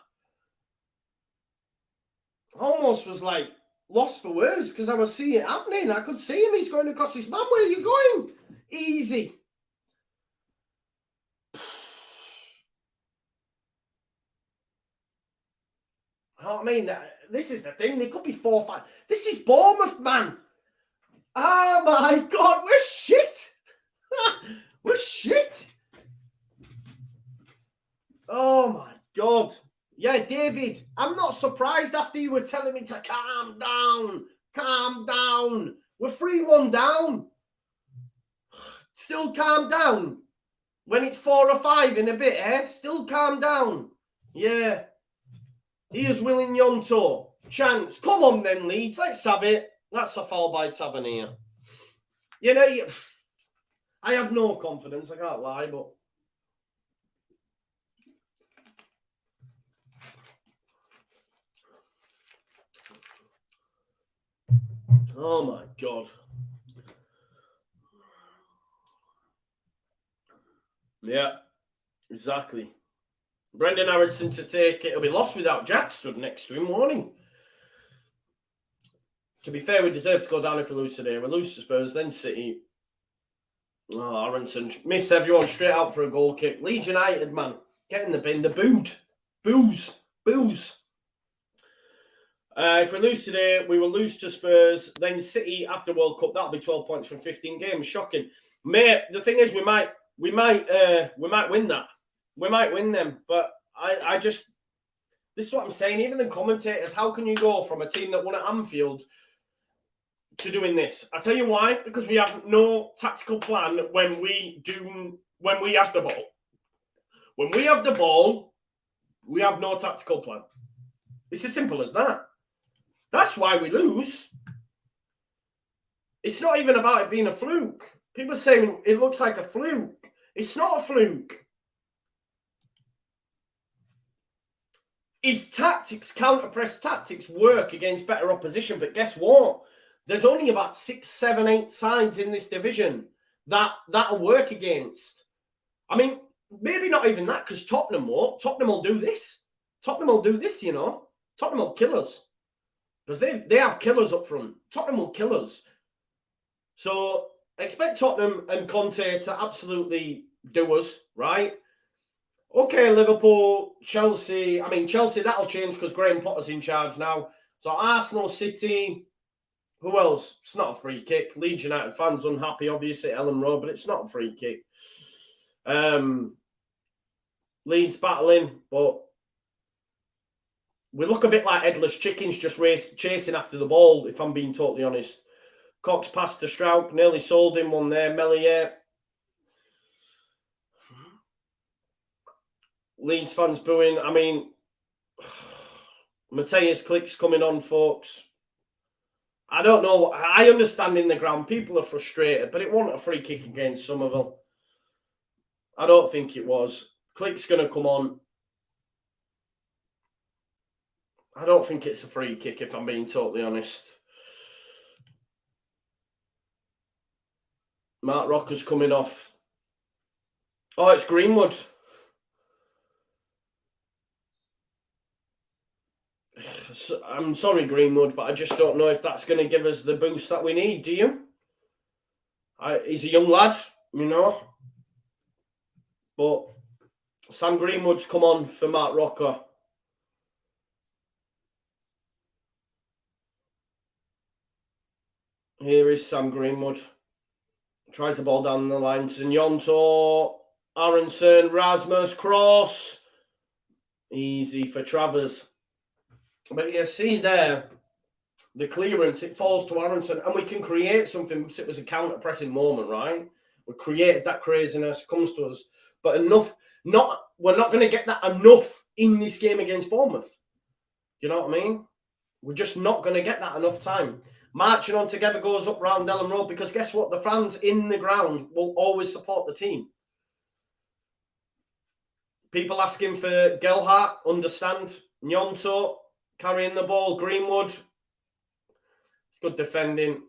Almost was like lost for words because I was seeing it happening. I could see him. He's going across his man. Where are you going? Easy. You know what I mean? This is the thing. They could be 4-5. This is Bournemouth, man. Oh my God, we're shit. We're shit. Oh my God. Yeah, David, I'm not surprised after you were telling me to calm down. Calm down. We're 3-1 down. Still calm down. When it's 4 or 5 in a bit, eh? Still calm down. Yeah. Here's Willing Yonto. Chance. Come on then, Leeds. Let's have it. That's a foul by Tavernier. You know, I have no confidence. I can't lie, but... Oh my God. Yeah, exactly. Brendan Harrison to take it. He'll be lost without Jack stood next to him, won't he? To be fair, we deserve to go down if we lose today. We lose to Spurs, then City. Oh, Aronson missed everyone straight out for a goal kick. Leeds United, man. Get in the bin. The booed. Booze. If we lose today, we will lose to Spurs. Then City after World Cup. That'll be 12 points from 15 games. Shocking. Mate, the thing is, we might win that. We might win them. But I just... This is what I'm saying. Even the commentators, how can you go from a team that won at Anfield to doing this? I tell you why. Because we have no tactical plan when we have the ball. When we have the ball, we have no tactical plan. It's as simple as that. That's why we lose. It's not even about it being a fluke. People are saying it looks like a fluke. It's not a fluke. His tactics, counter-press tactics, work against better opposition. But guess what? There's only about 6, 7, 8 sides in this division that'll work against. I mean, maybe not even that, because Tottenham will do this. Tottenham will do this, you know. Tottenham will kill us. Because they have killers up front. Tottenham will kill us. So expect Tottenham and Conte to absolutely do us, right? Okay, Liverpool, Chelsea. I mean, Chelsea, that'll change because Graham Potter's in charge now. So Arsenal, City, who else? It's not a free kick. Leeds United fans unhappy, obviously, at Ellen Road, but it's not a free kick. Leeds battling, but we look a bit like headless chickens just chasing after the ball, if I'm being totally honest. Cox passed to Strauch, nearly sold him one there. Mellier. Leeds fans booing. I mean, Mateus Click's coming on, folks. I don't know. I understand in the ground people are frustrated, but it wasn't a free kick against Somerville. I don't think it was. Click's going to come on. I don't think it's a free kick, if I'm being totally honest. Mark Rocker's coming off. Oh, it's Greenwood. I'm sorry, Greenwood, but I just don't know if that's going to give us the boost that we need. Do you? He's a young lad, you know. But Sam Greenwood's come on for Mark Rocker. Here is Sam Greenwood. Tries the ball down the line. Zignonto, Aronson, Rasmus, cross. Easy for Travers. But you see there, the clearance, it falls to Aronson, and we can create something because it was a counter-pressing moment, right? We created that craziness, comes to us. But enough, we're not going to get that enough in this game against Bournemouth. You know what I mean? We're just not going to get that enough time. Marching on together goes up round Ellen Road because guess what? The fans in the ground will always support the team. People asking for Gelhardt, understand. Gnonto carrying the ball. Greenwood. Good defending.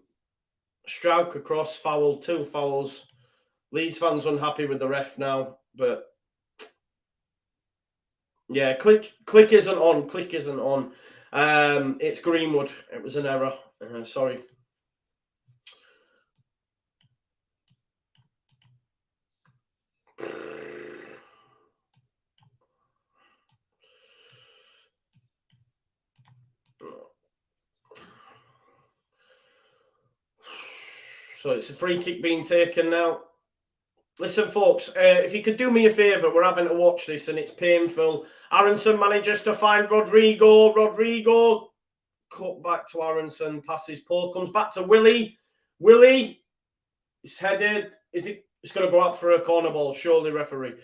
Strauch across, foul, 2 fouls. Leeds fans unhappy with the ref now, but yeah, click isn't on. Click isn't on. It's Greenwood. It was an error. Sorry. So it's a free kick being taken now. Listen, folks, if you could do me a favour, we're having to watch this and it's painful. Aronson manages to find Rodrigo. Rodrigo, cut back to Aronson, passes Paul, comes back to Willie. Willie, he's headed. It's going to go out for a corner ball, surely, referee.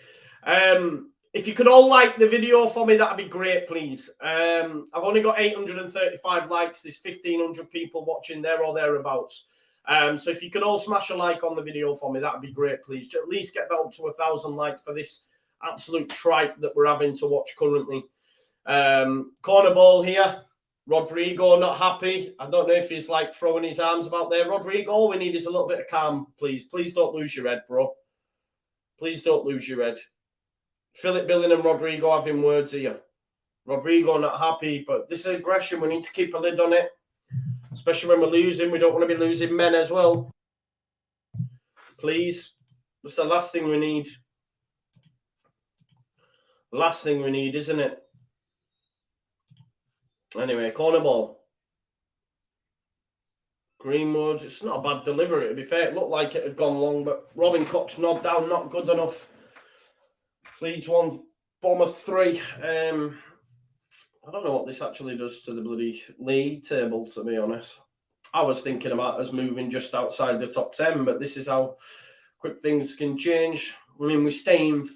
If you could all like the video for me, that'd be great, please. I've only got 835 likes. There's 1,500 people watching there or thereabouts. So if you could all smash a like on the video for me, that'd be great, please. At least get that up to 1,000 likes for this absolute tripe that we're having to watch currently. Corner ball here. Rodrigo not happy. I don't know if he's like throwing his arms about there. Rodrigo, all we need is a little bit of calm, please. Please don't lose your head, bro. Please don't lose your head. Philip Billing and Rodrigo having words here. Rodrigo not happy, but this is aggression. We need to keep a lid on it, especially when we're losing. We don't want to be losing men as well. Please. That's the last thing we need. Last thing we need, isn't it? Anyway, corner ball. Greenwood. It's not a bad delivery, to be fair. It looked like it had gone long, but Robin Cox knocked down, not good enough. Leeds 1, Bournemouth 3. I don't know what this actually does to the bloody league table, to be honest. I was thinking about us moving just outside the top 10, but this is how quick things can change. I mean, we stay in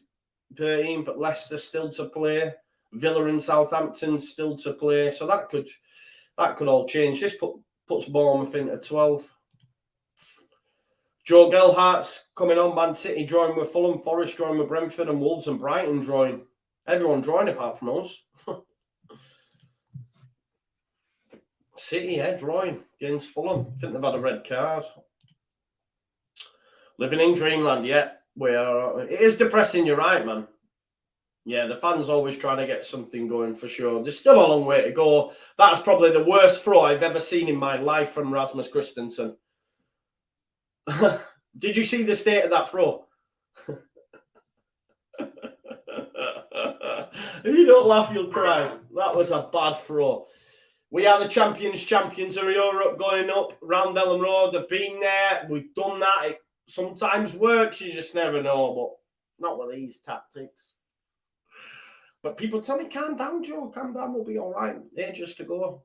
13, but Leicester still to play. Villa and Southampton still to play. So that could all change. This puts Bournemouth into 12. Joe Gelhart's coming on. Man City drawing with Fulham, Forest drawing with Brentford, and Wolves and Brighton drawing. Everyone drawing apart from us. City, drawing against Fulham. I think they've had a red card. Living in dreamland, yeah. It is depressing, you're right, man. Yeah, the fans always trying to get something going for sure. There's still a long way to go. That's probably the worst throw I've ever seen in my life from Rasmus Christensen. Did you see the state of that throw? If you don't laugh, you'll cry. That was a bad throw. We are the champions of Europe going up round Ellen Road. They've been there. We've done that. It sometimes works. You just never know, but not with these tactics. But people tell me, calm down, Joe. Calm down. We'll be all right. Ages to go.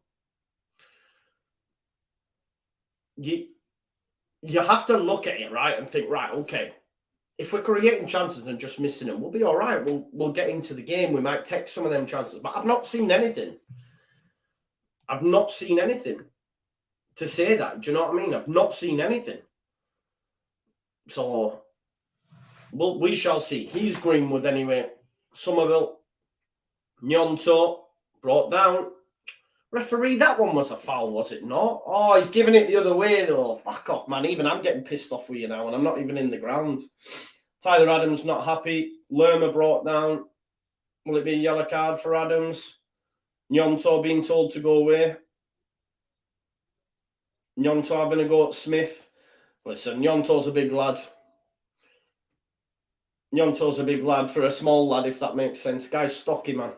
You have to look at it, right, and think, right, okay, if we're creating chances and just missing them, we'll be all right. We'll get into the game. We might take some of them chances. But I've not seen anything. I've not seen anything to say that. Do you know what I mean? I've not seen anything. So, we shall see. He's Greenwood anyway. Somerville. Nyonto brought down. Referee, that one was a foul, was it not? Oh, he's giving it the other way, though. Back off, man. Even I'm getting pissed off with you now, and I'm not even in the ground. Tyler Adams not happy. Lerma brought down. Will it be a yellow card for Adams? Nyonto being told to go away. Nyonto having a go at Smith. Listen, Nyonto's a big lad. Nyonto's a big lad for a small lad, if that makes sense. Guy's stocky, man.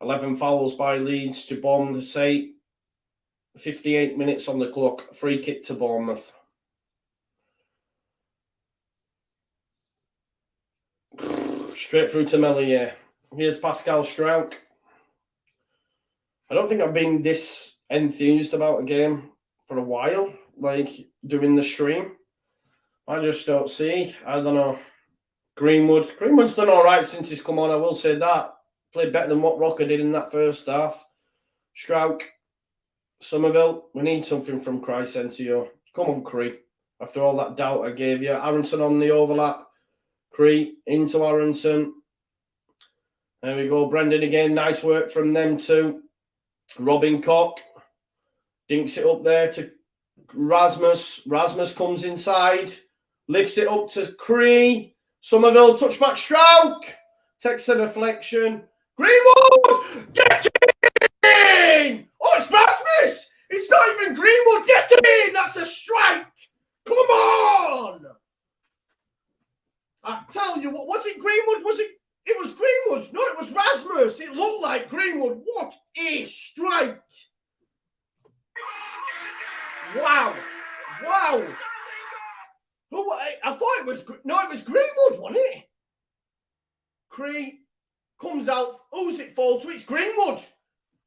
11 fouls by Leeds to Bournemouth 8. 58 minutes on the clock. Free kick to Bournemouth. Straight through to Mellier. Here's Pascal Struijk. I don't think I've been this enthused about a game for a while, like doing the stream. I just don't see. I don't know. Greenwood's done all right since he's come on, I will say that. Played better than what Rocker did in that first half. Struijk, Somerville, we need something from Crysencio. Come on, Cree. After all that doubt I gave you. Aronson on the overlap. Cree into Aronson. There we go. Brendan again. Nice work from them too. Robin Koch. Dinks it up there to Rasmus. Rasmus comes inside. Lifts it up to Cree. Somerville, touchback, Struijk. Takes a deflection. Greenwood! Get in! Oh, it's Rasmus! It's not even Greenwood. Get in! That's a strike! Come on! I tell you what, was it Greenwood? It was Greenwood. No, it was Rasmus. It looked like Greenwood. What a strike! Wow. I thought it was... No, it was Greenwood, wasn't it? Cree comes out. Who's it fall to? It's Greenwood.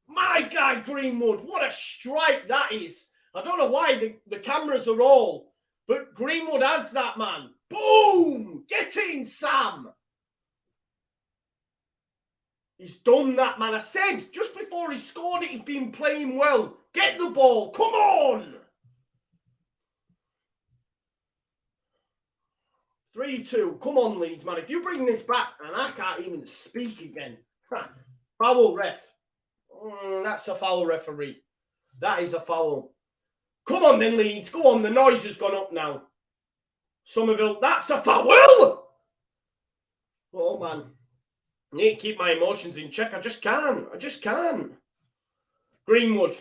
My guy, Greenwood. What a strike that is. I don't know why the cameras are all, but Greenwood has that, man. Boom! Get in, Sam. He's done that, man. I said just before he scored it, he'd been playing well. Get the ball. Come on. 3-2. Come on, Leeds, man. If you bring this back, and I can't even speak again. Foul, ref. That's a foul, referee. That is a foul. Come on then, Leeds. Go on. The noise has gone up now. Somerville, that's a foul! Oh, man. I need to keep my emotions in check. I just can't. Greenwood.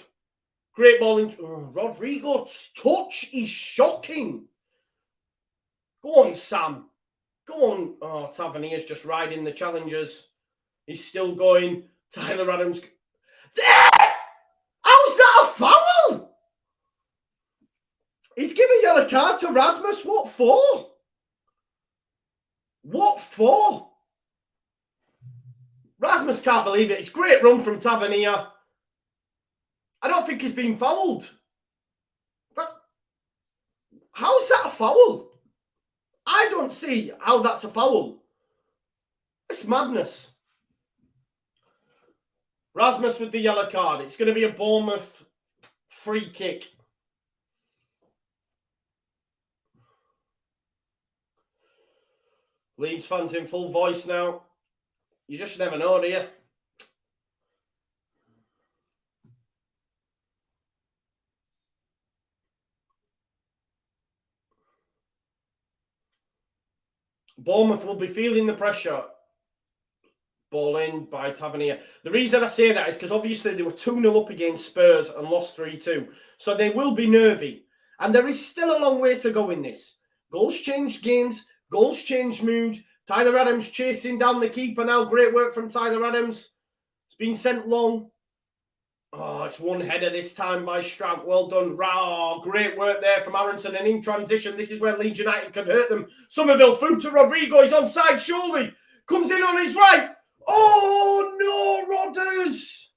Great ball in. Oh, Rodrigo's touch is shocking. Go on, Sam. Go on. Oh, Tavernier's just riding the challengers. He's still going. Tyler Adams. There! How's that a foul? He's giving a yellow card to Rasmus. What for? What for? Rasmus can't believe it. It's a great run from Tavernier. I don't think he's been fouled. How's that a foul? I don't see how that's a foul. It's madness. Rasmus with the yellow card. It's going to be a Bournemouth free kick. Leeds fans in full voice now. You just never know, do you? Bournemouth will be feeling the pressure. Ball in by Tavernier. The reason I say that is because obviously they were 2-0 up against Spurs and lost 3-2. So they will be nervy. And there is still a long way to go in this. Goals change games. Goals change mood. Tyler Adams chasing down the keeper now. Great work from Tyler Adams. It's been sent long. Oh, it's one header this time by Stroud. Well done. Oh, great work there from Aronson. And in transition, this is where Leeds United can hurt them. Somerville through to Rodrigo. He's onside, surely. Comes in on his right. Oh, no, Rodders.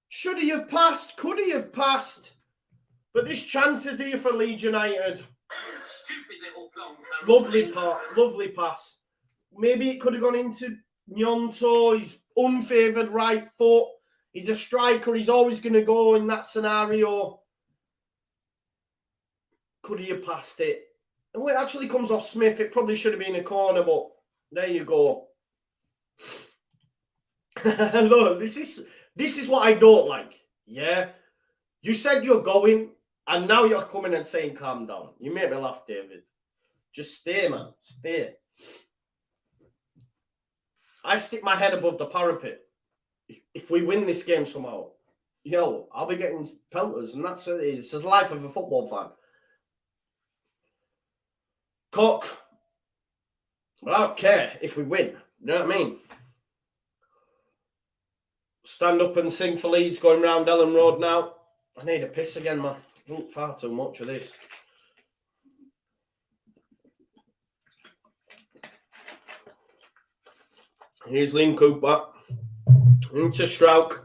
Should he have passed? Could he have passed? But this chance is here for Leeds United. Stupid little blonde. Lovely pass. Maybe it could have gone into Gnonto. He's unfavoured right foot. He's a striker. He's always going to go in that scenario. Could he have passed it? Oh, it actually comes off Smith. It probably should have been a corner, but there you go. Look, this is what I don't like. Yeah? You said you're going, and now you're coming and saying calm down. You make me laugh, David. Just stay, man. Stay. I stick my head above the parapet. If we win this game somehow, I'll be getting pelters, and that's it. It's the life of a football fan. Cook. But I don't care if we win. You know what I mean? Stand up and sing for Leeds going round Ellen Road now. I need a piss again, man. I drunk far too much of this. Here's Liam Cooper. Into Strauch.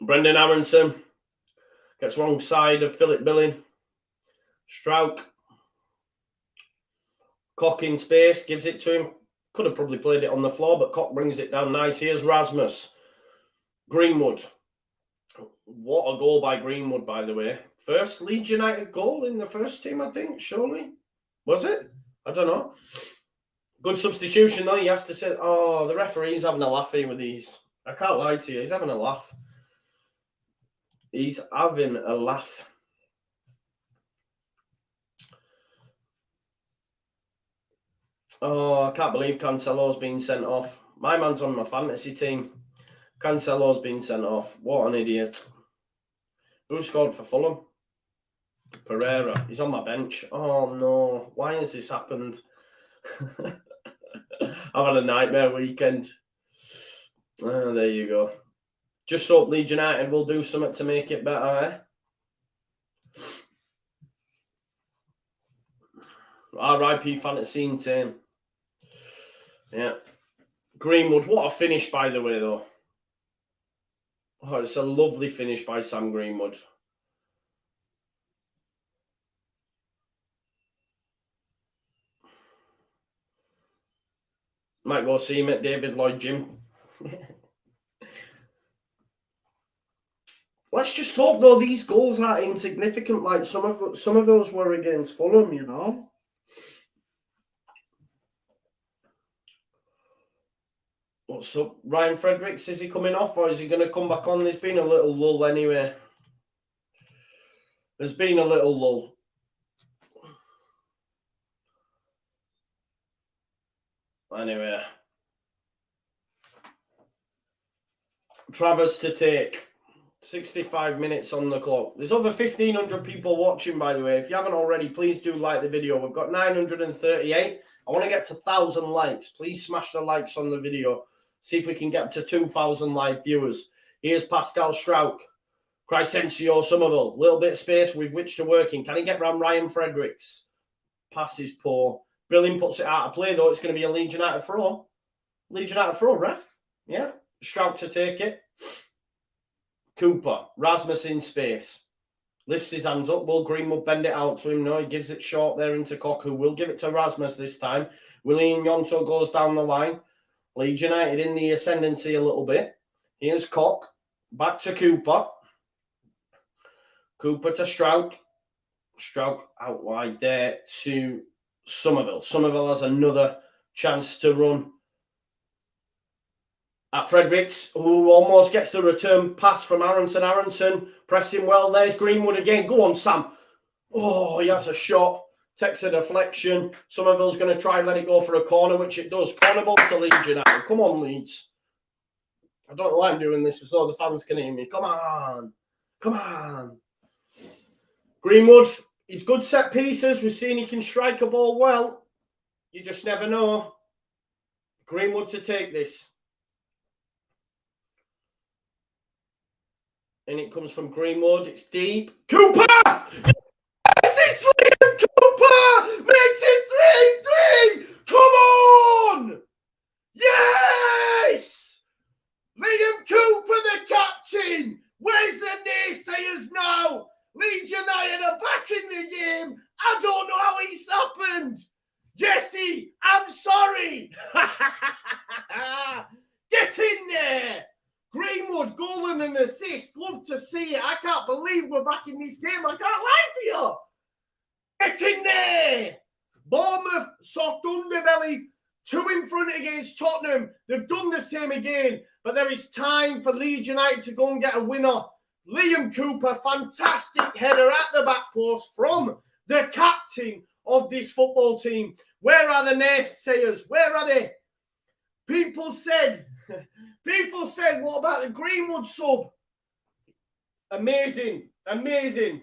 Brendan Aronson. Gets wrong side of Philip Billing. Strauch. Cock in space. Gives it to him. Could have probably played it on the floor, but Cock brings it down nice. Here's Rasmus. Greenwood. What a goal by Greenwood, by the way. First Leeds United goal in the first team, I think, surely. Was it? I don't know. Good substitution, though. He has to say, oh, the referee's having a laugh here with these. I can't lie to you. He's having a laugh. He's having a laugh. Oh, I can't believe Cancelo's been sent off. My man's on my fantasy team. Cancelo's been sent off. What an idiot. Who scored for Fulham? Pereira. He's on my bench. Oh, no. Why has this happened? I've had a nightmare weekend. There you go. Just hope Leeds United will do something to make it better, R.I.P. Fantasy team. Yeah. Greenwood. What a finish, by the way, though. Oh, it's a lovely finish by Sam Greenwood. Might go see him at David Lloyd Gym. Let's just hope, though, these goals are insignificant. Like some of those were against Fulham, you know. What's up? Ryan Fredericks, is he coming off or is he going to come back on? There's been a little lull anyway. There's been a little lull. Anyway. Travers to take. 65 minutes on the clock. There's over 1,500 people watching, by the way. If you haven't already, please do like the video. We've got 938. I want to get to 1,000 likes. Please smash the likes on the video. See if we can get up to 2,000 live viewers. Here's Pascal Strauch. Crescencio Somerville. Little bit of space with which to work in. Can he get round Ryan Fredericks? Pass is poor. Billing puts it out of play, though. It's going to be a Leeds United throw. Leeds United throw, ref. Yeah. Strauch to take it. Cooper. Rasmus in space. Lifts his hands up. Will Greenwood bend it out to him? No, he gives it short there into Koch, who will give it to Rasmus this time. William Yonto goes down the line. Leeds United in the ascendancy a little bit. Here's Koch. Back to Cooper. Cooper to Strauch. Strauch out wide there to Somerville. Somerville has another chance to run at Fredericks, who almost gets the return pass from Aronson. Aronson pressing well. There's Greenwood again. Go on, Sam. Oh, he has a shot. Takes a deflection. Somerville's going to try and let it go for a corner, which it does. Corner ball to Leeds United. Come on, Leeds. I don't know why I'm doing this so the fans can hear me. Come on. Come on. Greenwood, he's good set pieces. We've seen he can strike a ball well. You just never know. Greenwood to take this. And it comes from Greenwood. It's deep. Cooper! Yes, it's Liam Cooper! Makes it 3-3! Come on! Yes! Liam Cooper, the captain! Where's the naysayers now? Leeds United are back in the game. I don't know how it's happened. Jesse, I'm sorry. Get in there. Greenwood, goal and an assist. Love to see it. I can't believe we're back in this game. I can't lie to you. Get in there. Bournemouth, soft underbelly. 2 in front against Tottenham. They've done the same again. But there is time for Leeds United to go and get a winner. Liam Cooper, fantastic header at the back post from the captain of this football team. Where are the naysayers? Where are they? People said, what about the Greenwood sub? Amazing, amazing.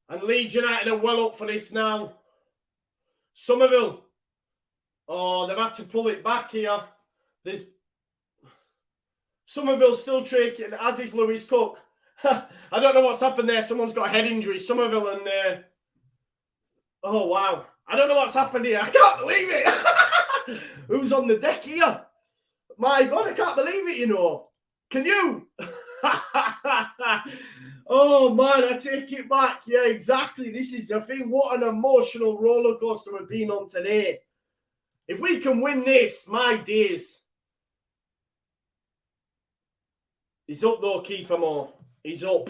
And Leeds United are well up for this now. Somerville. Oh, they've had to pull it back here. There's Somerville still tracking, as is Lewis Cook. I don't know what's happened there. Someone's got a head injury. Somerville and... oh, wow. I don't know what's happened here. I can't believe it. Who's on the deck here? My God, I can't believe it, you know. Can you? Oh, man, I take it back. Yeah, exactly. This is the thing. What an emotional roller coaster we've been on today. If we can win this, my days. He's up, though, Kiefer Moore. He's up.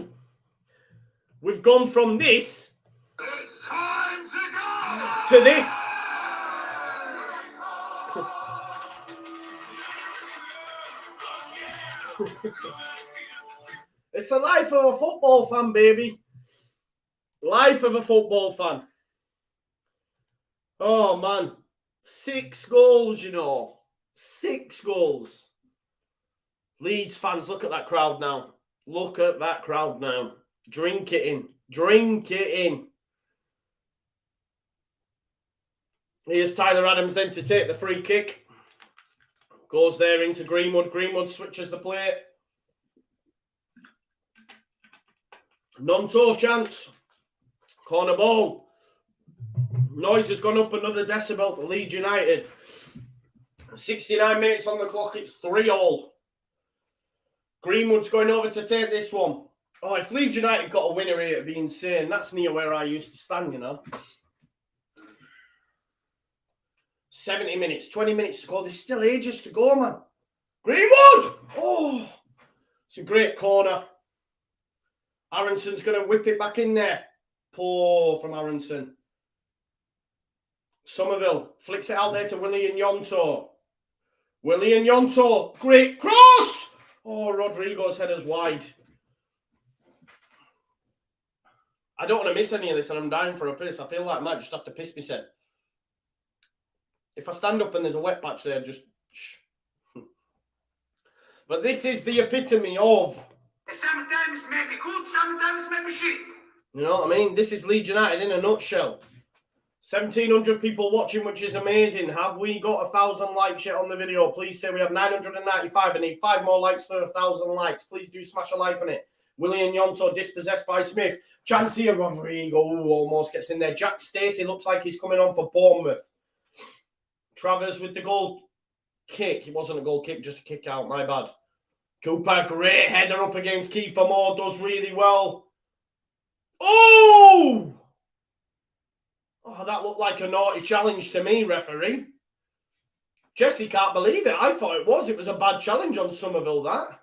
We've gone from this It's time to go! to this. It's the life of a football fan, baby. Life of a football fan. Oh, man. 6 goals, you know. 6 goals. Leeds fans, look at that crowd now. Look at that crowd now. Drink it in. Drink it in. Here's Tyler Adams then to take the free kick. Goes there into Greenwood. Greenwood switches the play. Non-toe chance. Corner ball. Noise has gone up another decibel for Leeds United. 69 minutes on the clock. It's 3-3. Greenwood's going over to take this one. Oh, if Leeds United got a winner here, it'd be insane. That's near where I used to stand, you know. 70 minutes, 20 minutes to go. There's still ages to go, man. Greenwood! Oh, it's a great corner. Aronson's going to whip it back in there. Poor from Aronson. Somerville flicks it out there to William Yonto. Willian Yonto, great cross! Oh, Rodrigo's header's wide. I don't want to miss any of this and I'm dying for a piss. I feel like I might just have to piss myself. If I stand up and there's a wet patch there, just... But this is the epitome of... Sometimes make me good, sometimes make me shit. You know what I mean? This is Leeds United in a nutshell. 1,700 people watching, which is amazing. Have we got 1,000 likes yet on the video? Please say we have 995. I need 5 more likes for 1,000 likes. Please do smash a like on it. Willian Yonto dispossessed by Smith. Chance here, Rodrigo almost gets in there. Jack Stacey looks like he's coming on for Bournemouth. Travers with the goal kick. It wasn't a goal kick, just a kick out. My bad. Cooper, great header up against Kiefer Moore. Does really well. Oh! Oh, that looked like a naughty challenge to me, referee. Jesse can't believe it. I thought it was. It was a bad challenge on Somerville, that.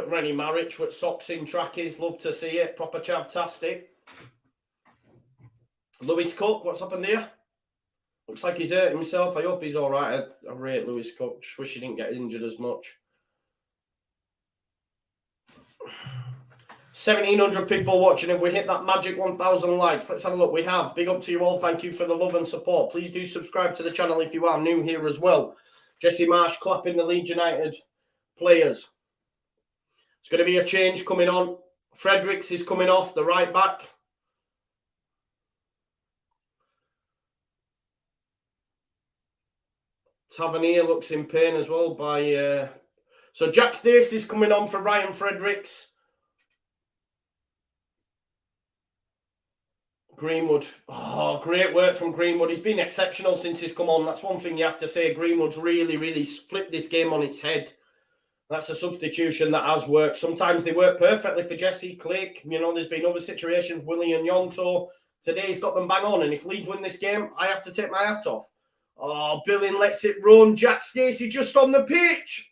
Rennie Marich with socks in trackies. Love to see it. Proper chavtastic. Lewis Cook, what's happened here? Looks like he's hurt himself. I hope he's all right. I rate Lewis Cook. Just wish he didn't get injured as much. 1,700 people watching. If we hit that magic 1,000 likes, let's have a look. We have. Big up to you all. Thank you for the love and support. Please do subscribe to the channel if you are new here as well. Jesse Marsh clapping the Leeds United players. It's going to be a change coming on. Fredericks is coming off, the right back. Tavernier looks in pain as well by... So Jack Stacey's coming on for Ryan Fredericks. Greenwood. Oh, great work from Greenwood. He's been exceptional since he's come on. That's one thing you have to say. Greenwood's really flipped this game on its head. That's a substitution that has worked. Sometimes they work perfectly for Jesse Click. You know, there's been other situations, Willian Yonto. Today he's got them bang on. And if Leeds win this game, I have to take my hat off. Oh, Billing lets it run. Jack Stacey just on the pitch.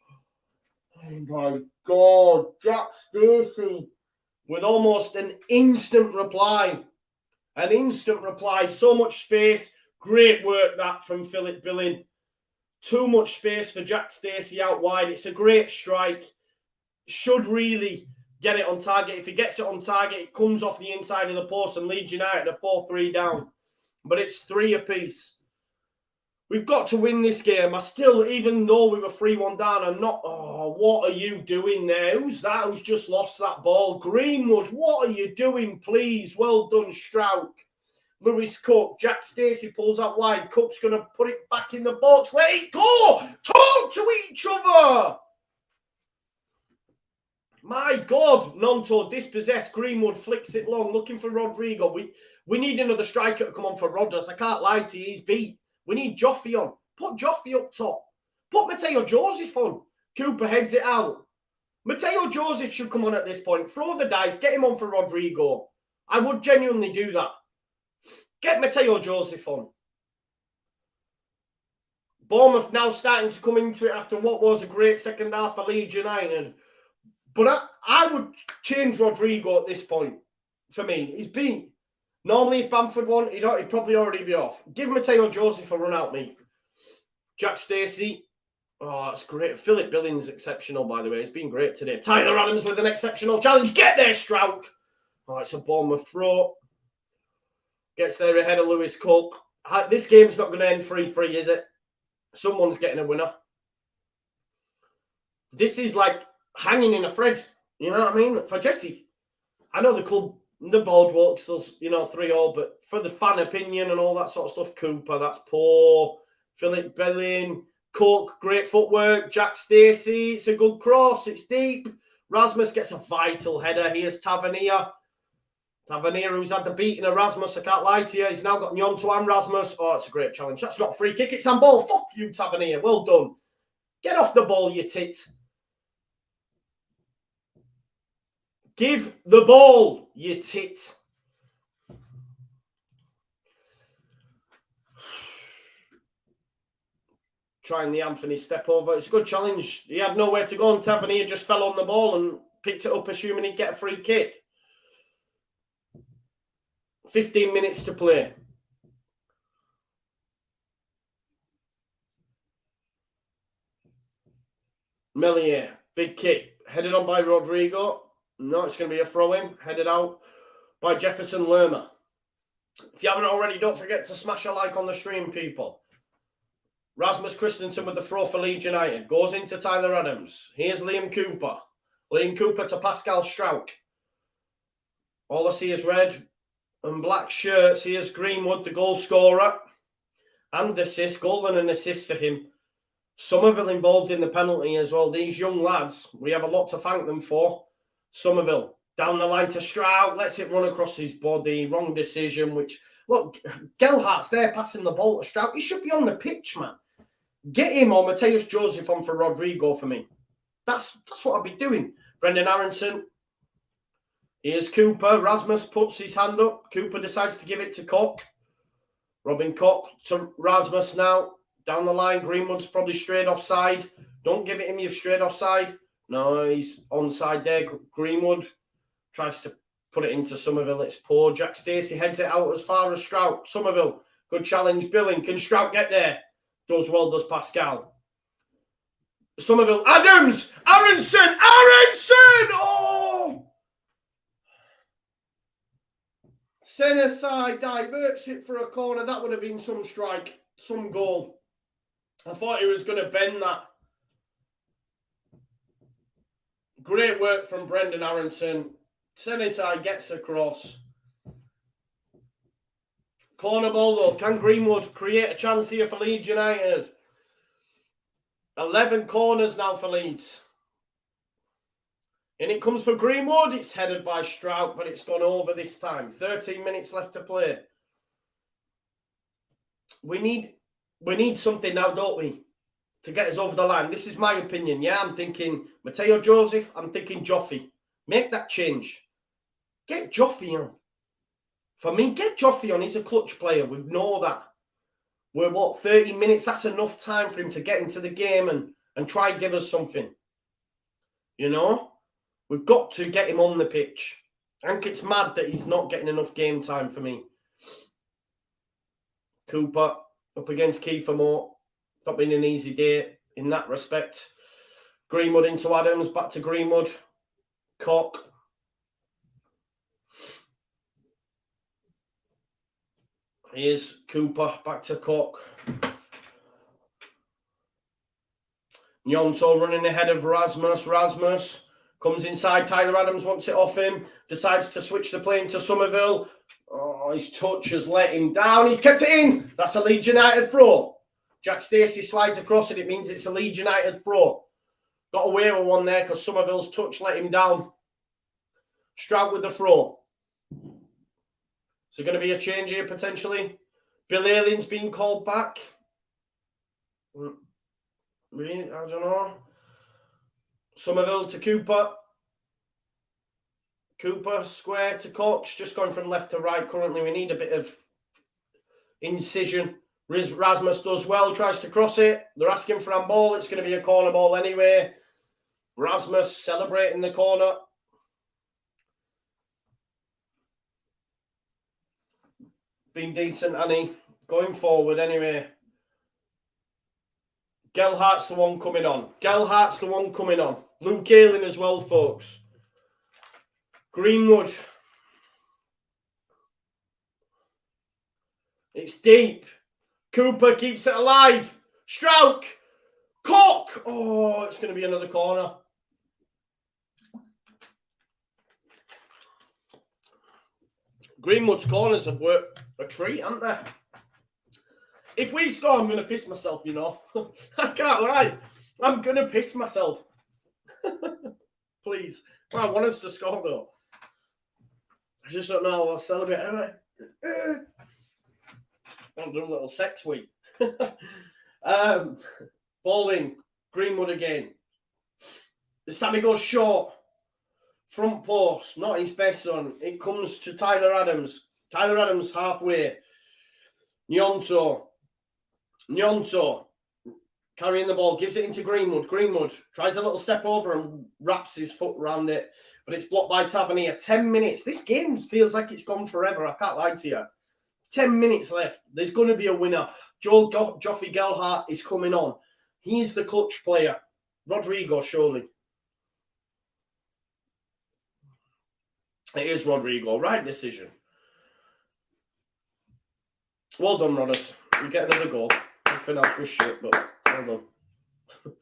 Oh, my God. Jack Stacey with almost an instant reply. An instant reply. So much space. Great work that from Philip Billing. Too much space for Jack Stacey out wide. It's a great strike. Should really get it on target. If he gets it on target, it comes off the inside of the post and Leeds United are 4-3 down. But it's 3 apiece. We've got to win this game. I still, even though we were 3-1 down, I'm not... Oh, what are you doing there? Who's that who's just lost that ball? Greenwood, what are you doing, please? Well done, Strauch. Lewis Cook. Jack Stacey pulls out wide. Cook's going to put it back in the box. Let it go! Talk to each other! My God. Nonto dispossessed. Greenwood flicks it long, looking for Rodrigo. We need another striker to come on for Rodders. I can't lie to you. He's beat. We need Joffrey on. Put Joffrey up top. Put Mateo Joseph on. Cooper heads it out. Mateo Joseph should come on at this point. Throw the dice. Get him on for Rodrigo. I would genuinely do that. Get Mateo Joseph on. Bournemouth now starting to come into it after what was a great second half for Leeds United. But I would change Rodrigo at this point. For me, he's beat. Normally, if Bamford won, he'd probably already be off. Give Mateo Joseph a run out, me. Jack Stacey. Oh, that's great. Philip Billings, exceptional, by the way. He's been great today. Tyler Adams with an exceptional challenge. Get there, Strauch. Oh, it's a Bournemouth throw. Gets there ahead of Lewis Cook. This game's not going to end 3-3, is it? Someone's getting a winner. This is like hanging in a thread. You know what I mean? For Jesse. I know the club... The boardwalk still, 3-3, but for the fan opinion and all that sort of stuff, Cooper, that's poor. Philip Billing, Cook, great footwork. Jack Stacey, it's a good cross, it's deep. Rasmus gets a vital header. Here's Tavernier. Tavernier, who's had the beating of Rasmus, I can't lie to you. He's now got Nyonto and Rasmus. Oh, it's a great challenge. That's not a free kick, it's handball. Fuck you, Tavernier. Well done. Get off the ball, you tit. Give the ball, you tit. Trying the Anthony step over. It's a good challenge. He had nowhere to go and Tavernier just fell on the ball and picked it up, assuming he'd get a free kick. 15 minutes to play. Melier, big kick, headed on by Rodrigo. No, it's going to be a throw-in, headed out by Jefferson Lerma. If you haven't already, don't forget to smash a like on the stream, people. Rasmus Christensen with the throw for Leeds United. Goes into Tyler Adams. Here's Liam Cooper. Liam Cooper to Pascal Strauch. All I see is red and black shirts. Here's Greenwood, the goal scorer. And assist. Goal and an assist for him. Somerville involved in the penalty as well. These young lads, we have a lot to thank them for. Somerville, down the line to Strauch. Lets it run across his body. Wrong decision, which... Look, Gelhardt's there passing the ball to Strauch. He should be on the pitch, man. Get him or Mateus Joseph on for Rodrigo for me. That's what I'd be doing. Brendan Aronson. Here's Cooper. Rasmus puts his hand up. Cooper decides to give it to Koch. Robin Koch to Rasmus now. Down the line. Greenwood's probably straight offside. Don't give it him, you're straight offside. No, he's onside there. Greenwood tries to put it into Somerville. It's poor. Jack Stacey heads it out as far as Strauch. Somerville. Good challenge. Billing. Can Strauch get there? Does well, does Pascal. Somerville. Adams! Aronson! Aronson! Oh! Centre side diverts it for a corner. That would have been some strike, some goal. I thought he was going to bend that. Great work from Brendan Aronson. Centre side gets across. Corner ball though. Can Greenwood create a chance here for Leeds United? 11 corners now for Leeds. And it comes for Greenwood. It's headed by Strauch, but it's gone over this time. 13 minutes left to play. We need something now, don't we? To get us over the line. This is my opinion. Yeah, I'm thinking Mateo Joseph. I'm thinking Joffy. Make that change. Get Joffy on. For me, get Joffy on. He's a clutch player. We know that. We're, 30 minutes? That's enough time for him to get into the game and try and give us something. You know? We've got to get him on the pitch. I think it's mad that he's not getting enough game time for me. Cooper up against Kiefer Moore. Not been an easy day in that respect. Greenwood into Adams. Back to Greenwood. Koch. Here's Cooper, back to Koch. Nyonto running ahead of Rasmus. Rasmus comes inside. Tyler Adams wants it off him. Decides to switch the play into Somerville. Oh, his touch has let him down. He's kept it in. That's a Leeds United throw. Jack Stacey slides across it. It means it's a Leeds United throw. Got away with one there because Somerville's touch let him down. Strauch with the throw. Is there going to be a change here potentially? Bill Aylin's being called back. Really? I don't know. Somerville to Cooper. Cooper square to Koch. Just going from left to right currently. We need a bit of incision. Rasmus does well. Tries to cross it. They're asking for a ball. It's going to be a corner ball anyway. Rasmus celebrating the corner. Been decent, Annie. Going forward anyway. Gelhardt's the one coming on. Gelhardt's the one coming on. Luke Ayling as well, folks. Greenwood. It's deep. Cooper keeps it alive. Strauch. Koch. Oh, it's going to be another corner. Greenwood's corners have worked a treat, haven't they? If we score, I'm going to piss myself, you know. I can't lie. I'm going to piss myself. Please. Well, I want us to score, though. I just don't know how I'll celebrate. I'll do a little sex tweet. Ball in. Greenwood again. This time he goes short. Front post. Not his best one. It comes to Tyler Adams. Tyler Adams halfway. Nyonto carrying the ball, gives it into Greenwood. Greenwood tries a little step over and wraps his foot around it, but it's blocked by Tavernier. 10 minutes. This game feels like it's gone forever. I can't lie to you. 10 minutes left. There's going to be a winner. Joffy Gelhardt is coming on. He's the clutch player. Rodrigo, surely. It is Rodrigo. Right decision. Well done, Rodders. You get another goal. Everything else was shit, but well done.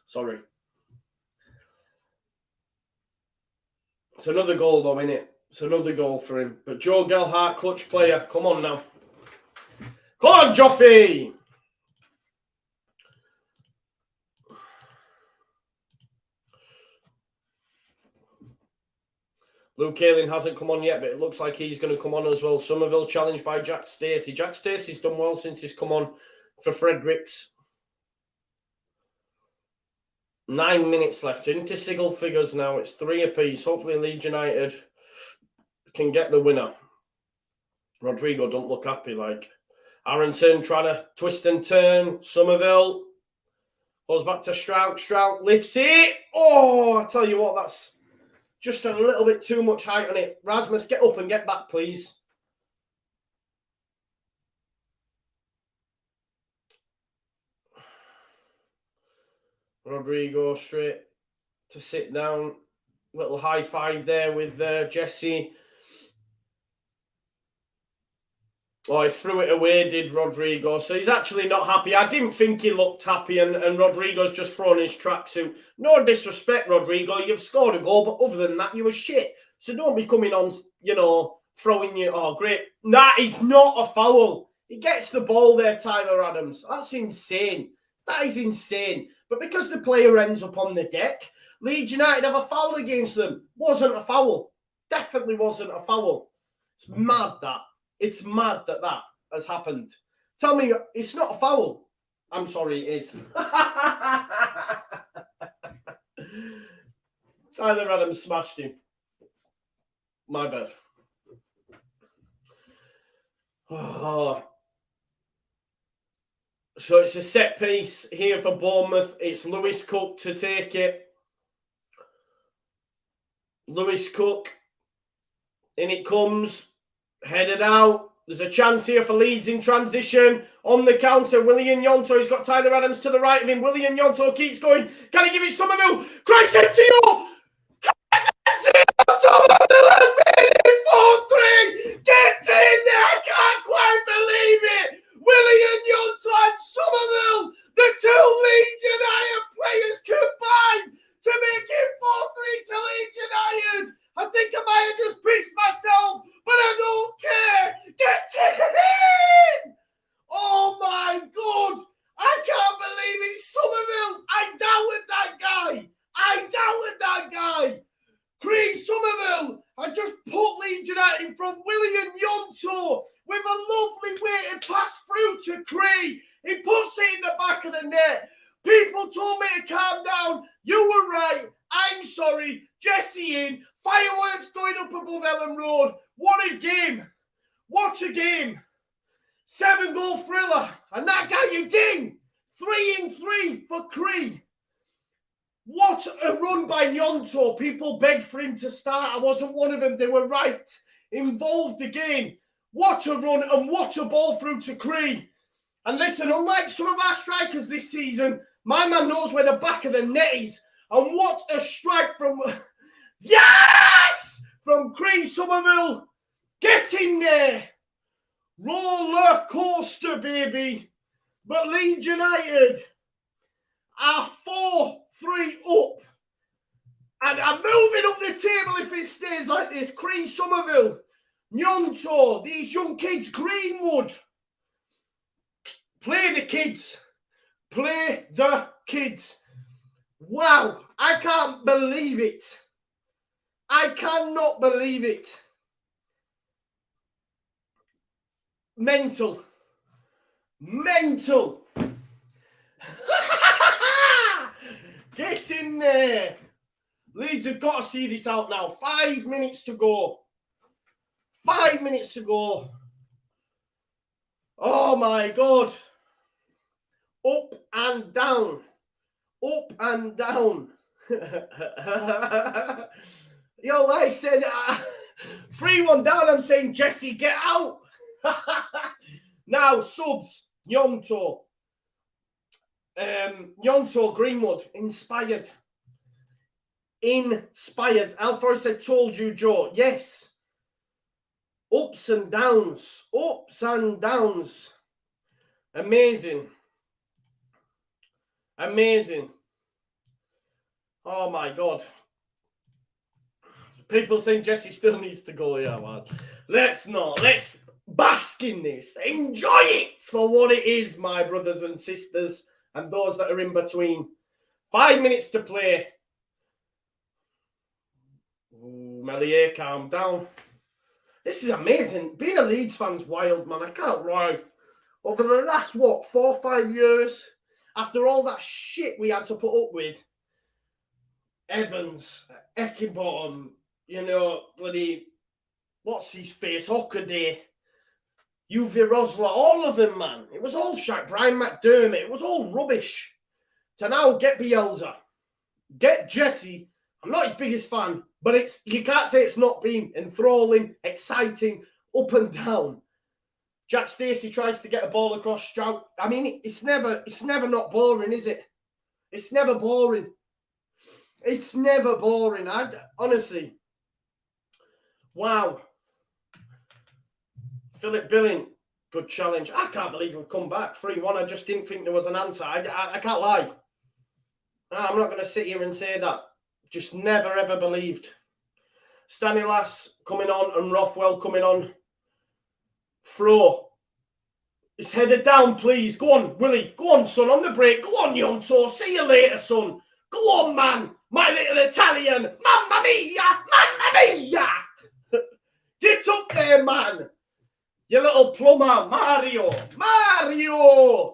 Sorry. It's another goal, though, innit? It's another goal for him. But Joe Gelhardt, clutch player. Come on now. Come on, Joffy! Luke Ayling hasn't come on yet, but it looks like he's going to come on as well. Somerville challenged by Jack Stacey. Jack Stacey's done well since he's come on for Fredericks. 9 minutes left. Into single figures now. It's 3 apiece. Hopefully Leeds United can get the winner. Rodrigo don't look happy. Like Aronson trying to twist and turn. Somerville goes back to Strout. Strout lifts it. Oh, I tell you what, that's just a little bit too much height on it. Rasmus, get up and get back, please. Rodrigo straight to sit down. Little high five there with Jesse. Oh, he threw it away, did Rodrigo. So he's actually not happy. I didn't think he looked happy, and Rodrigo's just thrown his tracksuit. No disrespect, Rodrigo. You've scored a goal, but other than that, you were shit. So don't be coming on, you know, throwing you. Oh, great. That is not a foul. He gets the ball there, Tyler Adams. That's insane. That is insane. But because the player ends up on the deck, Leeds United have a foul against them. Wasn't a foul. Definitely wasn't a foul. It's mad that. It's mad that that has happened. Tell me, it's not a foul. I'm sorry, it is. Tyler Adams smashed him. My bad. Oh. So it's a set piece here for Bournemouth. It's Lewis Cook to take it. Lewis Cook. In it comes. Headed out. There's a chance here for Leeds in transition. On the counter, William Yonto. He's got Tyler Adams to the right of him. William Yonto keeps going. Can he give it Somerville? Crescentio! Somerville has made it 4-3! Gets in there! I can't quite believe it! William Yonto and Somerville, the two Leeds United players combined to make it 4-3 to Leeds United. I think I might have just pissed myself, but I don't care. Get in! Oh my God! I can't believe it's Somerville. I doubted that guy. Chris Somerville has just put Leeds United in front. William Yonto with a lovely weighted pass through to Cree. He puts it in the back of the net. People told me to calm down. You were right. I'm sorry. Jesse in. Fireworks going up above Ellen Road. What a game. What a game. 7-goal thriller. And that guy again. 3-3 for Cree. What a run by Yonto. People begged for him to start. I wasn't one of them. They were right. Involved again. What a run and what a ball through to Cree. And listen, unlike some of our strikers this season, my man knows where the back of the net is. And what a strike from... Yes! From Cree Somerville. Get in there. Roller coaster, baby. But Leeds United are 4-3 up. And I'm moving up the table if it stays like this. Cree Somerville. Nyonto. These young kids. Greenwood. Play the kids. Play the kids. Wow. I can't believe it. I cannot believe it. Mental. Mental. Get in there. Leeds have got to see this out now. 5 minutes to go. 5 minutes to go. Oh my God. Up and down. Up and down. Yo, I said 3-1 down. I'm saying, Jesse, get out. Now, subs. Nyonto. Yonto Greenwood, inspired. Alfred said, told you, Joe. Yes. Ups and downs. Ups and downs. Amazing. Amazing. Oh, my God. People saying Jesse still needs to go. Yeah, man. Let's not. Let's bask in this. Enjoy it for what it is, my brothers and sisters, and those that are in between. 5 minutes to play. Ooh, Melier, calm down. This is amazing. Being a Leeds fan's wild, man. I can't lie. Over the last, 4 or 5 years, after all that shit we had to put up with, Evans, Eckenbottom, bloody, what's his face, Hockaday, UV Rosler, all of them, man. It was all shite. Brian McDermott, it was all rubbish. To now get Bielsa, get Jesse. I'm not his biggest fan, but you can't say it's not been enthralling, exciting, up and down. Jack Stacey tries to get a ball across Stroud. I mean, it's never not boring, is it? It's never boring. It's never boring. Honestly. Wow. Philip Billing, good challenge. I can't believe we've come back 3-1. I just didn't think there was an answer. I can't lie. I'm not going to sit here and say that. Just never, ever believed. Stanislas coming on and Rothwell coming on. Fro. It's headed down, please. Go on, Willie. Go on, son, on the break. Go on, Yonto. See you later, son. Go on, man. My little Italian. Mamma mia! Mamma mia! Get up there, man. You little plumber. Mario. Mario!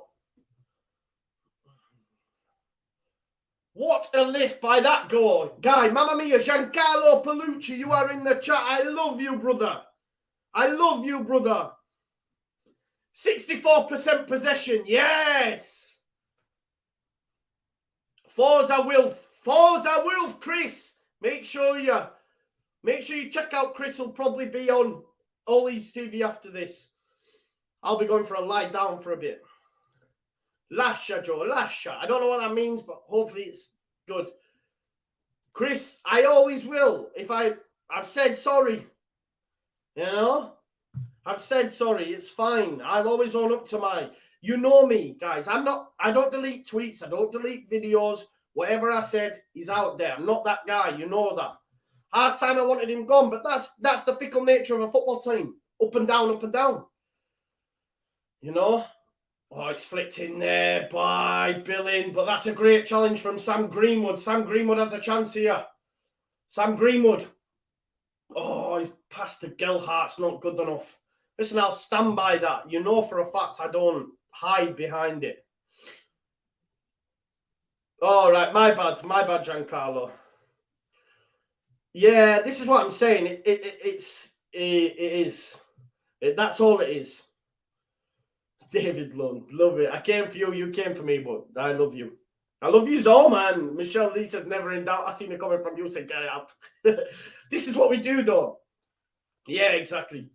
What a lift by that guy. Mamma mia, Giancarlo Palucci, you are in the chat. I love you, brother. I love you, brother. 64% possession. Yes. Forza Wilf, Chris. Make sure you check out Chris. Will probably be on Ollie's TV after this. I'll be going for a lie down for a bit. Lascia, Joe, lascia. I don't know what that means, but hopefully it's good. Chris, I always will. If I've said sorry. I've said sorry. It's fine. I'll always own up to you know me, guys. I don't delete tweets. I don't delete videos. Whatever I said is out there. I'm not that guy. You know that. Hard time I wanted him gone, but that's the fickle nature of a football team. Up and down, up and down. Oh, it's flicked in there by Billing, but that's a great challenge from Sam Greenwood. Sam Greenwood has a chance here. Sam Greenwood. Oh, his pass to Gelhart's not good enough. Listen, I'll stand by that. You know for a fact I don't hide behind it. All right, my bad, Giancarlo. Yeah, this is what I'm saying. It is. That's all it is. David Lund, love it. I came for you came for me, but I love you. I love you all, man. Michelle Lee said never in doubt. I seen it coming from you, said get it out. This is what we do, though. Yeah, exactly.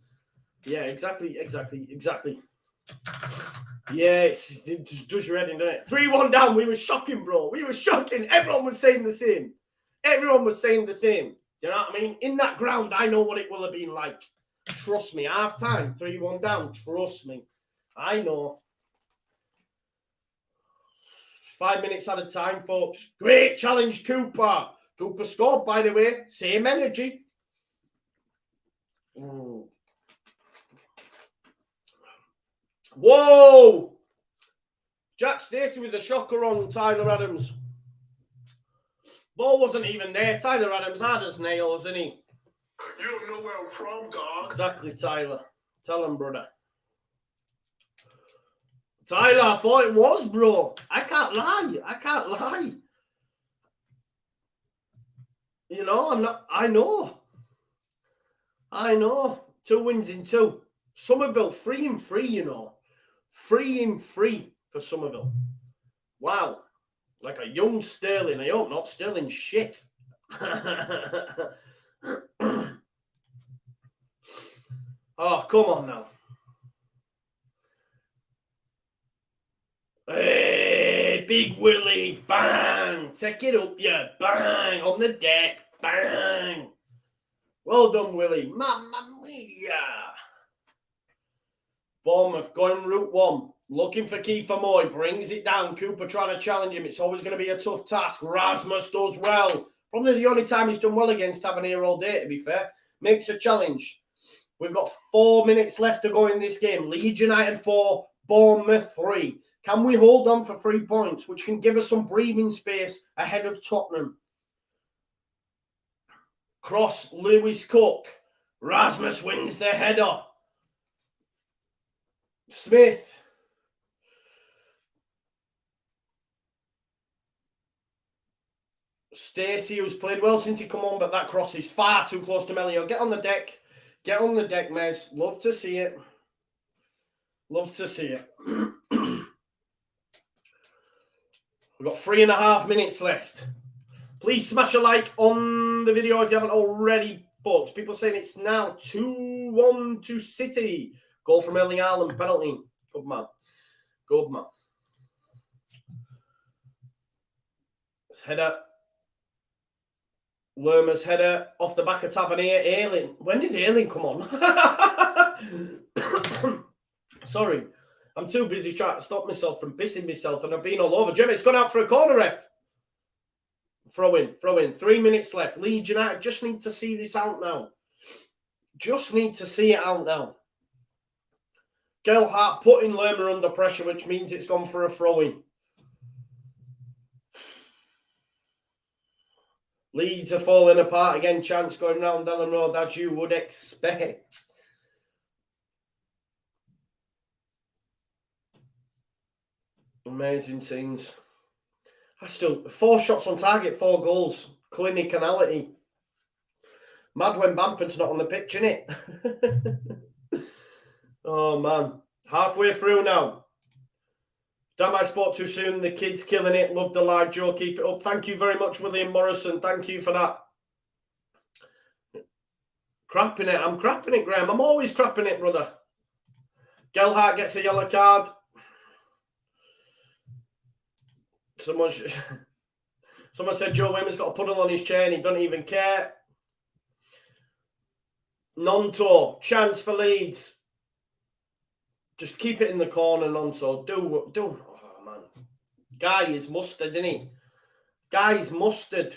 Yeah, exactly. Yeah, it just does your head in, doesn't it? 3-1 down. We were shocking, bro. We were shocking. Everyone was saying the same. You know what I mean? In that ground, I know what it will have been like. Trust me. Half time, 3-1 down. Trust me. I know. 5 minutes at a time, folks. Great challenge, Cooper. Cooper scored, by the way. Same energy. Whoa! Jack Stacey with the shocker on Tyler Adams. Ball wasn't even there. Tyler Adams had his nails, isn't he? You don't know where I'm from, dog. Exactly, Tyler. Tell him, brother. Tyler, I thought it was, bro. I can't lie. I'm not. I know. 2 wins in 2. Somerville, 3-3, 3-3 for Somerville. Wow. Like a young Sterling. I hope not. Sterling shit. Oh, come on now. Hey, Big Willie. Bang. Take it up, yeah. Bang. On the deck. Bang. Well done, Willie. Mamma mia. Bournemouth going route one. Looking for Kiefer Moy. Brings it down. Cooper trying to challenge him. It's always going to be a tough task. Rasmus does well. Probably the only time he's done well against Tavernier all day, to be fair. Makes a challenge. We've got 4 minutes left to go in this game. Leeds United 4, Bournemouth 3. Can we hold on for 3 points, which can give us some breathing space ahead of Tottenham? Cross, Lewis Cook. Rasmus wins the header. Smith. Stacey, who's played well since he come on, but that cross is far too close to Melio. Get on the deck. Get on the deck, Mez. Love to see it. Love to see it. We've got 3.5 minutes left. Please smash a like on the video if you haven't already, folks. People saying it's now 2-1 to City. Goal from Erling Haaland, penalty. Good man. Good man. Let's header. Lerma's header off the back of Tavernier. Ayling. When did Ayling come on? Sorry. I'm too busy trying to stop myself from pissing myself, and I've been all over. Jim, it's gone out for a corner, ref. Throw in. 3 minutes left. Leeds United just need to see this out now. Just need to see it out now. Gelhardt putting Lerma under pressure, which means it's gone for a throw-in. Leeds are falling apart again. Chance going round Ellen Road, as you would expect. Amazing scenes. I still 4 shots on target, 4 goals. Clinicality. Mad when Bamford's not on the pitch, innit? Oh man. Halfway through now. Damn, I spoke too soon. The kids killing it. Love the live, Joe. Keep it up. Thank you very much, William Morrison. Thank you for that. Crapping it. I'm crapping it, Graham. I'm always crapping it, brother. Gelhardt gets a yellow card. Someone said Joe Wimmer's got a puddle on his chain. He doesn't even care. Nonto. Chance for Leeds. Just keep it in the corner, Nonto. Do. Oh, man. Guy is mustard, isn't he? Guy's mustard.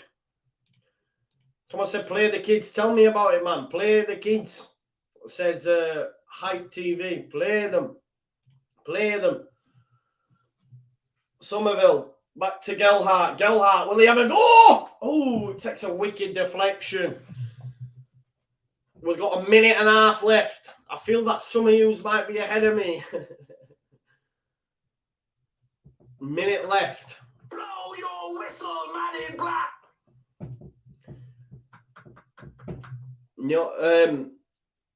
Someone said, play the kids. Tell me about it, man. Play the kids. Says Hype TV. Play them. Play them. Somerville. Back to Gelhardt. Gelhardt, will he have a go? Oh, it takes a wicked deflection. We've got 1.5 minutes left. I feel that some of yous might be ahead of me. Minute left. Blow your whistle, man in black.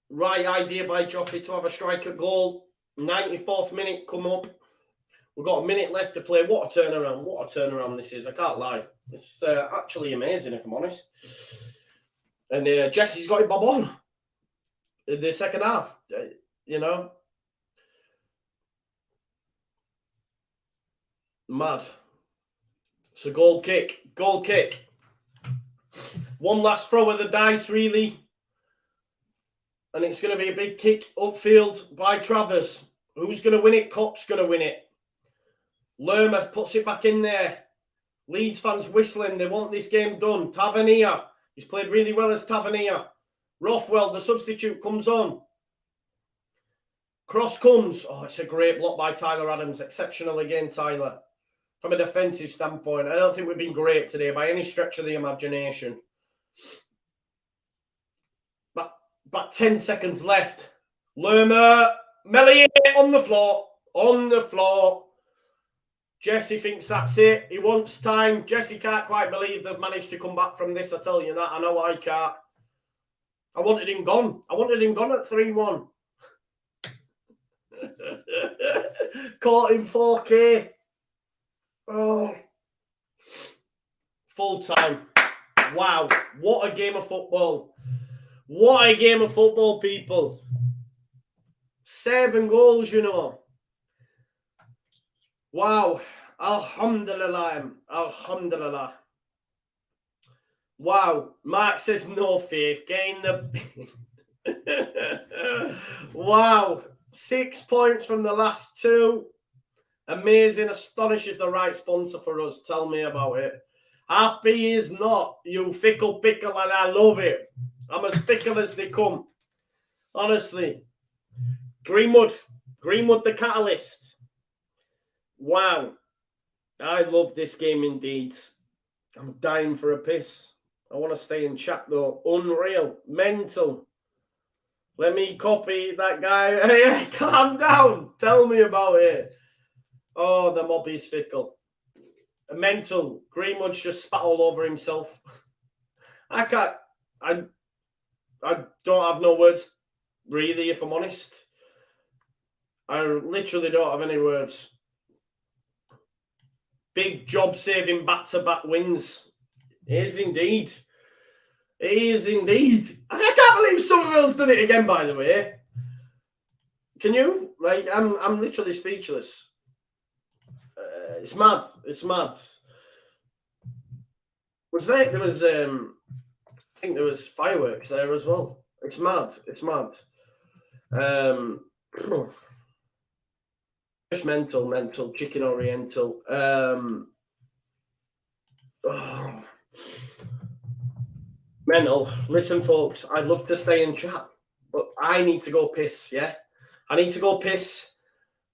Right idea by Joffrey to have a striker goal. 94th minute come up. We've got 1 minute left to play. What a turnaround. What a turnaround this is. I can't lie. It's actually amazing, if I'm honest. And Jesse's got it bob on in the second half, you know. Mad. It's a goal kick. Goal kick. One last throw of the dice, really. And it's going to be a big kick upfield by Travers. Who's going to win it? Kopp's going to win it. Lerma puts it back in there. Leeds fans whistling. They want this game done. Tavernier. He's played really well as Tavernier. Rothwell, the substitute, comes on. Cross comes. Oh, it's a great block by Tyler Adams. Exceptional again, Tyler. From a defensive standpoint, I don't think we've been great today by any stretch of the imagination. But 10 seconds left. Lerma. Melier on the floor. On the floor. Jesse thinks that's it. He wants time. Jesse can't quite believe they've managed to come back from this. I tell you that. I know I can't. I wanted him gone. I wanted him gone at 3-1. Caught in 4K. Oh. Full time. Wow. What a game of football. What a game of football, people. 7 goals, you know. Wow. Alhamdulillah. Alhamdulillah. Wow. Mark says no faith. Gain the... Wow. 6 points from the last 2. Amazing. Astonish is the right sponsor for us. Tell me about it. Happy is not. You fickle pickle, and I love it. I'm as fickle as they come. Honestly. Greenwood the catalyst. Wow. I love this game indeed. I'm dying for a piss. I want to stay in chat though. Unreal. Mental. Let me copy that guy. Hey, calm down. Tell me about it. Oh, the mob is fickle. Mental. Greenwood's just spat all over himself. I don't have no words, really, if I'm honest. I literally don't have any words. Big job-saving back-to-back wins. It is indeed. It is indeed. I can't believe someone else done it again, by the way. Can you? Like, I'm literally speechless. It's mad. It's mad. There was I think there was fireworks there as well. It's mad. It's mad. Just mental, chicken oriental. Mental. Listen, folks, I'd love to stay in chat, but I need to go piss, yeah? I need to go piss.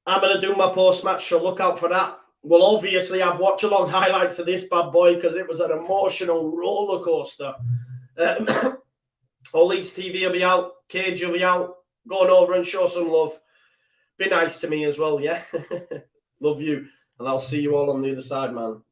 I'm going to do my post-match, so look out for that. Well, obviously, I've watched along highlights of this bad boy because it was an emotional roller coaster. All Leeds TV will be out. Cage will be out. Going over and show some love. Be nice to me as well, yeah? Love you. And I'll see you all on the other side, man.